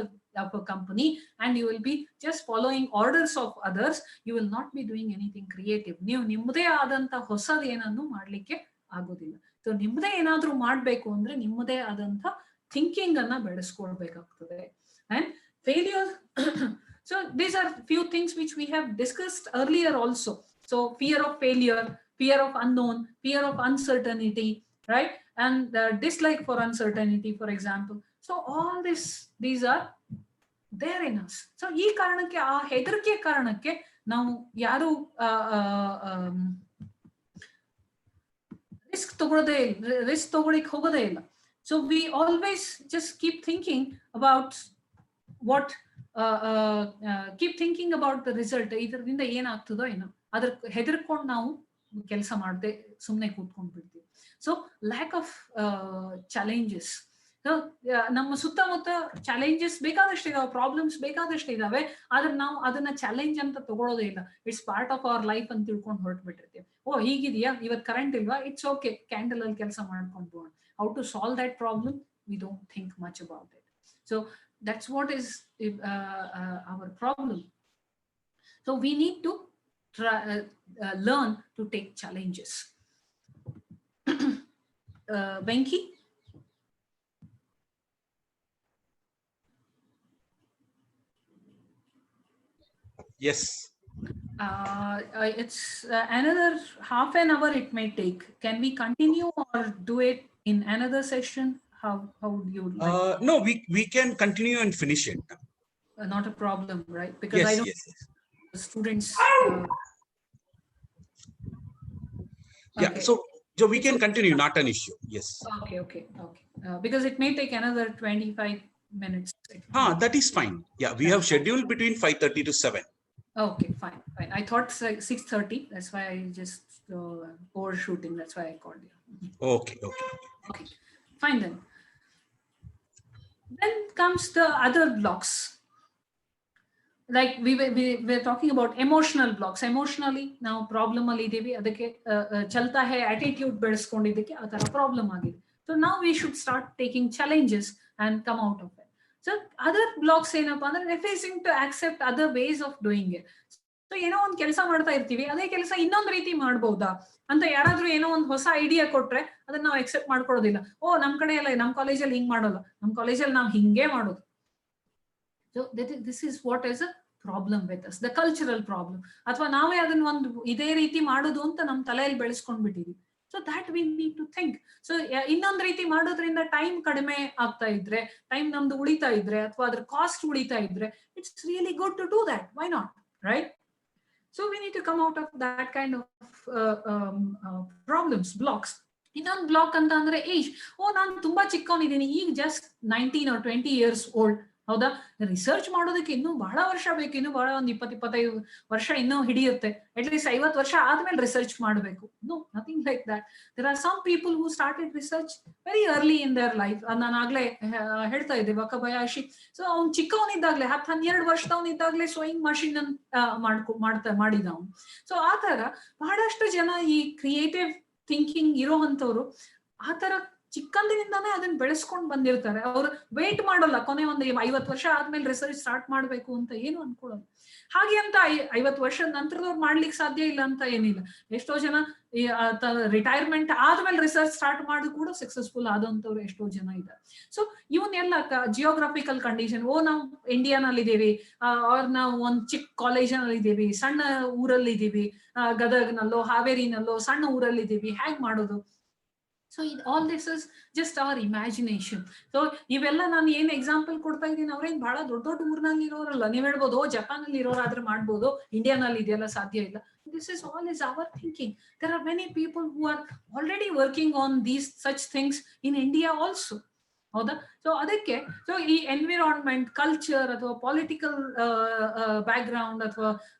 [SPEAKER 3] a company, and you will be just following orders of others. You will not be doing anything creative. ನೀವು ನಿಮ್ಮದೇ ಆದಂತ ಹೊಸದು ಏನನ್ನು ಮಾಡ್ಲಿಕ್ಕೆ ಆಗೋದಿಲ್ಲ. So ನಿಮ್ಮದೇ ಏನಾದ್ರೂ ಮಾಡ್ಬೇಕು ಅಂದ್ರೆ ನಿಮ್ಮದೇ ಆದಂತ ಥಿಂಕಿಂಗ್ ಅನ್ನ ಬೆಳೆಸ್ಕೊಳ್ಬೇಕಾಗ್ತದೆ. And failure. So these are few things which we have discussed earlier also. So fear of failure, fear of unknown, fear of uncertainty, right? And dislike for uncertainty, for example. So all these are there in us. So ಈ ಕಾರಣಕ್ಕೆ, ಆ ಹೆದರಿಕೆ ಕಾರಣಕ್ಕೆ ನಾವು ಯಾರು risk ತಗೊಳ್ಳಿಕ್ಕೆ ಹೋಗೋದೇ ಇಲ್ಲ. So we always just keep thinking about what keep thinking about the result. ಇದರಿಂದ ಏನಾಗ್ತದೋ ಏನೋ ಅದ್ರ ಹೆದರ್ಕೊಂಡು ನಾವು ಕೆಲಸ ಮಾಡದೆ ಸುಮ್ಮನೆ ಕೂತ್ಕೊಂಡು ಬಿಡ್ತೀವಿ. So lack of challenges. ನಮ್ಮ ಸುತ್ತಮುತ್ತ ಚಾಲೆಂಜಸ್ ಬೇಕಾದಷ್ಟು ಇದಾವೆ, ಪ್ರಾಬ್ಲಮ್ಸ್ ಬೇಕಾದಷ್ಟು ಇದಾವೆ, ಆದ್ರೆ ನಾವು ಅದನ್ನ ಚಾಲೆಂಜ್ ಅಂತ ತಗೊಳ್ಳೋದೇ ಇಲ್ಲ. It's part of our life ಅಂತ ತಿಳ್ಕೊಂಡು ಹೊರಟ್ಬಿಟ್ಟಿರ್ತೀವಿ. ಓ ಹೀಗಿದೆಯಾ, ಇವತ್ತು ಕರೆಂಟ್ ಇಲ್ವಾ, ಇಟ್ಸ್ ಓಕೆ, ಕ್ಯಾಂಡಲ್ ಅಲ್ಲಿ ಕೆಲಸ ಮಾಡ್ಕೊಂಡು ಹೋಗೋಣ. How to solve that problem, we don't think much about it. So that's what is our problem. So we need to try, learn to take challenges. Venki?
[SPEAKER 1] Yes.
[SPEAKER 3] It's another half an hour it may take. Can we continue or do it in another session? How would you like?
[SPEAKER 1] No, we can continue and finish it.
[SPEAKER 3] Not a problem, right? Because
[SPEAKER 1] Yes,
[SPEAKER 3] I don't
[SPEAKER 1] yes.
[SPEAKER 3] students.
[SPEAKER 1] Yeah,
[SPEAKER 3] okay.
[SPEAKER 1] so we can continue, not an issue. Yes.
[SPEAKER 3] Okay. Because it may take another 25 minutes.
[SPEAKER 1] That is fine. Yeah, we have scheduled between 5:30 to 7.
[SPEAKER 3] Okay, fine. I thought 6:30. That's why I just overshooting. That's why I called you.
[SPEAKER 1] Okay.
[SPEAKER 3] Okay, fine then. Then comes the other blocks. Like we were talking about emotional blocks. Emotionally now problem ಅಲ್ಲಿ ಇದೀವಿ, ಅದಕ್ಕೆ ಚಲ್ತಾ high attitude ಬೆಳೆಸ್ಕೊಂಡಿದ್ದಕ್ಕೆ ಆ ತರ problem ಆಗಿದೆ. So now we should start taking challenges and come out of it. So other blocks ಏನಪ್ಪಾ ಅಂದ್ರೆ refusing to accept other ways of doing it. So ಏನೋ ಒಂದು ಕೆಲಸ ಮಾಡ್ತಾ ಇರ್ತೀವಿ, ಅದೇ ಕೆಲಸ ಇನ್ನೊಂದು ರೀತಿ ಮಾಡ್ಬೋದಾ ಅಂತ ಯಾರಾದ್ರೂ ಏನೋ ಒಂದು ಹೊಸ ಐಡಿಯಾ ಕೊಟ್ರೆ ಅದನ್ನ ನಾವು ಎಕ್ಸೆಪ್ಟ್ ಮಾಡ್ಕೊಳ್ಳೋದಿಲ್ಲ. ಓ ನಮ್ ಕಡೆ ಎಲ್ಲ, ನಮ್ ಕಾಲೇಜಲ್ಲಿ ಹಿಂಗ್ ಮಾಡೋಲ್ಲ, ನಮ್ ಕಾಲೇಜಲ್ಲಿ ನಾವು ಹಿಂಗೆ ಮಾಡೋದು. So this is what is a problem with us, the cultural problem. ಅಥವಾ ನಾವೇ ಅದನ್ನ ಒಂದು ಇದೇ ರೀತಿ ಮಾಡೋದು ಅಂತ ನಮ್ ತಲೆಯಲ್ಲಿ ಬೆಳೆಸ್ಕೊಂಡ್ಬಿಟ್ಟಿದೀವಿ. So that we need to think. So ಇನ್ನೊಂದು ರೀತಿ ಮಾಡೋದ್ರಿಂದ ಟೈಮ್ ಕಡಿಮೆ ಆಗ್ತಾ ಇದ್ರೆ, ಟೈಮ್ ನಮ್ದು ಉಳಿತಾ ಇದ್ರೆ, ಅಥವಾ ಅದ್ರ ಕಾಸ್ಟ್ ಉಳಿತಾ ಇದ್ರೆ, it's really good to do that. Why not, right? So we need to come out of that kind of problems, blocks. ಇನ್ನೊಂದು ಬ್ಲಾಕ್ ಅಂತ ಅಂದ್ರೆ ಏಜ್. ಓ ನಾನು ತುಂಬಾ ಚಿಕ್ಕವನಿದ್ದೀನಿ, ಈಗ ಜಸ್ಟ್ 19 or 20 years old. ಹೌದಾ? ರಿಸರ್ಚ್ ಮಾಡೋದಕ್ಕೆ ಇನ್ನೂ ಬಹಳ ವರ್ಷ ಬೇಕು, ಇನ್ನೂ ಬಹಳ ಒಂದು 20-25 ವರ್ಷ ಇನ್ನೂ ಹಿಡಿಯುತ್ತೆ. ಅಟ್ಲೀಸ್ಟ್ 50 ವರ್ಷ ಆದ್ಮೇಲೆ ರಿಸರ್ಚ್ ಮಾಡಬೇಕು. No, nothing like that. There are some people who started research very early in their life. ನಾನು ಆಗ್ಲೇ ಹೇಳ್ತಾ ಇದ್ದೆ, ವಕಬಯಾಶಿ. ಸೊ ಅವ್ನು ಚಿಕ್ಕವನಿದ್ದಾಗ್ಲೇ 10-12 ವರ್ಷದವನಿದ್ದಾಗ್ಲೇ ಸೋಯಿಂಗ್ ಮಷಿನ್ ಮಾಡಿದ ಅವನು. ಸೊ ಆ ತರ ಬಹಳಷ್ಟು ಜನ ಈ ಕ್ರಿಯೇಟಿವ್ ಥಿಂಕಿಂಗ್ ಇರೋವಂಥವ್ರು ಆ ತರ ಚಿಕ್ಕಂದಿನಿಂದಾನೇ ಅದನ್ನ ಬೆಳೆಸ್ಕೊಂಡು ಬಂದಿರ್ತಾರೆ. ಅವ್ರು ವೇಟ್ ಮಾಡಲ್ಲ, ಕೊನೆ ಒಂದು 50 ವರ್ಷ ಆದ್ಮೇಲೆ ರಿಸರ್ಚ್ ಸ್ಟಾರ್ಟ್ ಮಾಡ್ಬೇಕು ಅಂತ ಏನು ಅನ್ಕೊಳ್ಳೋದು. ಹಾಗೆ ಅಂತ 50 ವರ್ಷದ ನಂತರದವ್ರು ಮಾಡ್ಲಿಕ್ಕೆ ಸಾಧ್ಯ ಇಲ್ಲ ಅಂತ ಏನಿಲ್ಲ. ಎಷ್ಟೋ ಜನ ರಿಟೈರ್ಮೆಂಟ್ ಆದ್ಮೇಲೆ ರಿಸರ್ಚ್ ಸ್ಟಾರ್ಟ್ ಮಾಡಿ ಕೂಡ ಸಕ್ಸಸ್ಫುಲ್ ಆದಂತವ್ರು ಎಷ್ಟೋ ಜನ ಇದ್ದಾರೆ. ಸೊ ಇವನ್ನೆಲ್ಲ ಜಿಯೋಗ್ರಫಿಕಲ್ ಕಂಡೀಷನ್, ಓ ನಾವು ಇಂಡಿಯಾನಲ್ಲಿ ಇದೀವಿ, ಅವ್ರ ನಾವು ಒಂದ್ ಚಿಕ್ಕ ಕಾಲೇಜಲ್ಲಿ ಇದೀವಿ, ಸಣ್ಣ ಊರಲ್ಲಿ ಇದೀವಿ, ಗದಗ್ನಲ್ಲೋ ಹಾವೇರಿನಲ್ಲೋ ಸಣ್ಣ ಊರಲ್ಲಿ ಇದೀವಿ, ಹೇಗ್ ಮಾಡೋದು? So all this is just our imagination. So ಇವೆಲ್ಲ ನಾನು ಏನ್ ಎಕ್ಸಾಂಪಲ್ ಕೊಡ್ತಾ ಇದ್ದೀನಿ, ಅವ್ರೇನ್ ಬಹಳ ದೊಡ್ಡ ದೊಡ್ಡ ಊರ್ನಲ್ಲಿ ಇರೋರಲ್ಲ. ನೀವ್ ಹೇಳ್ಬೋದು, ಓ ಜಪಾನ್ ಅಲ್ಲಿ ಇರೋರಾದ್ರೆ ಮಾಡ್ಬೋದು, ಇಂಡಿಯಾನಲ್ಲಿ ಇದೆಲ್ಲ ಸಾಧ್ಯ ಇಲ್ಲ. This is all is our thinking. There are many people who are already working on these such things in India also. ಹೌದಾ? ಸೊ ಅದಕ್ಕೆ ಈ ಎನ್ವಿರಾನ್ಮೆಂಟ್, ಕಲ್ಚರ್ ಅಥವಾ ಪೊಲಿಟಿಕಲ್ ಬ್ಯಾಕ್ಗ್ರೌಂಡ್ ಅಥವಾ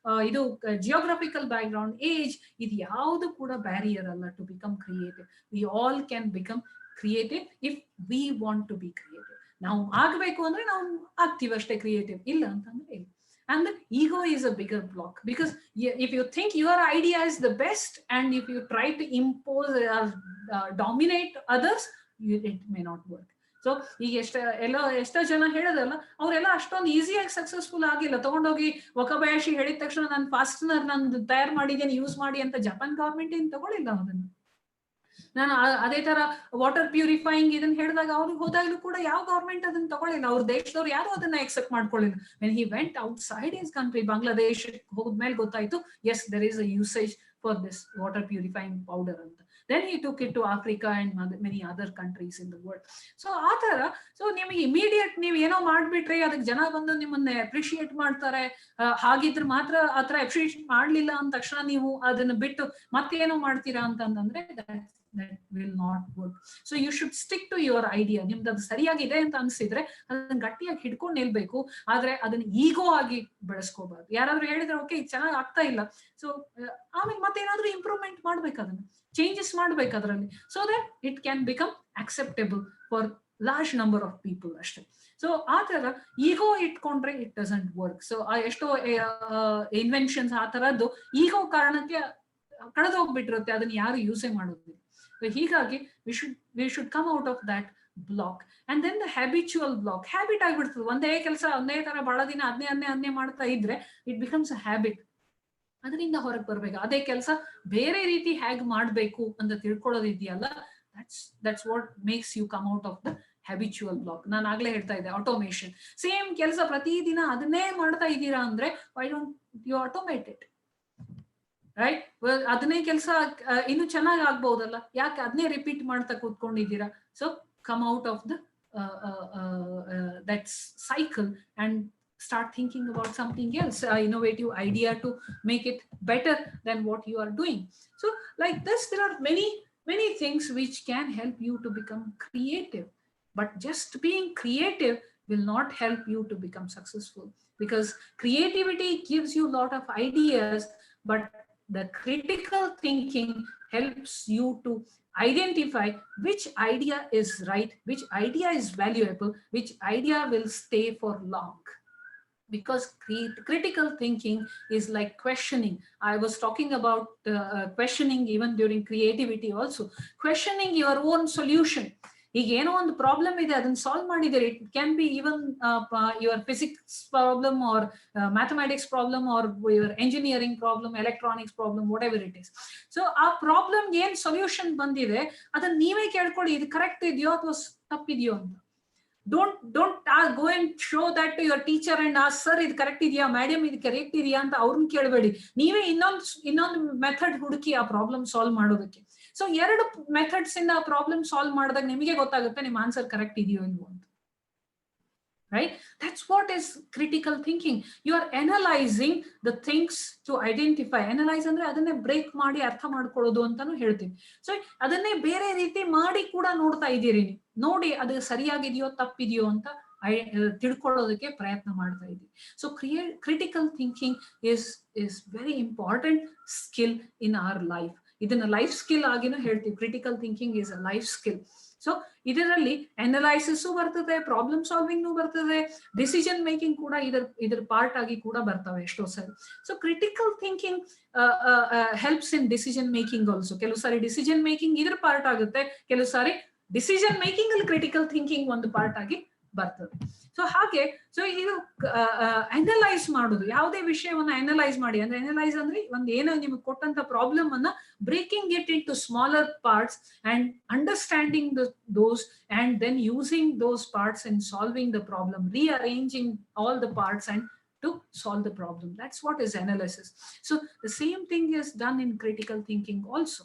[SPEAKER 3] ಇದು ಜಿಯೋಗ್ರಫಿಕಲ್ ಬ್ಯಾಕ್ಗ್ರೌಂಡ್, ಏಜ್, ಇದು ಯಾವುದು ಕೂಡ ಬ್ಯಾರಿಯರ್ ಅಲ್ಲ to become creative. We all can become creative if we want to be creative. ನಾವು ಆಗ್ಬೇಕು ಅಂದ್ರೆ ನಾವು ಆಗ್ತೀವಿ ಅಷ್ಟೇ ಕ್ರಿಯೇಟಿವ್, ಇಲ್ಲ ಅಂತಂದ್ರೆ ಇಲ್ಲ. And the ego is a bigger block, because if you think your idea is the best and if you try to impose or dominate others, it may not work. So ಈಗ ಎಷ್ಟೋ ಜನ ಹೇಳೋದಲ್ಲ, ಅವರೆಲ್ಲ ಅಷ್ಟೊಂದು ಈಸಿಯಾಗಿ ಸಕ್ಸಸ್ಫುಲ್ ಆಗಿಲ್ಲ. ತಗೊಂಡೋಗಿ ವಕಬಯಾಶಿ ಹೇಳಿದ ತಕ್ಷಣ ನಾನು ಫಾಸ್ಟ್ನರ್ ನಾನು ತಯಾರು ಮಾಡಿದ್ದೇನೆ, ಯೂಸ್ ಮಾಡಿ ಅಂತ ಜಪಾನ್ ಗವರ್ಮೆಂಟ್ ಏನ್ ತಗೊಳಿಲ್ಲ ಅದನ್ನು. ನಾನು ಅದೇ ತರ ವಾಟರ್ ಪ್ಯೂರಿಫೈಯಿಂಗ್ ಇದನ್ನ ಹೇಳಿದಾಗ ಅವ್ರಿಗೆ ಹೋದಾಗ್ಲೂ ಕೂಡ ಯಾವ ಗವರ್ಮೆಂಟ್ ಅದನ್ನ ತಗೊಳ್ಳಿಲ್ಲ, ಅವ್ರ ದೇಶದವ್ರು ಯಾರು ಅದನ್ನ ಎಕ್ಸೆಪ್ಟ್ ಮಾಡ್ಕೊಳ್ಳಿಲ್ಲ. When he went outside his country, Bangladesh ಹೋದ್ಮೇಲೆ ಗೊತ್ತಾಯ್ತು, as there is a usage for this water purifying powder ಅಂತ. Then he took it to Africa and many other countries in the world. So ಆ ತರ, so ನಿಮಗೆ immediate ನೀವು ಏನೋ ಮಾಡ್ಬಿಟ್ರೆ ಅದಕ್ಕೆ ಜನ ಬಂದು ನಿಮ್ಮನ್ನ ಅಪ್ರಿಶಿಯೇಟ್ ಮಾಡ್ತಾರೆ, ಹಾಗಿದ್ರೆ ಮಾತ್ರ ಆತರ ಅಪ್ರಿಶಿಯೇಟ್ ಮಾಡ್ಲಿಲ್ಲ ಅಂದ ತಕ್ಷಣ ನೀವು ಅದನ್ನ ಬಿಟ್ಟು ಮತ್ತೇನೋ ಮಾಡ್ತೀರಾ ಅಂತಂದ್ರೆ that will not work. So you should stick to your idea. ನಿಮ್ದು ಅದು ಸರಿಯಾಗಿದೆ ಅಂತ ಅನ್ಸಿದ್ರೆ ಅದನ್ನ ಗಟ್ಟಿಯಾಗಿ ಹಿಡ್ಕೊಂಡು ನಿಲ್ಬೇಕು, ಆದ್ರೆ ಅದನ್ನ ಈಗೋ ಆಗಿ ಬೆಳೆಸ್ಕೋಬಾರ್ದು. ಯಾರಾದ್ರೂ ಹೇಳಿದ್ರೆ ಓಕೆ ಇದು ಚೆನ್ನಾಗಿ ಆಗ್ತಾ ಇಲ್ಲ, ಸೊ ಆಮೇಲೆ ಮತ್ತೇನಾದ್ರೂ ಇಂಪ್ರೂವ್ಮೆಂಟ್ ಮಾಡ್ಬೇಕು, ಅದನ್ನ ಚೇಂಜಸ್ ಮಾಡ್ಬೇಕು ಅದರಲ್ಲಿ, so that it can become acceptable for large number of people ಅಷ್ಟೇ. ಸೊ ಆ ತರ ಈಗೋ ಇಟ್ಕೊಂಡ್ರೆ ಇಟ್ ಡಸಂಟ್ ವರ್ಕ್. ಸೊ ಎಷ್ಟೋ ಇನ್ವೆನ್ಷನ್ಸ್ ಆ ತರದ್ದು ಈಗೋ ಕಾರಣಕ್ಕೆ ಕಳೆದೋಗ್ಬಿಟ್ಟಿರುತ್ತೆ, ಅದನ್ನ ಯಾರು ಯೂಸೇ ಮಾಡೋದಿಲ್ಲ. ಹೀಗಾಗಿ we should come out of that block. And then the habitual block, habit ಆಗ್ಬಿಡ್ತದೆ. ಒಂದೇ ಕೆಲಸ ಒಂದೇ ತರ ಬಹಳ ದಿನ ಅದನ್ನೇ ಮಾಡ್ತಾ ಇದ್ರೆ ಇಟ್ ಬಿಕಮ್ಸ್ ಅ ಹ್ಯಾಬಿಟ್. ಅದರಿಂದ ಹೊರಗೆ ಬರ್ಬೇಕು. ಅದೇ ಕೆಲಸ ಬೇರೆ ರೀತಿ ಹೇಗ್ ಮಾಡ್ಬೇಕು ಅಂತ ತಿಳ್ಕೊಳ್ಳೋದಿದೆಯಲ್ಲ, that's what makes you come out of the habitual block. ನಾನು ಆಗ್ಲೇ ಹೇಳ್ತಾ ಇದ್ದೆ ಆಟೋಮೇಶನ್. ಸೇಮ್ ಕೆಲಸ ಪ್ರತಿದಿನ ಅದನ್ನೇ ಮಾಡ್ತಾ ಇದ್ದೀರಾ ಅಂದ್ರೆ why don't you automate it? Right, ಅದನ್ನೇ ಕೆಲಸ ಇನ್ನು ಚೆನ್ನಾಗಿ ಆಗ್ಬಹುದಲ್ಲ, ಯಾಕೆ ಅದನ್ನೇ ರಿಪೀಟ್ ಮಾಡ್ತಾ ಕೂತ್ಕೊಂಡಿದ್ದೀರಾ? So come out of the that cycle and start thinking about something else, innovative idea to make it better than what you are doing. So like this, there are many things which can help you to become creative, but just being creative will not help you to become successful, because creativity gives you a lot of ideas, but the critical thinking helps you to identify which idea is right, which idea is valuable, which idea will stay for long. Because critical thinking is like questioning. I was talking about questioning even during creativity also. Questioning your own solution. ಈಗ ಏನೋ ಒಂದು problem ಇದೆ, ಅದನ್ನ solve ಮಾಡಿದರೆ, it can be even your physics problem or mathematics problem or your engineering problem, electronics problem, whatever it is. So ಆ problem ಏನ್ solution ಬಂದಿದೆ ಅದನ್ನ ನೀವೇ ಕೇಳ್ಕೊಳ್ಳಿ, ಇದು ಕರೆಕ್ಟ್ ಇದೆಯೋ ಅಥವಾ ತಪ್ಪಿದೆಯೋ ಅಂತ. don't go and show that to your teacher and ask, sir ಇದು ಕರೆಕ್ಟ್ ಇದೆಯಾ, ಮೇಡಮ್ ಇದು ಕರೆಕ್ಟ್ ಇದೆಯಾ ಅಂತ ಅವ್ರನ್ನ ಕೇಳಬೇಡಿ. ನೀವೇ ಇನ್ನೊಂದು ಮೆಥಡ್ ಹುಡುಕಿ ಆ ಪ್ರಾಬ್ಲಮ್ ಸಾಲ್ವ್ ಮಾಡೋದಕ್ಕೆ. ಸೊ 2 ಮೆಥಡ್ಸ್ ಇಂದ ಆ ಪ್ರಾಬ್ಲಮ್ ಸಾಲ್ವ್ ಮಾಡಿದಾಗ ನಿಮಗೆ ಗೊತ್ತಾಗುತ್ತೆ ನಿಮ್ಮ ಆನ್ಸರ್ ಕರೆಕ್ಟ್ ಇದೆಯೋ ಇಲ್ವೋ ಅಂತ. Right? That's what is critical thinking. You are analyzing the things to identify. Analyze ಅಂದ್ರೆ ಅದನ್ನೇ ಬ್ರೇಕ್ ಮಾಡಿ ಅರ್ಥ ಮಾಡ್ಕೊಳ್ಳೋದು ಅಂತಾನು ಹೇಳ್ತೀವಿ. ಸೊ ಅದನ್ನೇ ಬೇರೆ ರೀತಿ ಮಾಡಿ ಕೂಡ ನೋಡ್ತಾ ಇದ್ದೀರಿ, ನೋಡಿ ಅದು ಸರಿಯಾಗಿದೆಯೋ ತಪ್ಪಿದೆಯೋ ಅಂತ ತಿಳ್ಕೊಳ್ಳೋದಕ್ಕೆ ಪ್ರಯತ್ನ ಮಾಡ್ತಾ ಇದ್ದೀವಿ. So critical thinking is very important skill in our life. ಇದನ್ನ ಲೈಫ್ ಸ್ಕಿಲ್ ಆಗಿನೂ ಹೇಳ್ತೀವಿ. Critical thinking is a life skill. So ಇದರಲ್ಲಿ ಅನಲೈಸಿಸ್ ಬರ್ತದೆ, ಪ್ರಾಬ್ಲಮ್ ಸಾಲ್ವಿಂಗ್ ಬರ್ತದೆ, ಡಿಸಿಷನ್ ಮೇಕಿಂಗ್ ಕೂಡ ಇದರ ಪಾರ್ಟ್ ಆಗಿ ಕೂಡ ಬರ್ತವೆ ಎಷ್ಟೋ ಸರಿ. So critical thinking helps in decision making also. ಕೆಲವು ಸಾರಿ ಡಿಸಿಷನ್ ಮೇಕಿಂಗ್ ಇದ್ರ ಪಾರ್ಟ್ ಆಗುತ್ತೆ, ಕೆಲವು ಸಾರಿ ಡಿಸಿಷನ್ ಮೇಕಿಂಗ್ ಅಲ್ಲಿ ಕ್ರಿಟಿಕಲ್ ಥಿಂಕಿಂಗ್ ಒಂದು ಪಾರ್ಟ್ ಆಗಿ ಬರ್ತದೆ. ಸೊ ಹಾಗೆ ಇದು ಅನಲೈಸ್ ಮಾಡೋದು, ಯಾವುದೇ ವಿಷಯವನ್ನ ಅನಲೈಸ್ ಮಾಡಿ. ಅಂದ್ರೆ ಅನಲೈಸ್ ಅಂದ್ರೆ ಒಂದು ಏನೋ ನಿಮ್ಗೆ ಕೊಟ್ಟಂತ ಪ್ರಾಬ್ಲಮ್ ಅನ್ನ breaking it into smaller parts and understanding those and then using those parts and solving the problem, rearranging all the parts and to solve the problem. That's what is analysis. So the same thing is done in critical thinking also.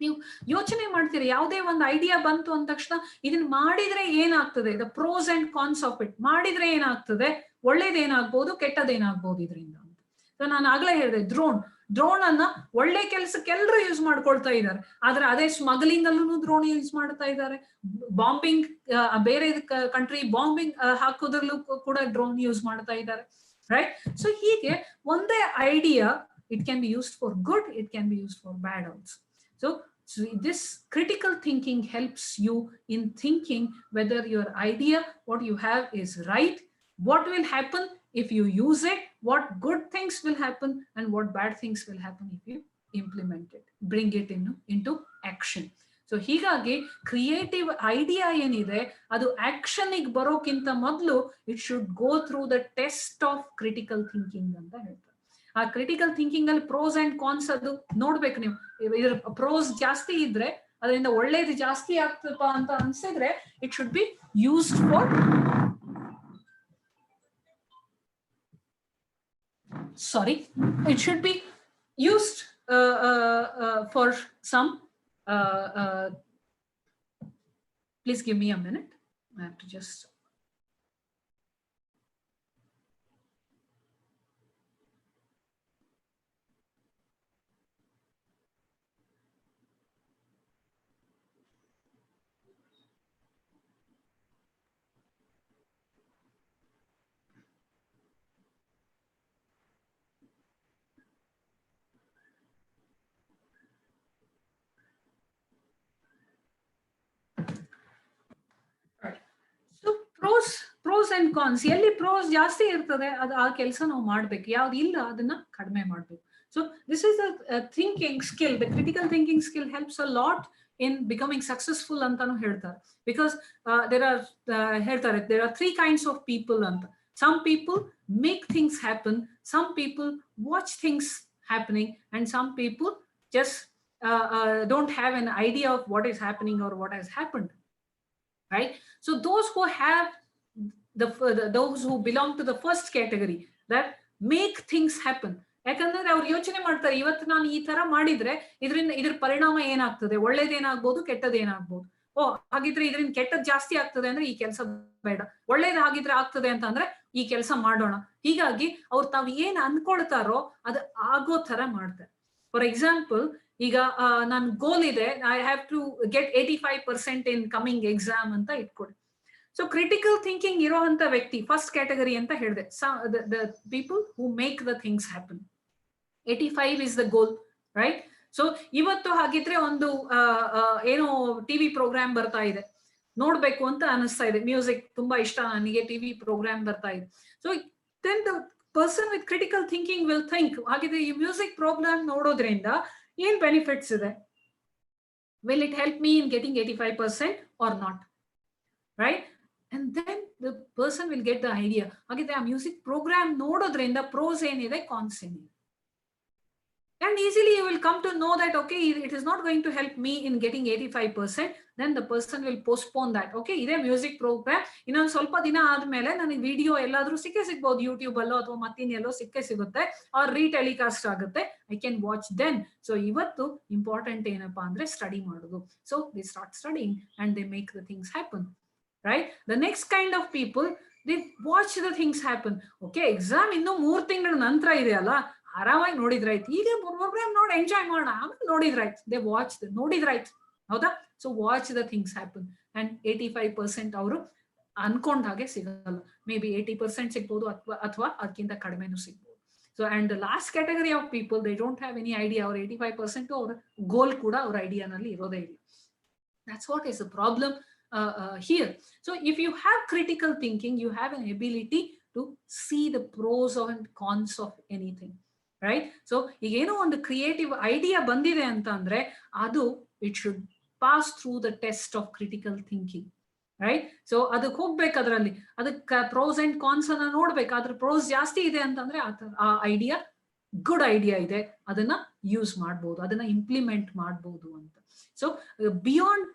[SPEAKER 3] ನೀವು ಯೋಚನೆ ಮಾಡ್ತೀರಿ, ಯಾವುದೇ ಒಂದು idea ಬಂತು ಅಂದ ತಕ್ಷಣ ಇದನ್ನ ಮಾಡಿದ್ರೆ ಏನಾಗ್ತದೆ, the pros and cons of it, ಮಾಡಿದ್ರೆ ಏನಾಗ್ತದೆ, ಒಳ್ಳೇದೇನಾಗ್ಬೋದು, ಕೆಟ್ಟದೇನಾಗ್ಬೋದು ಇದರಿಂದ ಅಂತ. ಸೊ ನಾನು ಆಗ್ಲೇ ಹೇಳಿದೆ, ಡ್ರೋನ್ ಅನ್ನ ಒಳ್ಳೆ ಕೆಲ್ಸಕ್ಕೆ ಎಲ್ಲರೂ ಯೂಸ್ ಮಾಡ್ಕೊಳ್ತಾ ಇದ್ದಾರೆ, ಆದ್ರೆ ಅದೇ ಸ್ಮಗ್ಲಿಂಗ್ ಅಲ್ಲೂ ಡ್ರೋನ್ ಯೂಸ್ ಮಾಡ್ತಾ ಇದ್ದಾರೆ. ಬಾಂಬಿಂಗ್, ಬೇರೆ ಕಂಟ್ರಿ ಬಾಂಬಿಂಗ್ ಹಾಕೋದ್ರಲ್ಲೂ ಕೂಡ ಡ್ರೋನ್ ಯೂಸ್ ಮಾಡ್ತಾ ಇದ್ದಾರೆ. ರೈಟ್? ಸೊ ಹೀಗೆ ಒಂದೇ idea, it can be used for good, it can be used for bad also. So this critical thinking helps you in thinking whether your idea, what you have is right, what will happen if you use it, what good things will happen and what bad things will happen if you implement it, bring it into action. So ಹೀಗಾಗಿ creative idea ಏನಿದೆ ಅದು action ಗೆ ಬರೋಕ್ಕಿಂತ ಮೊದಲು it should go through the test of critical thinking ಅಂತ ಹೇಳ್ತಾರೆ. ಆ critical thinking ಅಲ್ಲಿ ಪ್ರೋಸ್ ಅಂಡ್ ಕಾನ್ಸ್ ಅದು ನೋಡ್ಬೇಕು ನೀವು. ಇದ್ರ ಪ್ರೋಸ್ ಜಾಸ್ತಿ ಇದ್ರೆ ಅದರಿಂದ ಒಳ್ಳೇದು ಜಾಸ್ತಿ ಆಗ್ತಪ್ಪ ಅಂತ ಅನ್ಸಿದ್ರೆ it should be used for it should be used for some please give me a minute. I have to just pros and cons. ಎಲ್ಲಿ ಪ್ರೋಸ್ ಜಾಸ್ತಿ ಇರ್ತದೆ ಅದು ಆ ಕೆಲಸ ನಾವು ಮಾಡ್ಬೇಕು, ಯಾವ್ದು ಇಲ್ಲ ಅದನ್ನ ಕಡಿಮೆ ಮಾಡ್ಬೇಕು. So this is thinking skill. The critical thinking skill helps a lot in becoming successful ಅಂತಾನು ಹೇಳ್ತಾರೆ. ಬಿಕಾಸ್ ಹೇಳ್ತಾರೆ there are 3 kinds of people ಅಂತ. Some people make things happen, some people watch things happening, and some people just don't have an idea of what is happening or what has happened. Right? So those who have those who belong to the first category, that make things happen. ಯಾಕಂದ್ರೆ ಅವ್ರು ಯೋಚನೆ ಮಾಡ್ತಾರೆ, ಇವತ್ತು ನಾನು ಈ ತರ ಮಾಡಿದ್ರೆ ಇದ್ರ ಪರಿಣಾಮ ಏನಾಗ್ತದೆ, ಒಳ್ಳೇದೇನಾಗ್ಬೋದು ಕೆಟ್ಟದೇನಾಗ್ಬೋದು. ಹಾಗಿದ್ರೆ ಇದರಿಂದ ಕೆಟ್ಟದ್ ಜಾಸ್ತಿ ಆಗ್ತದೆ ಅಂದ್ರೆ ಈ ಕೆಲಸ ಬೇಡ, ಒಳ್ಳೇದ್ ಹಾಗಿದ್ರೆ ಆಗ್ತದೆ ಅಂತ ಅಂದ್ರೆ ಈ ಕೆಲಸ ಮಾಡೋಣ. ಹೀಗಾಗಿ ಅವ್ರು ತಾವ್ ಏನ್ ಅನ್ಕೊಳ್ತಾರೋ ಅದು ಆಗೋ ತರ ಮಾಡ್ತಾರೆ. ಫಾರ್ ಎಕ್ಸಾಂಪಲ್, ಈಗ ನನ್ ಗೋಲ್ ಇದೆ, I have to get 85% in coming exam ಅಂತ ಇಟ್ಕೊಡಿ. ಸೊ ಕ್ರಿಟಿಕಲ್ ಥಿಂಕಿಂಗ್ ಇರೋಂತ ವ್ಯಕ್ತಿ ಫಸ್ಟ್ ಕ್ಯಾಟಗರಿ ಅಂತ ಹೇಳಿದೆ, the people who make the things happen. 85 is the goal, right? So ಇವತ್ತು ಹಾಗಿದ್ರೆ ಒಂದು ಏನೋ ಟಿವಿ ಪ್ರೋಗ್ರಾಮ್ ಬರ್ತಾ ಇದೆ, ನೋಡ್ಬೇಕು ಅಂತ ಅನಿಸ್ತಾ ಇದೆ, ಮ್ಯೂಸಿಕ್ ತುಂಬಾ ಇಷ್ಟ ನನಗೆ, ಟಿವಿ ಪ್ರೋಗ್ರಾಮ್ ಬರ್ತಾ ಇದೆ. So then the person with critical thinking will think, ಹಾಗಿದ್ರೆ ಈ ಮ್ಯೂಸಿಕ್ ಪ್ರೋಗ್ರಾಮ್ ನೋಡೋದ್ರಿಂದ ಏನ್ ಬೆನಿಫಿಟ್ಸ್ ಇದೆ, will it help me in getting 85% or not, right? And then the person will get the idea, ಹಾಗಿದ್ರೆ ಆ music program ನೋಡೋದ್ರಿಂದ pros ಏನಿದೆ, ಕಾನ್ಸ್ ಏನಿದೆ. And easily you will come to know that, okay, it is not going to help me in getting 85%. Then the person will postpone that. Okay, ide music program ಇನ್ನೊಂದು ಸ್ವಲ್ಪ ದಿನ ಆದ್ಮೇಲೆ ನನಗೆ video ಎಲ್ಲಾದ್ರೂ ಸಿಗ್ಬೋದು, ಯೂಟ್ಯೂಬ್ ಅಲ್ಲೋ ಅಥವಾ ಮತ್ತಿನ್ನೆಲ್ಲೋ ಸಿಗುತ್ತೆ, or ರೀಟೆಲಿಕಾಸ್ಟ್ ಆಗುತ್ತೆ, I can watch then. So ಇವತ್ತು ಇಂಪಾರ್ಟೆಂಟ್ ಏನಪ್ಪಾ ಅಂದ್ರೆ ಸ್ಟಡಿ ಮಾಡೋದು. So they start studying and they make the things happen, right? The next kind of people, they watch the things happen. Okay, exam ಇನ್ನು 3 ತಿಂಗಳ ನಂತರ ಇದೆ ಅಲ್ಲ, ಆರಾಮಾಗಿ ನೋಡಿದ್ರಾಯ್ತು, ಈಗ ಪ್ರೋಗ್ರಾಮ್ ನೋಡಿ ಎಂಜಾಯ್ ಮಾಡೋಣ, ಆಮೇಲೆ ನೋಡಿದ್ರಾಯ್ತು. ದೇ ವಾಚ್ ನೋಡಿದ್ರಾಯ್ತು, ಹೌದಾ? So watch the things happen. And 85% ಅವರು ಅನ್ಕೊಂಡ ಹಾಗೆ ಸಿಗಲ್ಲ, ಮೇ ಬಿ 80% ಸಿಗ್ಬೋದು ಅಥವಾ ಅದಕ್ಕಿಂತ ಕಡಿಮೆನೂ ಸಿಗ್ಬೋದು. So and the last category of people, they don't have any idea. ಅವ್ರ 85% ಅವ್ರ ಗೋಲ್ ಕೂಡ ಅವ್ರ ಐಡಿಯಾನಲ್ಲಿ ಇರೋದೇ ಇಲ್ಲ. That's what is the problem here. So if you have critical thinking, you have an ability to see the pros and cons of anything, right? So ಈಗೇನೋ ಒಂದು creative idea ಬಂದಿದೆ ಅಂತ ಅಂದ್ರೆ ಅದು it should pass through the test of critical thinking, right? So ಅದಕ್ಕೆ ಹೋಗ್ಬೇಕು, ಅದರಲ್ಲಿ ಅದಕ್ಕೆ ಪ್ರೋಸ್ ಅಂಡ್ ಕಾನ್ಸ್ ಅನ್ನ ನೋಡ್ಬೇಕು. ಅದ್ರ ಪ್ರೋಸ್ ಜಾಸ್ತಿ ಇದೆ ಅಂತಂದ್ರೆ ಆ ಐಡಿಯಾ ಗುಡ್ ಐಡಿಯಾ ಇದೆ, ಅದನ್ನ ಯೂಸ್ ಮಾಡ್ಬೋದು, ಅದನ್ನ ಇಂಪ್ಲಿಮೆಂಟ್ ಮಾಡ್ಬೋದು ಅಂತ. So beyond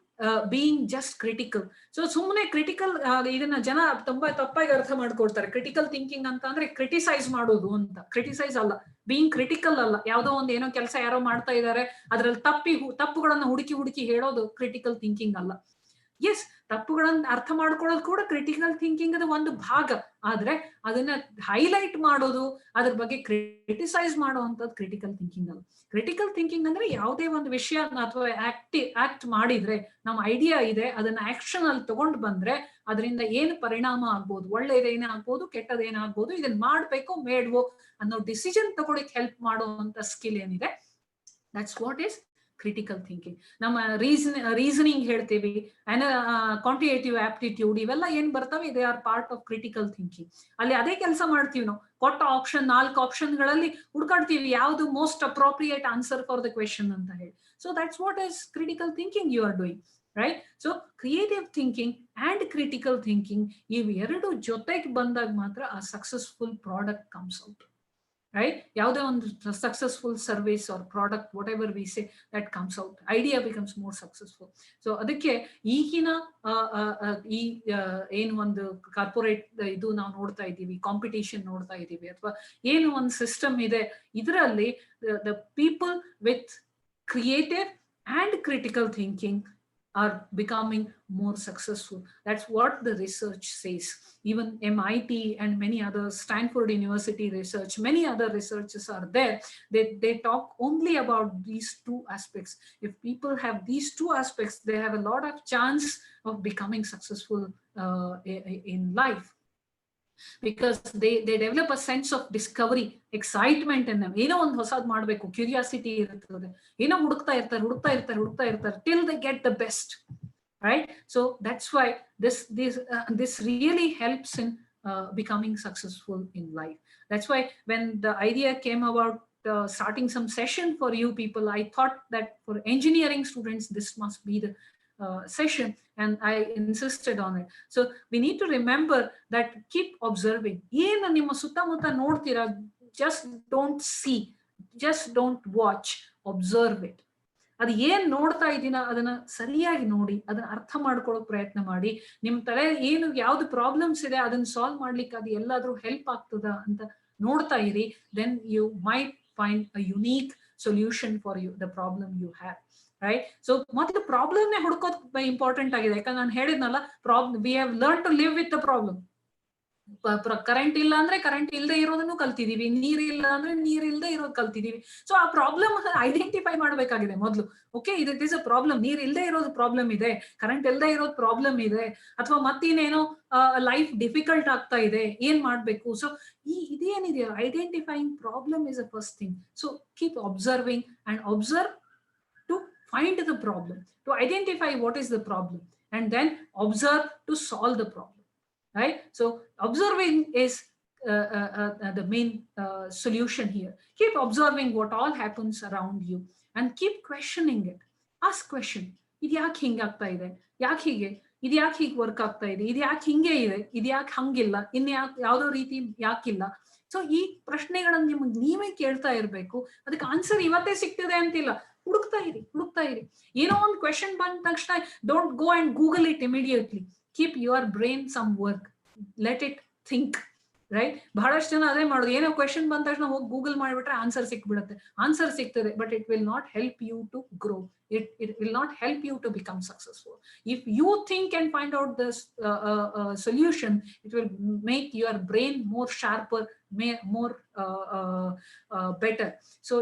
[SPEAKER 3] being just critical. So ಸುಮ್ಮನೆ ಕ್ರಿಟಿಕಲ್, ಇದನ್ನ ಜನ ತುಂಬಾ ತಪ್ಪಾಗಿ ಅರ್ಥ ಮಾಡ್ಕೊಳ್ತಾರೆ. ಕ್ರಿಟಿಕಲ್ ಥಿಂಕಿಂಗ್ ಅಂತ ಅಂದ್ರೆ ಕ್ರಿಟಿಸೈಸ್ ಮಾಡೋದು ಅಂತ. ಕ್ರಿಟಿಸೈಸ್ ಅಲ್ಲ, ಬೀಯಿಂಗ್ ಕ್ರಿಟಿಕಲ್ ಅಲ್ಲ. ಯಾವ್ದೋ ಒಂದು ಏನೋ ಕೆಲಸ ಯಾರೋ ಮಾಡ್ತಾ ಇದ್ದಾರೆ, ಅದ್ರಲ್ಲಿ ತಪ್ಪುಗಳನ್ನ ಹುಡುಕಿ ಹೇಳೋದು ಕ್ರಿಟಿಕಲ್ ಥಿಂಕಿಂಗ್ ಅಲ್ಲ. ಎಸ್, ತಪ್ಪುಗಳನ್ನ ಅರ್ಥ ಮಾಡ್ಕೊಳ್ಳೋದು ಕೂಡ ಕ್ರಿಟಿಕಲ್ ಥಿಂಕಿಂಗ್ ಅದ ಒಂದು ಭಾಗ. ಆದ್ರೆ ಅದನ್ನ ಹೈಲೈಟ್ ಮಾಡೋದು, ಅದ್ರ ಬಗ್ಗೆ ಕ್ರಿಟಿಸೈಸ್ ಮಾಡುವಂಥದ್ದು ಕ್ರಿಟಿಕಲ್ ಥಿಂಕಿಂಗ್ ಅಲ್ಲ. ಕ್ರಿಟಿಕಲ್ ಥಿಂಕಿಂಗ್ ಅಂದ್ರೆ ಯಾವುದೇ ಒಂದು ವಿಷಯ ಅಥವಾ ಆಕ್ಟ್ ಮಾಡಿದ್ರೆ, ನಮ್ಮ ಐಡಿಯಾ ಇದೆ, ಅದನ್ನ ಆಕ್ಷನ್ ಅಲ್ಲಿ ತಗೊಂಡು ಬಂದ್ರೆ ಅದರಿಂದ ಏನು ಪರಿಣಾಮ ಆಗ್ಬೋದು, ಒಳ್ಳೇದೇನಾಗ್ಬೋದು, ಕೆಟ್ಟದೇನಾಗ್ಬೋದು, ಇದನ್ನ ಮಾಡ್ಬೇಕೋ ಬೇಡವೋ ಅನ್ನೋ ಡಿಸಿಷನ್ ತಗೊಳಕ್ ಹೆಲ್ಪ್ ಮಾಡುವಂತ ಸ್ಕಿಲ್ ಏನಿದೆ, that's what is critical thinking. ನಮ್ಮ ರೀಸನಿಂಗ್ ಹೇಳ್ತೀವಿ, ಕ್ವಾಂಟಿಟೇಟಿವ್ ಆಪ್ಟಿಟ್ಯೂಡ್, ಇವೆಲ್ಲ ಏನ್ ಬರ್ತವೆ, they are part of critical thinking. ಅಲ್ಲಿ ಅದೇ ಕೆಲಸ ಮಾಡ್ತೀವಿ ನಾವು. ಕೊಟ್ಟ ಆಪ್ಷನ್ 4 ಆಪ್ಷನ್ಗಳಲ್ಲಿ ಹುಡ್ಕಾಡ್ತೀವಿ ಯಾವ್ದು most appropriate answer for the question ಅಂತ ಹೇಳಿ. So that's what is critical thinking you are doing, right? So creative thinking and critical thinking ಇವೆರಡು ಜೊತೆಗೆ ಬಂದಾಗ ಮಾತ್ರ ಆ successful product comes out, right? ಯಾವುದೇ ಒಂದು successful service or product, whatever we say, that comes out, idea becomes more successful. So ಅದಕ್ಕೆ ಈಗಿನ ಈ ಏನು ಒಂದು ಕಾರ್ಪೊರೇಟ್ ಇದು ನಾವು ನೋಡ್ತಾ ಇದ್ದೀವಿ, ಕಾಂಪಿಟೇಷನ್ ನೋಡ್ತಾ ಇದ್ದೀವಿ, ಅಥವಾ ಏನು ಒಂದು ಸಿಸ್ಟಮ್ ಇದೆ, ಇದರಲ್ಲಿ the people with creative and critical thinking are becoming more successful. That's what the research says. Even MIT and many others, Stanford University research, many other researchers are there. They talk only about these two aspects. If people have these two aspects, they have a lot of chance of becoming successful in life. Because they develop a sense of discovery, excitement in them. ಏನೋ ಒಂದು ಹೊಸದು ಮಾಡಬೇಕು, curiosity ಇರ್ತದೆ, ಏನೋ ಹುಡುಕ್ತಾ ಇರ್ತಾರೆ till they get the best, right? So that's why this really helps in becoming successful in life. That's why when the idea came about starting some session for you people, I thought that for engineering students this must be the session, and I insisted on it. So we need to remember that keep observing. ಏನು ನಿಮ್ಮ ಸುತ್ತಮುತ್ತ ನೋಡ್ತೀರಾ, just don't see, just don't watch, observe it. ಅದು ಏನ್ ನೋಡ್ತಾ ಇದ್ದೀನ ಅದನ್ನ ಸರಿಯಾಗಿ ನೋಡಿ, ಅದನ್ನ ಅರ್ಥ ಮಾಡ್ಕೊಳ್ಳೋಕೆ ಪ್ರಯತ್ನ ಮಾಡಿ. ನಿಮ್ ತಲೆ ಏನು ಯಾವ್ದು ಪ್ರಾಬ್ಲಮ್ಸ್ ಇದೆ ಅದನ್ನ ಸಾಲ್ವ್ ಮಾಡ್ಲಿಕ್ಕೆ ಅದು ಎಲ್ಲಾದ್ರೂ ಹೆಲ್ಪ್ ಆಗ್ತದ ಅಂತ ನೋಡ್ತಾ ಇರಿ. Then you might find a unique solution for you, the problem you have. Right? So ಮೊದಲು ಪ್ರಾಬ್ಲಮ್ ನೇ ಹುಡುಕೋದು ಇಂಪಾರ್ಟೆಂಟ್ ಆಗಿದೆ. ಯಾಕಂದ್ರೆ ನಾನು ಹೇಳಿದ್ನಲ್ಲ, we have learned to live with the problem. Current ಇಲ್ಲ ಅಂದ್ರೆ ಕರೆಂಟ್ ಇಲ್ಲದೆ ಇರೋದನ್ನು ಕಲ್ತಿದೀವಿ, ನೀರ್ ಇಲ್ಲ ಅಂದ್ರೆ ನೀರ್ ಇಲ್ಲದೆ ಇರೋದು ಕಲ್ತಿದೀವಿ. ಸೊ ಆ ಪ್ರಾಬ್ಲಮ್ ಐಡೆಂಟಿಫೈ ಮಾಡ್ಬೇಕಾಗಿದೆ ಮೊದಲು. Okay, it is a problem, ನೀರ್ ಇಲ್ಲದೆ ಇರೋದು ಪ್ರಾಬ್ಲಮ್ ಇದೆ, ಕರೆಂಟ್ ಇಲ್ಲದೆ ಇರೋದು ಪ್ರಾಬ್ಲಮ್ ಇದೆ, ಅಥವಾ ಮತ್ತಿನೇನೋ ಲೈಫ್ ಡಿಫಿಕಲ್ಟ್ ಆಗ್ತಾ ಇದೆ, ಏನ್ ಮಾಡ್ಬೇಕು. ಸೊ ಇದೇನಿದೆಯಾ, identifying problem is a first thing. So keep observing and observe to find the problem, to identify what is the problem, and then observe to solve the problem, right? So observing is the main solution here. Keep observing what all happens around you and keep questioning it. Ask question. ಇದು ಯಾಕೆ ಹಿಂಗಾಗ್ತಾ ಇದೆ, ಯಾಕೆ ಹೀಗೆ, ಇದು ಯಾಕೆ ಹೀಗೆ work ಆಗ್ತಾ ಇದೆ, ಇದು ಯಾಕೆ ಹಿಂಗೆ ಇದೆ, ಇದು ಯಾಕೆ ಹಂಗಿಲ್ಲ, ಇನ್ನು ಯಾವ್ದೋ ರೀತಿ ಯಾಕಿಲ್ಲ. ಸೊ ಈ ಪ್ರಶ್ನೆಗಳನ್ನ ನಿಮ್ಗೆ ನೀವೇ ಕೇಳ್ತಾ ಇರ್ಬೇಕು. ಅದಕ್ಕೆ ಆನ್ಸರ್ ಇವತ್ತೇ ಸಿಗ್ತದೆ ಅಂತಿಲ್ಲ, ಹುಡುಕ್ತಾ ಇರಿ. ಏನೋ ಒಂದು ಕ್ವೆಶನ್ ಬಂದ ತಕ್ಷಣ don't go and Google it immediately. Keep your brain some work, let it think, right? ಬಹಳಷ್ಟು ಜನ ಅದೇ ಮಾಡೋದು, ಏನೋ ಕ್ವೆಶನ್ ಬಂದ ತಕ್ಷಣ ಹೋಗಿ ಗೂಗಲ್ ಮಾಡಿಬಿಟ್ರೆ ಆನ್ಸರ್ ಸಿಕ್ಬಿಡುತ್ತೆ. ಆನ್ಸರ್ ಸಿಗ್ತದೆ, but it will not help you to grow. It will not help you to become successful. If you think and find out this solution, it will make your brain more sharper, more better. So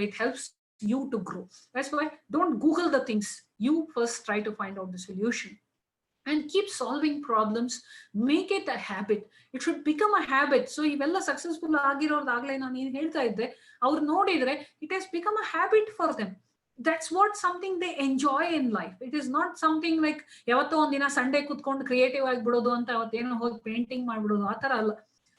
[SPEAKER 3] it helps you to grow. That's why don't Google the things. You first try to find out the solution and keep solving problems. Make it a habit. It should become a habit. So ಇವೆಲ್ಲ successful ಆಗಿರೋದಾಗ್ಲೇ ನಾನು ಏನು ಹೇಳ್ತಾ ಇದ್ದೆ, ಅವ್ರು ನೋಡಿದ್ರೆ it has become a habit for them. That's what something they enjoy in life. It is not something like ಯಾವತ್ತೋ ಒಂದಿನ Sunday ಕುತ್ಕೊಂಡು ಕ್ರಿಯೇಟಿವ್ ಆಗಿ ಬಿಡೋದು ಅಂತ ಅವತ್ತೇನೋ ಹೋಗಿ ಪೇಂಟಿಂಗ್ ಮಾಡ್ಬಿಡೋದು, ಆ ತರ ಅಲ್ಲ.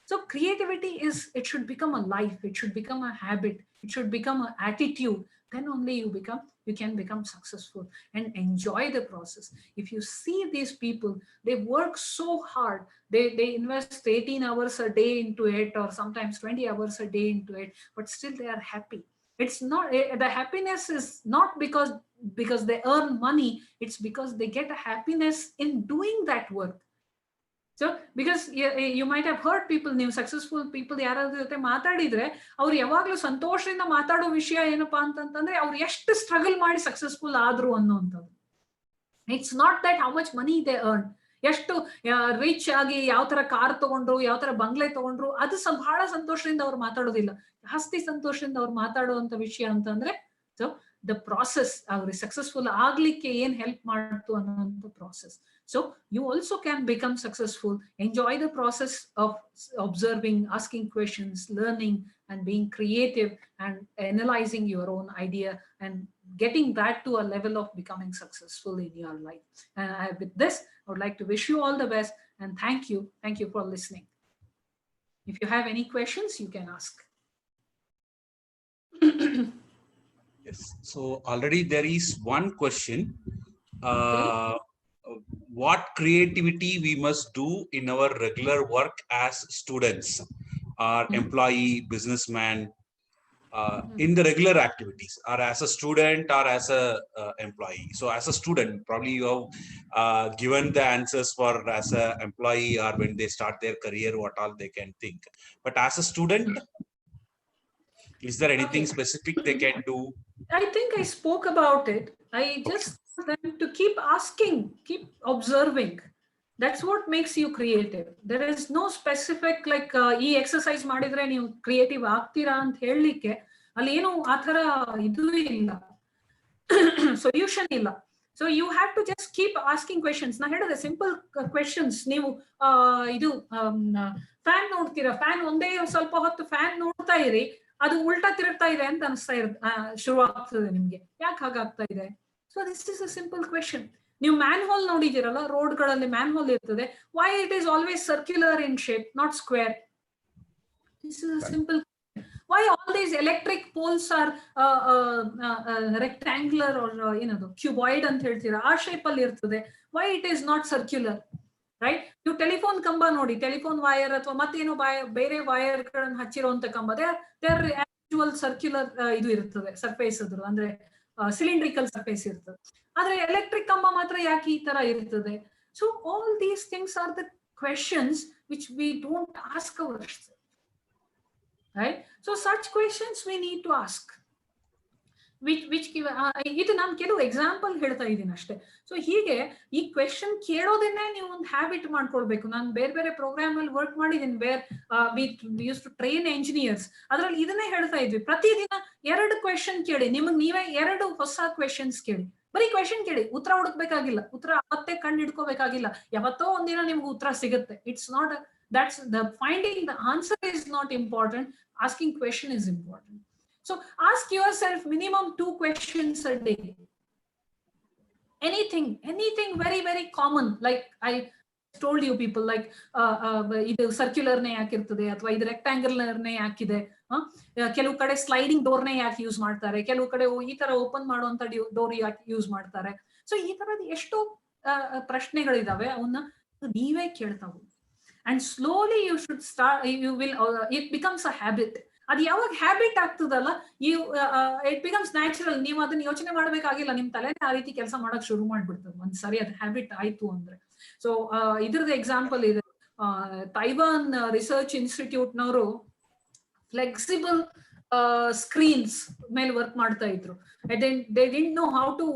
[SPEAKER 3] So creativity it should become a life. It should become a habit. It should become an attitude. Then only you can become successful and enjoy the process. If you see these people, they work so hard. They invest 18 hours a day into it, or sometimes 20 hours a day into it, but still they are happy. It's not, the happiness is not because they earn money. It's because they get a happiness in doing that work. So because you might have heard people, ನೀವು successful people ಯಾರಾದ್ರೂ ಜೊತೆ ಮಾತಾಡಿದ್ರೆ ಅವ್ರು ಯಾವಾಗ್ಲೂ ಸಂತೋಷದಿಂದ ಮಾತಾಡೋ ವಿಷಯ ಏನಪ್ಪಾ ಅಂತಂದ್ರೆ ಅವ್ರು ಎಷ್ಟು ಸ್ಟ್ರಗಲ್ ಮಾಡಿ ಸಕ್ಸಸ್ಫುಲ್ ಆದ್ರು ಅನ್ನೋಂಥದ್ದು. It's not that how much money they earn, ಎಷ್ಟು ರಿಚ್ ಆಗಿ ಯಾವ ತರ ಕಾರ್ ತಗೊಂಡ್ರು, ಯಾವ ತರ ಬಂಗ್ಲೆ ತಗೊಂಡ್ರು, ಅದು ಬಹಳ ಸಂತೋಷದಿಂದ ಅವ್ರು ಮಾತಾಡೋದಿಲ್ಲ. ಜಾಸ್ತಿ ಸಂತೋಷದಿಂದ ಅವ್ರು ಮಾತಾಡುವಂತ ವಿಷಯ ಅಂತಂದ್ರೆ ಸೊ ದ ಪ್ರಾಸೆಸ್, ಅವ್ರಿಗೆ ಸಕ್ಸಸ್ಫುಲ್ ಆಗ್ಲಿಕ್ಕೆ ಏನ್ ಹೆಲ್ಪ್ ಮಾಡ್ತು ಅನ್ನೋಂಥ process. So you also can become successful. Enjoy the process of observing, asking questions, learning, and being creative and analyzing your own idea and getting that to a level of becoming successful in your life. And with this, I would like to wish you all the best and thank you. Thank you for listening. If you have any questions, you can ask.
[SPEAKER 1] Yes. So already there is one question. What creativity we must do in our regular work as students? or
[SPEAKER 2] Mhm.
[SPEAKER 1] employee, businessman,
[SPEAKER 2] Mhm.
[SPEAKER 1] in the regular activities, or as a student or as a employee. So as a student, probably you have given the answers for as a employee or when they start their career, what all they can think. But as a student, is there anything
[SPEAKER 2] Okay.
[SPEAKER 1] specific they can do?
[SPEAKER 3] I think I spoke about it. I just want them to keep asking, keep observing. That's what makes you creative. There is no specific like ಈ exercise ಮಾಡಿದ್ರೆ ನೀವು creative ಆಗ್ತೀರಾ ಅಂತ ಹೇಳಲಿಕ್ಕೆ ಅಲ್ಲಿ ಏನು ಆ ಥರ ಇದು ಇಲ್ಲ, ಸೊಲ್ಯೂಷನ್ ಇಲ್ಲ. So you have to just keep asking questions. ನಾ ಹೇಳಿದೆ ಸಿಂಪಲ್ ಕ್ವೆಶನ್ಸ್. ನೀವು ಇದು ಫ್ಯಾನ್ ನೋಡ್ತೀರಾ, ಫ್ಯಾನ್ ಒಂದೇ ಸ್ವಲ್ಪ ಹೊತ್ತು ಫ್ಯಾನ್ ನೋಡ್ತಾ ಇರಿ, ಅದು ಉಲ್ಟಾ ತಿರುಗ್ತಾ ಇದೆ ಅಂತ ಅನಿಸ್ತಾ ಶುರು ಆಗ್ತದೆ ನಿಮ್ಗೆ. ಯಾಕೆ ಹಾಗಾಗ್ತಾ ಇದೆ? So this is a simple question. ನೀವು ಮ್ಯಾನ್ ಹೋಲ್ ನೋಡಿದಿರಲ್ಲ, ರೋಡ್ಗಳಲ್ಲಿ ಮ್ಯಾನ್ ಹೋಲ್ ಇರ್ತದೆ. Why it is always circular in shape, not square? This is a simple. Why all these electric poles are rectangular or cuboid ಅಂತ ಹೇಳ್ತೀರಾ, ಆ shape ಅಲ್ಲಿ ಇರ್ತದೆ? Why it is not circular? Right? ನೀವು telephone ಕಂಬ ನೋಡಿ, telephone wire ಅಥವಾ ಮತ್ತೇನೋ ಬೇರೆ ವೈರ್ ಗಳನ್ನು ಹಚ್ಚಿರುವಂತ ಕಂಬ, ದೇ ಆರ್ ಆಕ್ಚುವಲ್ ಸರ್ಕ್ಯುಲರ್ ಇದು ಇರ್ತದೆ, ಸರ್ಫೇಸ್ ಅದ್ರ ಅಂದ್ರೆ ಸಿಲಿಂಡ್ರಿಕಲ್ ಸರ್ಫೇಸ್ ಇರ್ತದೆ. ಆದ್ರೆ ಎಲೆಕ್ಟ್ರಿಕ್ ಕಂಬ ಮಾತ್ರ ಯಾಕೆ ಈ ತರ ಇರ್ತದೆ? So all these things are the questions which we don't ask ourselves. Right? So such questions we need to ask. ಇದು ನಾನು ಕೆಲವು ಎಕ್ಸಾಂಪಲ್ ಹೇಳ್ತಾ ಇದ್ದೀನಿ ಅಷ್ಟೇ. ಸೊ ಹೀಗೆ ಈ ಕ್ವೆಶನ್ ಕೇಳೋದನ್ನೇ ನೀವು ಒಂದು ಹ್ಯಾಬಿಟ್ ಮಾಡ್ಕೊಳ್ಬೇಕು. ನಾನು ಬೇರೆ ಬೇರೆ ಪ್ರೋಗ್ರಾಮ್ ಅಲ್ಲಿ ವರ್ಕ್ ಮಾಡಿದ್ದೀನಿ, we use to train engineers. ಅದ್ರಲ್ಲಿ ಇದನ್ನೇ ಹೇಳ್ತಾ ಇದ್ವಿ, ಪ್ರತಿದಿನ 2 ಕ್ವೆಶನ್ ಕೇಳಿ, ನಿಮಗೆ ನೀವೇ 2 ಹೊಸ ಕ್ವೆಶನ್ಸ್ ಕೇಳಿ. ಬರೀ ಕ್ವೆಶನ್ ಕೇಳಿ, ಉತ್ತರ ಹುಡುಕ್ಬೇಕಾಗಿಲ್ಲ, ಉತ್ತರ ಅವತ್ತೇ ಕಂಡು ಹಿಡ್ಕೋಬೇಕಾಗಿಲ್ಲ. ಯಾವತ್ತೋ ಒಂದಿನ ನಿಮ್ಗೆ ಉತ್ತರ ಸಿಗುತ್ತೆ. It's not that's the finding the answer is not important. Asking question is important. So ask yourself minimum 2 questions a day. Anything very very common, like I told you people, like ಇದು circular ನೇ ಯಾಕಿರ್ತದೆ ಅಥವಾ ಇದು rectangular ನೇ ಯಾಕಿದೆ, ಕೆಲವು ಕಡೆ sliding door ನೇ ಯಾಕೆ use ಮಾಡ್ತಾರೆ, ಕೆಲವು ಕಡೆ ಈ ತರ ಓಪನ್ ಮಾಡುವಂತ ಡೋರ್ ಯಾಕೆ ಯೂಸ್ ಮಾಡ್ತಾರೆ. ಸೊ ಈ ತರದ ಎಷ್ಟೋ ಪ್ರಶ್ನೆಗಳಿದಾವೆ, ಅವನ್ನ ನೀವೇ ಕೇಳ್ತಾ ಹೋಗಿ. And slowly you should start, it becomes a habit. ಅದು ಯಾವಾಗ ಹ್ಯಾಬಿಟ್ ಆಗ್ತದಲ್ಲ, ಇಟ್ ಬಿಕಮ್ಸ್ ನ್ಯಾಚುರಲ್. ನೀವು ಅದನ್ನ ಯೋಚನೆ ಮಾಡ್ಬೇಕಾಗಿಲ್ಲ, ನಿಮ್ ತಲೆನೇ ಆ ರೀತಿ ಕೆಲಸ ಮಾಡಕ್ ಶುರು ಮಾಡ್ಬಿಡ್ತದೆ ಒಂದ್ಸರಿ ಅದು ಹ್ಯಾಬಿಟ್ ಆಯ್ತು ಅಂದ್ರೆ. ಸೊ ಇದ್ರದ್ದು ಎಕ್ಸಾಂಪಲ್ ಇದೆ, ತೈವಾನ್ ರಿಸರ್ಚ್ ಇನ್ಸ್ಟಿಟ್ಯೂಟ್ ನವರು ಫ್ಲೆಕ್ಸಿಬಲ್ ಸ್ಕ್ರೀನ್ಸ್ ಮೇಲೆ ವರ್ಕ್ ಮಾಡ್ತಾ ಇದ್ರು. They didn't know how to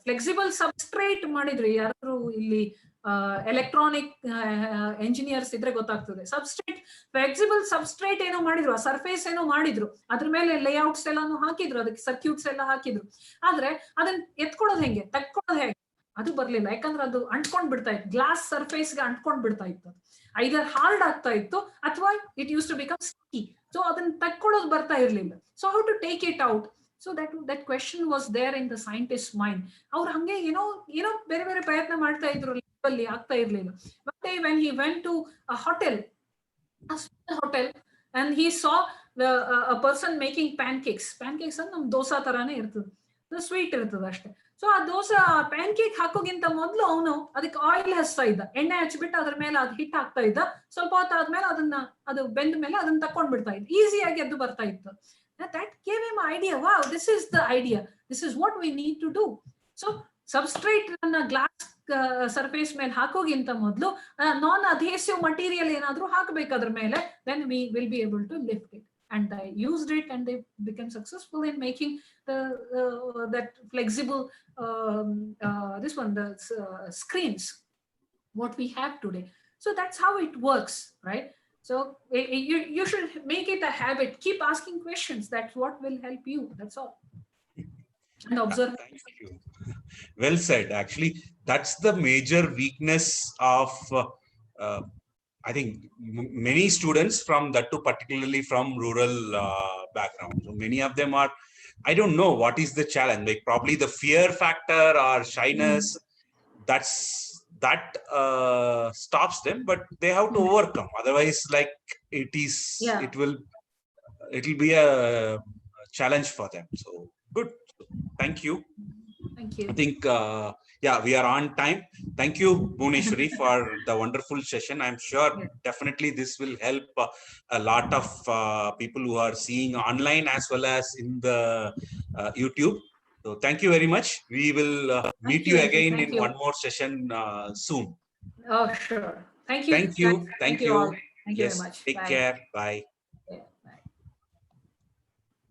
[SPEAKER 3] flexible substrate ಮಾಡಿದ್ರು. ಯಾರು ಇಲ್ಲಿ ಎಲೆಕ್ಟ್ರಾನಿಕ್ ಎಂಜಿನಿಯರ್ಸ್ ಇದ್ರೆ ಗೊತ್ತಾಗ್ತದೆ. ಸಬ್ಸ್ಟ್ರೇಟ್, ಫ್ಲೆಕ್ಸಿಬಲ್ ಸಬ್ಸ್ಟ್ರೇಟ್ ಏನೋ ಮಾಡಿದ್ರು, ಆ ಸರ್ಫೇಸ್ ಏನೋ ಮಾಡಿದ್ರು, ಅದ್ರ ಮೇಲೆ ಲೇಔಟ್ಸ್ ಎಲ್ಲಾನು ಹಾಕಿದ್ರು, ಅದಕ್ಕೆ ಸರ್ಕ್ಯೂಟ್ಸ್ ಎಲ್ಲ ಹಾಕಿದ್ರು. ಆದ್ರೆ ಅದನ್ನ ಎತ್ಕೊಳ್ಳೋದು ಹೆಂಗೆ, ತಕ್ಕೊಳ್ಳೋದು ಹೇಗೆ, ಅದು ಬರ್ಲಿಲ್ಲ. ಯಾಕಂದ್ರೆ ಅದು ಅಂಟ್ಕೊಂಡ್ ಬಿಡ್ತಾ ಇತ್ತು, ಗ್ಲಾಸ್ ಸರ್ಫೇಸ್ಗೆ ಅಂಟ್ಕೊಂಡ್ ಬಿಡ್ತಾ ಇತ್ತು. ಐದರ್ ಹಾರ್ಡ್ ಆಗ್ತಾ ಇತ್ತು ಅಥವಾ it use to become sticky. So ಅದನ್ನ ತಕ್ಕೊಳ್ಳೋದು ಬರ್ತಾ ಇರ್ಲಿಲ್ಲ. So how to take it out? So that question was there in the scientist's mind. ಅವ್ರು ಹಂಗೆ ಏನೋ ಬೇರೆ ಬೇರೆ ಪ್ರಯತ್ನ ಮಾಡ್ತಾ ಇದ್ರು, ಅಲ್ಲಿ ಆಗ್ತಾ ಇರ್ಲಿಲ್ಲ. But when he went to a hotel, and he saw a person making pancakes ಅಂದ್ರೆ ನಮ್ ದೋಸಾ ತರಾನೇ ಇರ್ತದೆ, ಸ್ವೀಟ್ ಇರ್ತದೆ ಅಷ್ಟೇ. ಸೊ ಆ ದೋಸಾ ಪ್ಯಾನ್ ಕೇಕ್ ಹಾಕೋಗಿಂತ ಮೊದಲು ಅವನು ಅದಕ್ಕೆ ಆಯಿಲ್ ಹಚ್ತಾ ಇದ್ದ, ಎಣ್ಣೆ ಹಚ್ಬಿಟ್ಟು ಅದ್ರ ಮೇಲೆ ಅದು ಹಿಟ್ ಹಾಕ್ತಾ ಇದ್ದ. ಸ್ವಲ್ಪ ಹೊತ್ತು ಆದ್ಮೇಲೆ ಅದು ಬೆಂದ ಮೇಲೆ ಅದನ್ನ ತಕೊಂಡ್ ಬಿಡ್ತಾ ಇದ್ದ, ಈಸಿಯಾಗಿ ಅದು ಬರ್ತಾ ಇತ್ತು. That gave him an idea. Wow, this is the idea. This is what we need to do. So substrate na glass surface ಮೇಲೆ ಹಾಕೋಗಿಂತ ಮೊದಲು ನಾನ್ ಅಧೇಸಿವ್ ಮಟೀರಿಯಲ್ ಏನಾದ್ರೂ ಹಾಕಬೇಕು ಅದ್ರ ಮೇಲೆ, then we will be able to lift it. And I used it, and they became successful in making that flexible the screens what we have today. So that's how it works, right? So you should make it a habit. Keep asking questions. That's what will help you. That's all. And observe.
[SPEAKER 1] Thank you. Well said. Actually, that's the major weakness of I think many students from that too, particularly from rural background. So many of them are, I don't know what is the challenge. Like probably the fear factor or shyness. That stops them, but they have to overcome. Otherwise, like it will be a challenge for them. So good. Thank you.
[SPEAKER 3] Thank you.
[SPEAKER 1] I think Yeah, we are on time. Thank you, Bhuneshwari, for the wonderful session. I'm sure
[SPEAKER 3] Yeah.
[SPEAKER 1] definitely this will help a lot of people who are seeing online as well as in the YouTube. So thank you very much. We will meet you
[SPEAKER 3] Thank you.
[SPEAKER 1] again
[SPEAKER 3] Thank
[SPEAKER 1] in
[SPEAKER 3] you.
[SPEAKER 1] one more session soon.
[SPEAKER 3] Oh, sure. Thank you.
[SPEAKER 1] Thank you.
[SPEAKER 3] Thank
[SPEAKER 1] Thank
[SPEAKER 3] you all.
[SPEAKER 1] you.
[SPEAKER 3] Thank you very
[SPEAKER 1] Yes,
[SPEAKER 3] much.
[SPEAKER 1] take
[SPEAKER 3] Bye.
[SPEAKER 1] care. Bye.